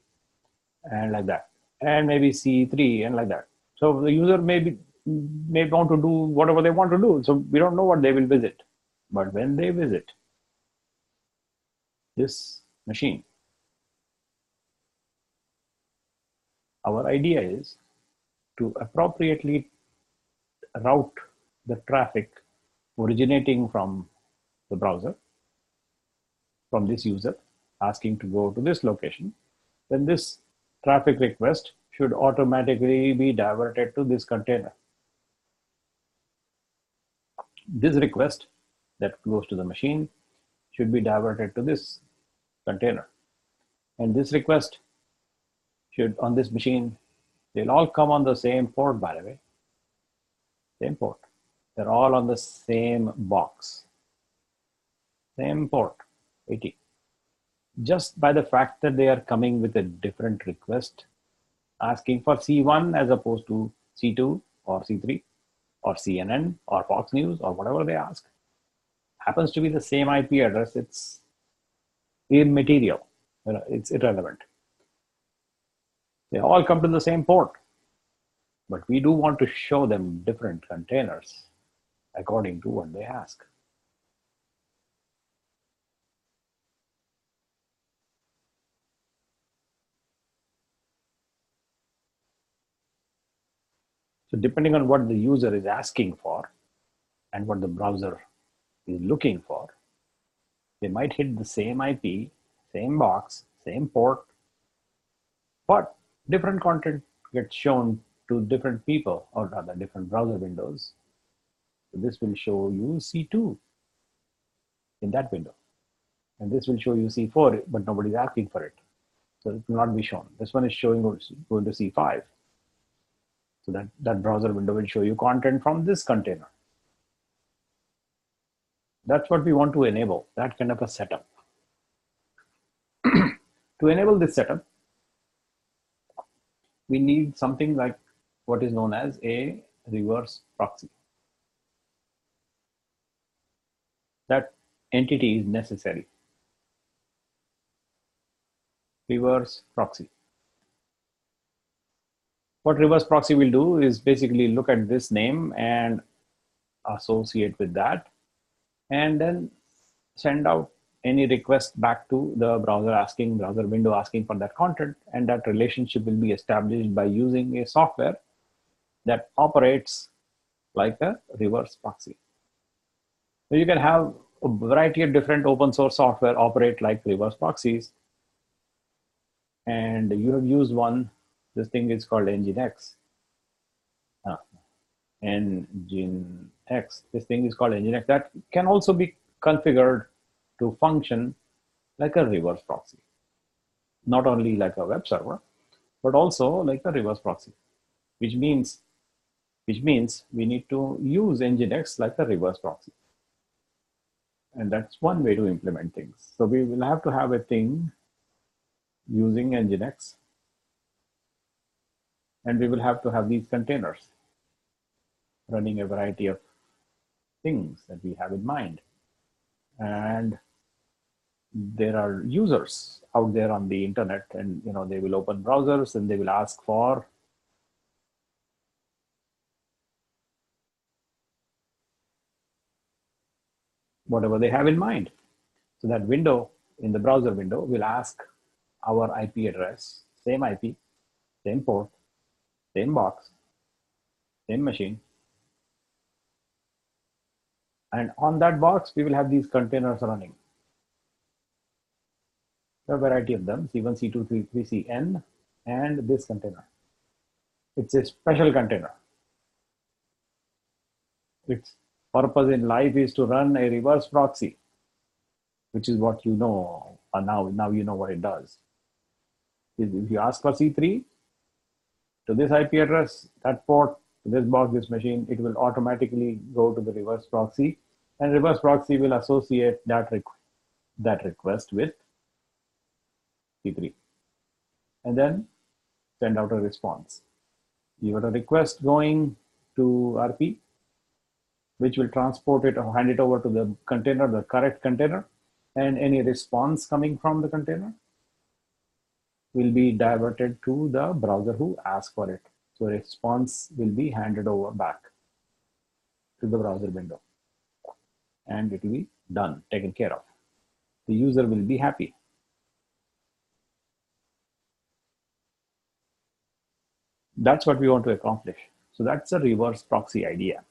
and like that. And maybe C3 and like that. So the user may want to do whatever they want to do. So we don't know what they will visit. But when they visit this machine, our idea is to appropriately route the traffic originating from the browser, from this user asking to go to this location. Then this traffic request should automatically be diverted to this container. This request that goes to the machine should be diverted to this container. And this request should, on this machine, they'll all come on the same port, by the way. Same port. They're all on the same box. Same port, 80. Just by the fact that they are coming with a different request, asking for C1 as opposed to C2 or C3 or CNN or Fox News or whatever they ask, happens to be the same IP address, it's immaterial, it's irrelevant. They all come to the same port, but we do want to show them different containers according to what they ask. So depending on what the user is asking for and what the browser is looking for, they might hit the same IP, same box, same port, but different content gets shown to different people, or rather different browser windows. So this will show you C2 in that window. And this will show you C4, but nobody's asking for it. So it will not be shown. This one is showing going to C5. So that browser window will show you content from this container. That's what we want to enable, that kind of a setup. To enable this setup, we need something like what is known as a reverse proxy. That entity is necessary. Reverse proxy. What reverse proxy will do is basically look at this name and associate with that, and then send out any request back to the browser window asking for that content, and that relationship will be established by using a software that operates like a reverse proxy. So you can have a variety of different open source software operate like reverse proxies, and you have used one. This thing is called Nginx. Nginx. This thing is called Nginx. That can also be configured to function like a reverse proxy. Not only like a web server, but also like a reverse proxy, which means we need to use Nginx like a reverse proxy. And that's one way to implement things. So we will have to have a thing using Nginx, and we will have to have these containers running a variety of things that we have in mind. And there are users out there on the internet, and they will open browsers and they will ask for whatever they have in mind. So that window in the browser window will ask our IP address, same IP, same port, same box, same machine. And on that box, we will have these containers running. A variety of them, C1, C2, C3, Cn, and this container. It's a special container. Its purpose in life is to run a reverse proxy, which is what you know. Now you know what it does. If you ask for C3 to this IP address, that port, this box, this machine, it will automatically go to the reverse proxy, and reverse proxy will associate that request with C3, and then send out a response. You got a request going to RP, which will transport it or hand it over to the container, the correct container, and any response coming from the container will be diverted to the browser who asked for it. So response will be handed over back to the browser window, and it will be done, taken care of. The user will be happy. That's what we want to accomplish. So that's a reverse proxy idea.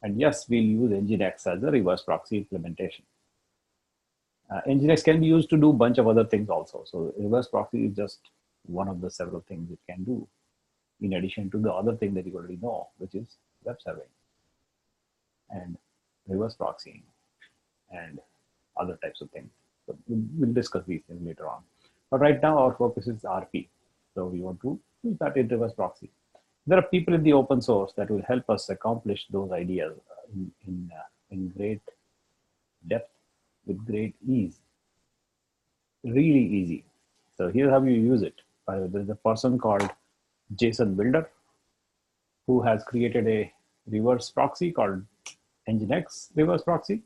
And yes, we'll use Nginx as a reverse proxy implementation. Nginx can be used to do a bunch of other things also. So reverse proxy is just one of the several things it can do, in addition to the other thing that you already know, which is web serving and reverse proxying and other types of things. So we'll discuss these things later on. But right now our focus is RP. So we want to use that in reverse proxy. There are people in the open source that will help us accomplish those ideas in great depth, with great ease. Really easy. So here's how you use it. There's a person called Jason Builder who has created a reverse proxy called Nginx reverse proxy.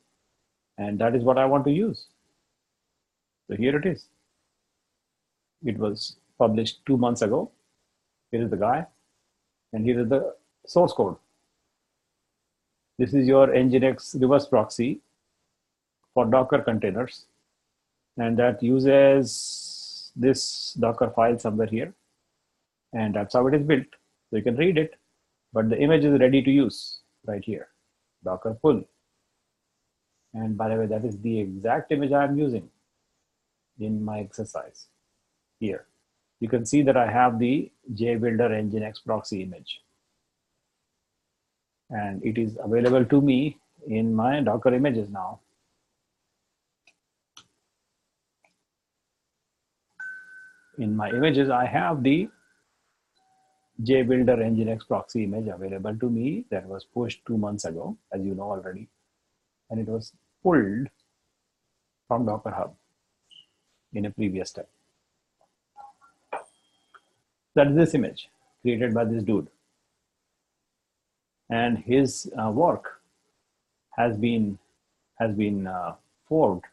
And that is what I want to use. So here it is. It was published 2 months ago. Here is the guy, and here is the source code. This is your Nginx reverse proxy for Docker containers, and that uses this Docker file somewhere here, and that's how it is built. So you can read it, but the image is ready to use right here, Docker pull. And by the way, that is the exact image I'm using in my exercise here. You can see that I have the JBuilder Nginx proxy image, and it is available to me in my Docker images now. In my images, I have the JBuilder Nginx proxy image available to me that was pushed 2 months ago, as you know already, and it was pulled from Docker Hub in a previous step. That's this image created by this dude. And his work has been forwarded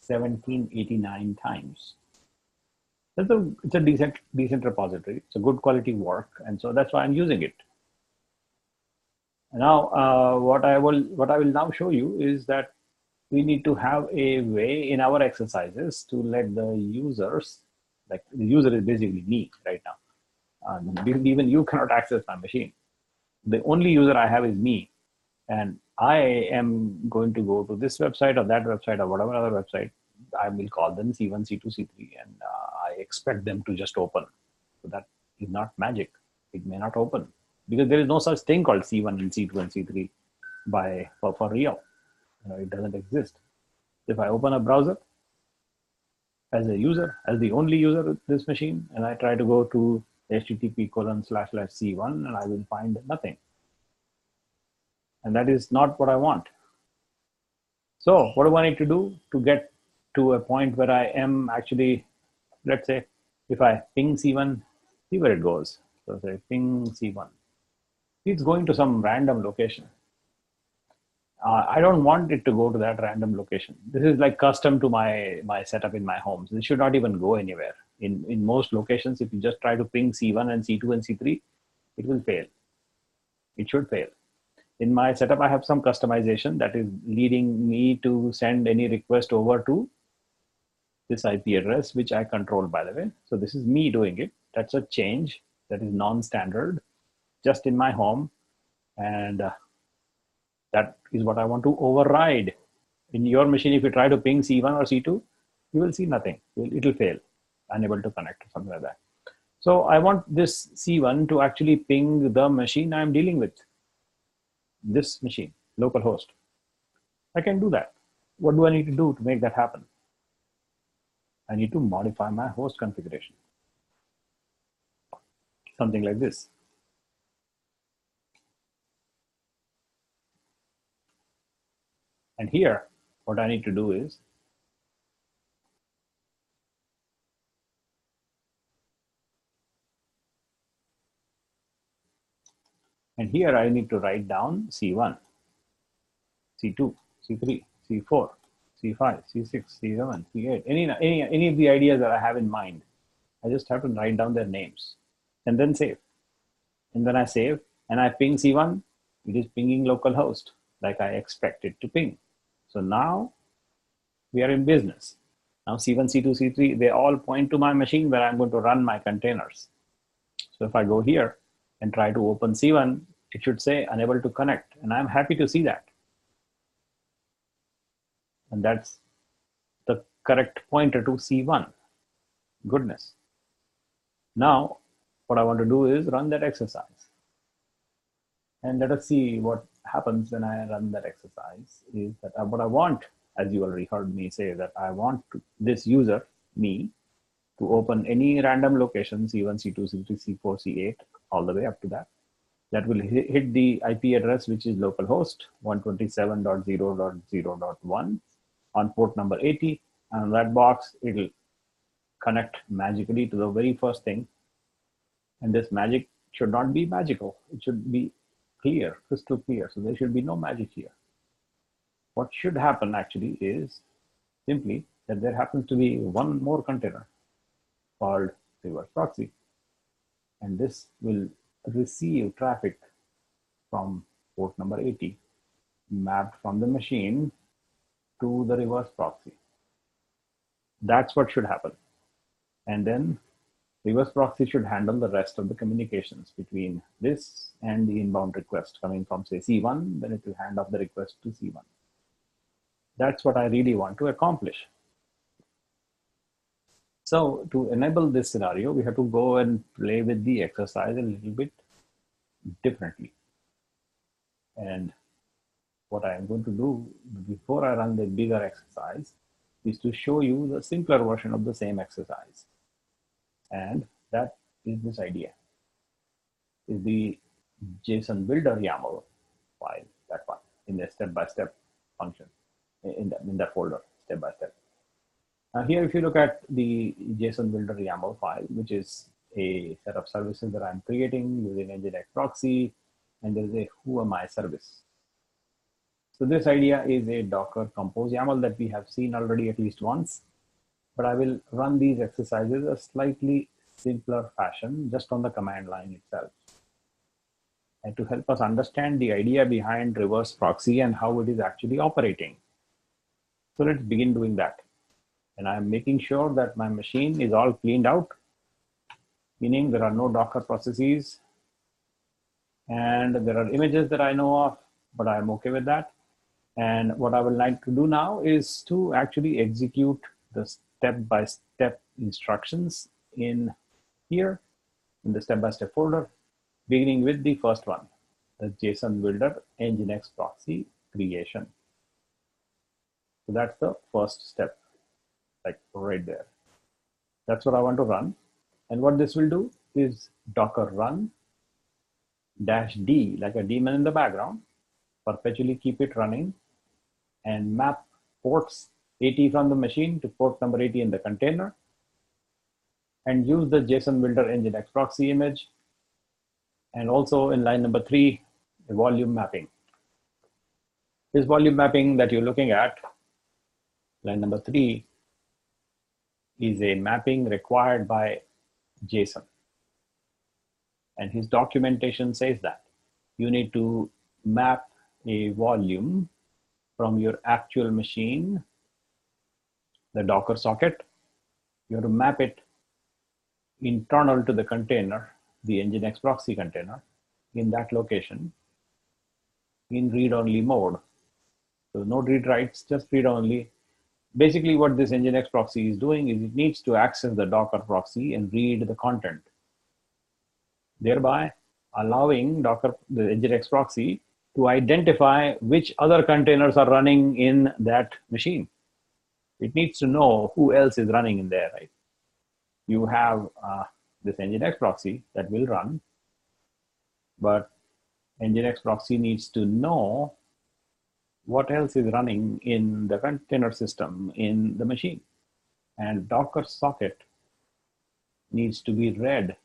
1789 times. It's a decent repository. It's a good quality work, and so that's why I'm using it. Now, what I will now show you is that we need to have a way in our exercises to let the users, like the user is basically me right now. Even you cannot access my machine. The only user I have is me, and I am going to go to this website or that website or whatever other website. I will call them C1, C2, C3, and I expect them to just open. So that is not magic. It may not open because there is no such thing called C1 and C2 and C3 for real. It doesn't exist. If I open a browser as a user, as the only user of this machine, and I try to go to http://c1, and I will find nothing. And that is not what I want. So what do I need to do to get to a point where I am actually, let's say, if I ping C1, see where it goes. So say ping C1. It's going to some random location. I don't want it to go to that random location. This is like custom to my setup in my home. So it should not even go anywhere. In most locations, if you just try to ping C1 and C2 and C3, it will fail. It should fail. In my setup, I have some customization that is leading me to send any request over to this IP address, which I control, by the way. So this is me doing it. That's a change that is non-standard, just in my home. And that is what I want to override. In your machine, if you try to ping C1 or C2, you will see nothing. It will fail, unable to connect or something like that. So I want this C1 to actually ping the machine I'm dealing with. This machine, localhost. I can do that. What do I need to do to make that happen? I need to modify my host configuration. Something like this. And here, what I need to do is I need to write down C1, C2, C3, C4, C5, C6, C7, C8, any of the ideas that I have in mind. I just have to write down their names and then save. And then I save and I ping C1, it is pinging localhost like I expect it to ping. So now we are in business. Now C1, C2, C3, they all point to my machine where I'm going to run my containers. So if I go here and try to open C1, it should say unable to connect. And I'm happy to see that. And that's the correct pointer to C1. Goodness. Now, what I want to do is run that exercise. And let us see what happens when I run that exercise. Is that what I want, as you already heard me say, that I want this user, me, to open any random location, C1, C2, C3, C4, C8, all the way up to that. That will hit the IP address, which is localhost 127.0.0.1 on port number 80. And on that box, it will connect magically to the very first thing. And this magic should not be magical. It should be clear, crystal clear. So there should be no magic here. What should happen actually is simply that there happens to be one more container called reverse proxy. And this will receive traffic from port number 80 mapped from the machine to the reverse proxy. That's what should happen. And then reverse proxy should handle the rest of the communications between this and the inbound request coming from, say, C1, then it will hand off the request to C1. That's what I really want to accomplish. So to enable this scenario, we have to go and play with the exercise a little bit differently. And what I am going to do before I run the bigger exercise is to show you the simpler version of the same exercise. And that is this idea. Is the JSON builder YAML file, that one, in the step-by-step function, in that folder, step-by-step. Now here, if you look at the JSON builder YAML file, which is a set of services that I'm creating using Nginx proxy, and there is a who am I service. So this idea is a Docker compose YAML that we have seen already at least once, but I will run these exercises a slightly simpler fashion just on the command line itself. And to help us understand the idea behind reverse proxy and how it is actually operating. So let's begin doing that. And I'm making sure that my machine is all cleaned out, meaning there are no Docker processes, and there are images that I know of, but I'm okay with that. And what I would like to do now is to actually execute the step-by-step instructions in here, in the step-by-step folder, beginning with the first one, the JSON Builder Nginx proxy creation. So that's the first step, like right there. That's what I want to run. And what this will do is Docker run -d, like a daemon in the background, perpetually keep it running and map ports 80 from the machine to port number 80 in the container, and use the JSON Builder Nginx proxy image. And also in line number 3, a volume mapping. This volume mapping that you're looking at, line number 3, is a mapping required by JSON. And his documentation says that you need to map a volume from your actual machine, the Docker socket. You have to map it internal to the container, the Nginx proxy container, in that location in read-only mode. So no read writes, just read only. Basically what this Nginx proxy is doing is it needs to access the Docker proxy and read the content, thereby allowing the Nginx proxy to identify which other containers are running in that machine. It needs to know who else is running in there, right? You have this Nginx proxy that will run, but Nginx proxy needs to know what else is running in the container system in the machine. And Docker socket needs to be read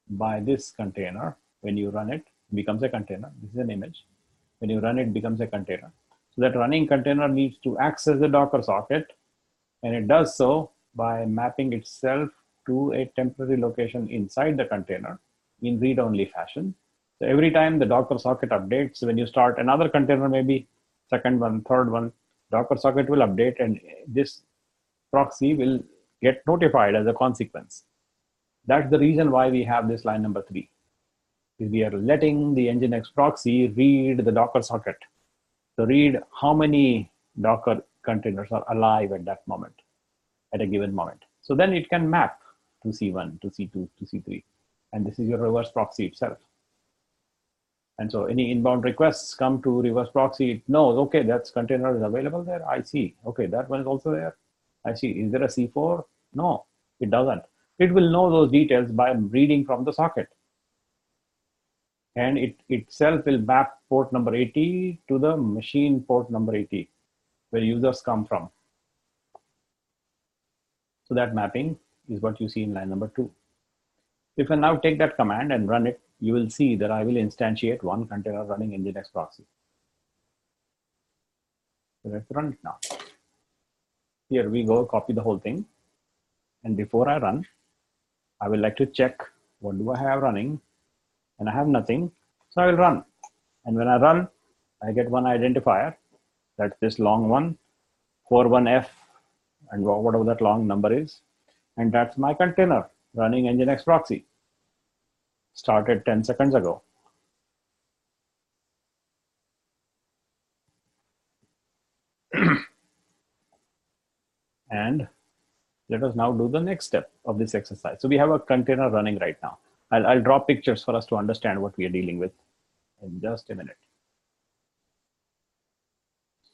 by this container. When you run it, becomes a container. This is an image. When you run it, becomes a container. So that running container needs to access the Docker socket, and it does so by mapping itself to a temporary location inside the container in read-only fashion. So every time the Docker socket updates, when you start another container, maybe second one, third one, Docker socket will update, and this proxy will get notified as a consequence. That's the reason why we have this line number 3. Is we are letting the Nginx proxy read the Docker socket. So read how many Docker containers are alive at that moment, at a given moment. So then it can map to C1, to C2, to C3. And this is your reverse proxy itself. And so any inbound requests come to reverse proxy, it knows, okay, that container is available there. I see. Okay, that one is also there. I see. Is there a C4? No, it doesn't. It will know those details by reading from the socket. And it itself will map port number 80 to the machine port number 80, where users come from. So that mapping is what you see in line number 2. If I now take that command and run it, you will see that I will instantiate one container running Nginx proxy. So let's run it now. Here we go, copy the whole thing. And before I run, I will like to check what do I have running, and I have nothing. So I will run. And when I run, I get one identifier. That's this long one, 41F, and whatever that long number is. And that's my container running Nginx proxy. Started 10 seconds ago. And let us now do the next step of this exercise. So we have a container running right now. I'll draw pictures for us to understand what we are dealing with in just a minute.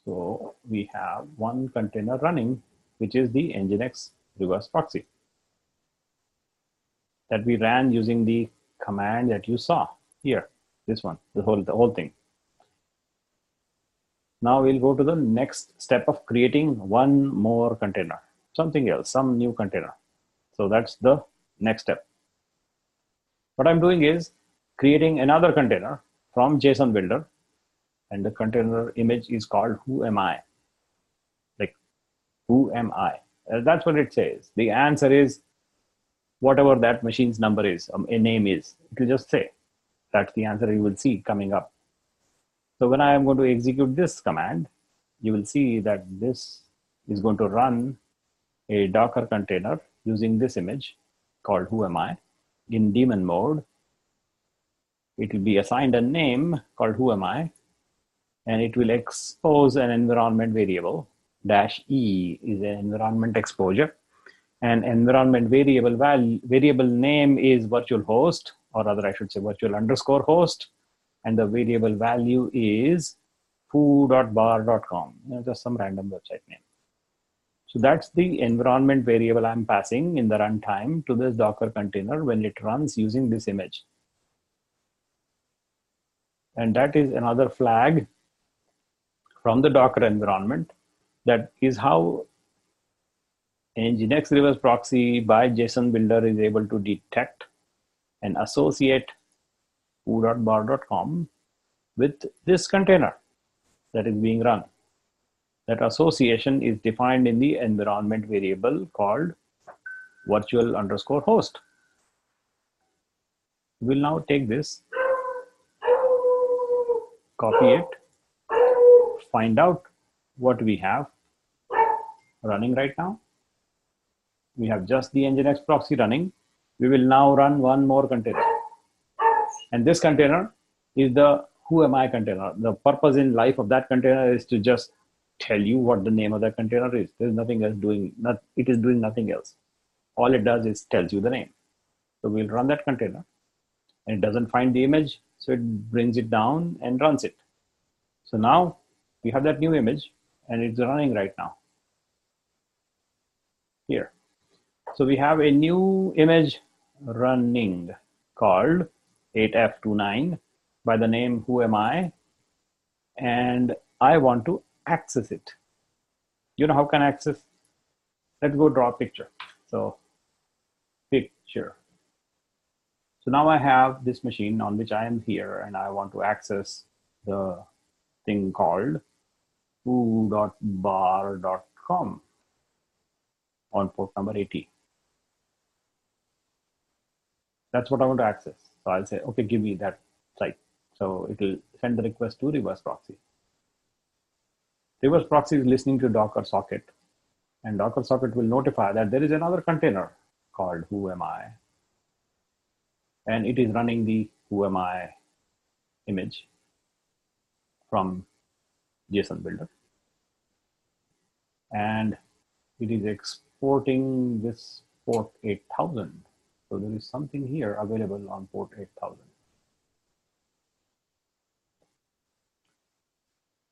So we have one container running, which is the Nginx reverse proxy that we ran using the command that you saw here, this one, the whole thing. Now we'll go to the next step of creating one more container, something else, some new container. So that's the Next step. What I'm doing is creating another container from JSON builder, and the container image is called who am I? Like, who am I? That's what it says. The answer is whatever that machine's number is, a name is. It will just say. That's the answer you will see coming up. So when I am going to execute this command, you will see that this is going to run a Docker container using this image called who am I in daemon mode. It will be assigned a name called who am I, and it will expose an environment variable. -E is an environment exposure, and environment variable name is virtual host, or rather I should say virtual underscore host, and the variable value is foo.bar.com, just some random website name. So that's the environment variable I'm passing in the runtime to this Docker container when it runs using this image. And that is another flag from the Docker environment. That is how Nginx reverse proxy by JSON builder is able to detect and associate foo.bar.com with this container that is being run. That association is defined in the environment variable called virtual underscore host. We'll now take this, copy it, find out what we have running right now. We have just the Nginx proxy running. We will now run one more container. And this container is the who am I container. The purpose in life of that container is to just tell you what the name of that container is. There's nothing else doing, it is doing nothing else. All it does is tells you the name. So we'll run that container, and it doesn't find the image, so it brings it down and runs it. So now we have that new image, and it's running right now here. So we have a new image running called 8f29 by the name who am I, and I want to access it. You know how can I access? Let's go draw a picture. So picture. So now I have this machine on which I am here, and I want to access the thing called foo.bar.com on port number 80. That's what I want to access. So I'll say, okay, give me that site. So it will send the request to reverse proxy. Reverse proxy is listening to Docker socket, and Docker socket will notify that there is another container called who am I, and it is running the who am I image from JSON builder, and it is exporting this port 8000. So there is something here available on port 8000.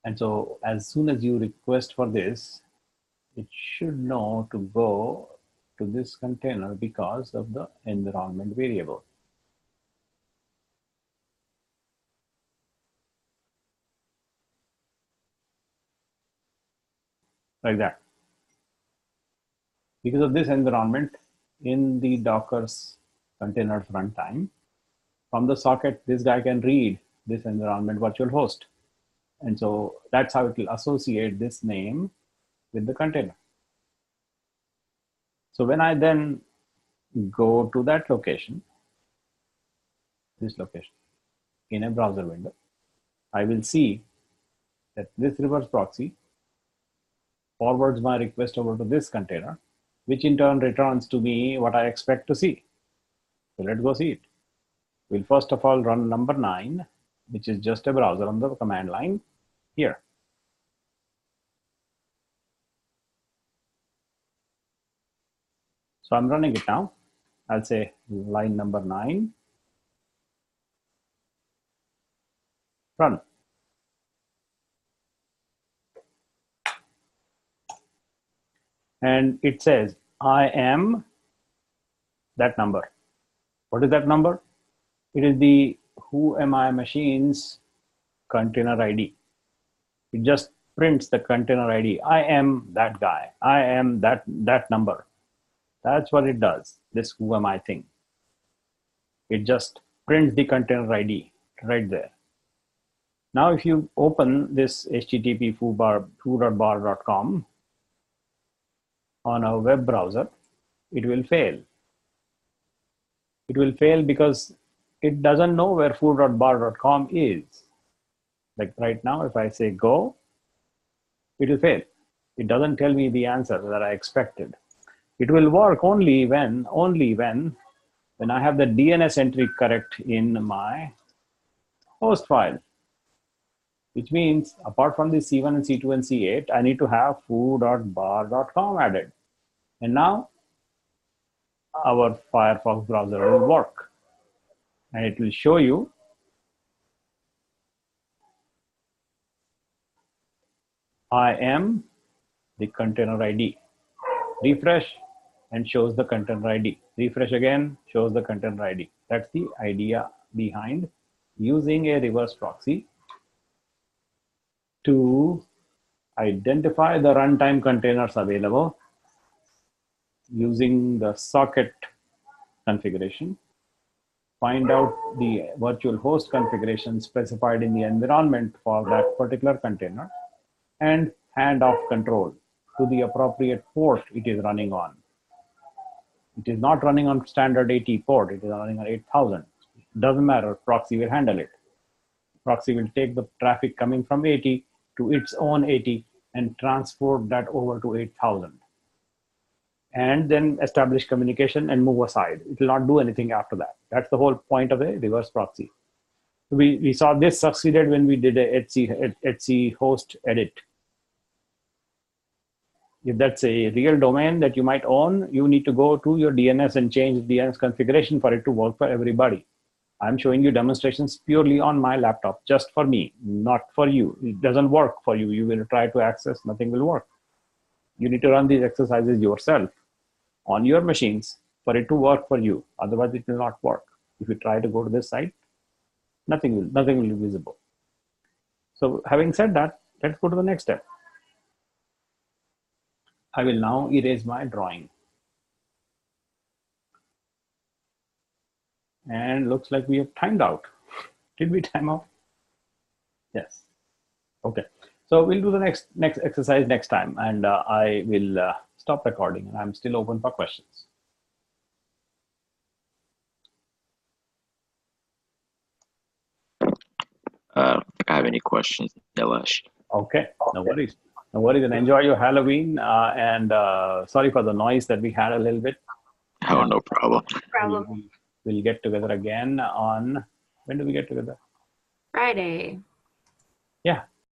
And so as soon as you request for this, it should know to go to this container because of the environment variable. Like that. Because of this environment in the Docker's container runtime, from the socket, this guy can read this environment virtual host. And so that's how it will associate this name with the container. So when I then go to that location, this location, in a browser window, I will see that this reverse proxy forwards my request over to this container, which in turn returns to me what I expect to see. So let's go see it. We'll first of all run number 9, which is just a browser on the command line here. So I'm running it now. I'll say line number 9, run. And it says, I am that number. What is that number? It is the who am I machine's container ID. It just prints the container ID. I am that guy. I am that number. That's what it does, this who am I thing. It just prints the container ID right there. Now, if you open this HTTP foo.bar.com on a web browser, it will fail. It will fail because it doesn't know where foo.bar.com is. Like right now, if I say go, it will fail. It doesn't tell me the answer that I expected. It will work only when I have the DNS entry correct in my host file, which means apart from the C1 and C2 and C8, I need to have foo.bar.com added. And now our Firefox browser will work. And it will show you I am the container ID. Refresh and shows the container ID. Refresh again, shows the container ID. That's the idea behind using a reverse proxy to identify the runtime containers available using the socket configuration, find out the virtual host configuration specified in the environment for that particular container, and hand off control to the appropriate port it is running on. It is not running on standard 80 port, it is running on 8000. Doesn't matter, proxy will handle it. Proxy will take the traffic coming from 80 to its own 80 and transport that over to 8000. And then establish communication and move aside. It will not do anything after that. That's the whole point of a reverse proxy. We saw this succeeded when we did a Etsy host edit. If that's a real domain that you might own, you need to go to your DNS and change the DNS configuration for it to work for everybody. I'm showing you demonstrations purely on my laptop, just for me, not for you. It doesn't work for you. You will try to access, nothing will work. You need to run these exercises yourself on your machines for it to work for you. Otherwise, it will not work. If you try to go to this site, nothing will be visible. So having said that, let's go to the next step. I will now erase my drawing. And looks like we have timed out. Did we time out? Yes. Okay. So we'll do the next exercise next time, and I will stop recording, and I'm still open for questions. I don't think I have any questions, Nilesh. Okay, no worries. No worries, and enjoy your Halloween. And sorry for the noise that we had a little bit. Oh, no problem. We'll get together again on, when do we get together? Friday. Yeah,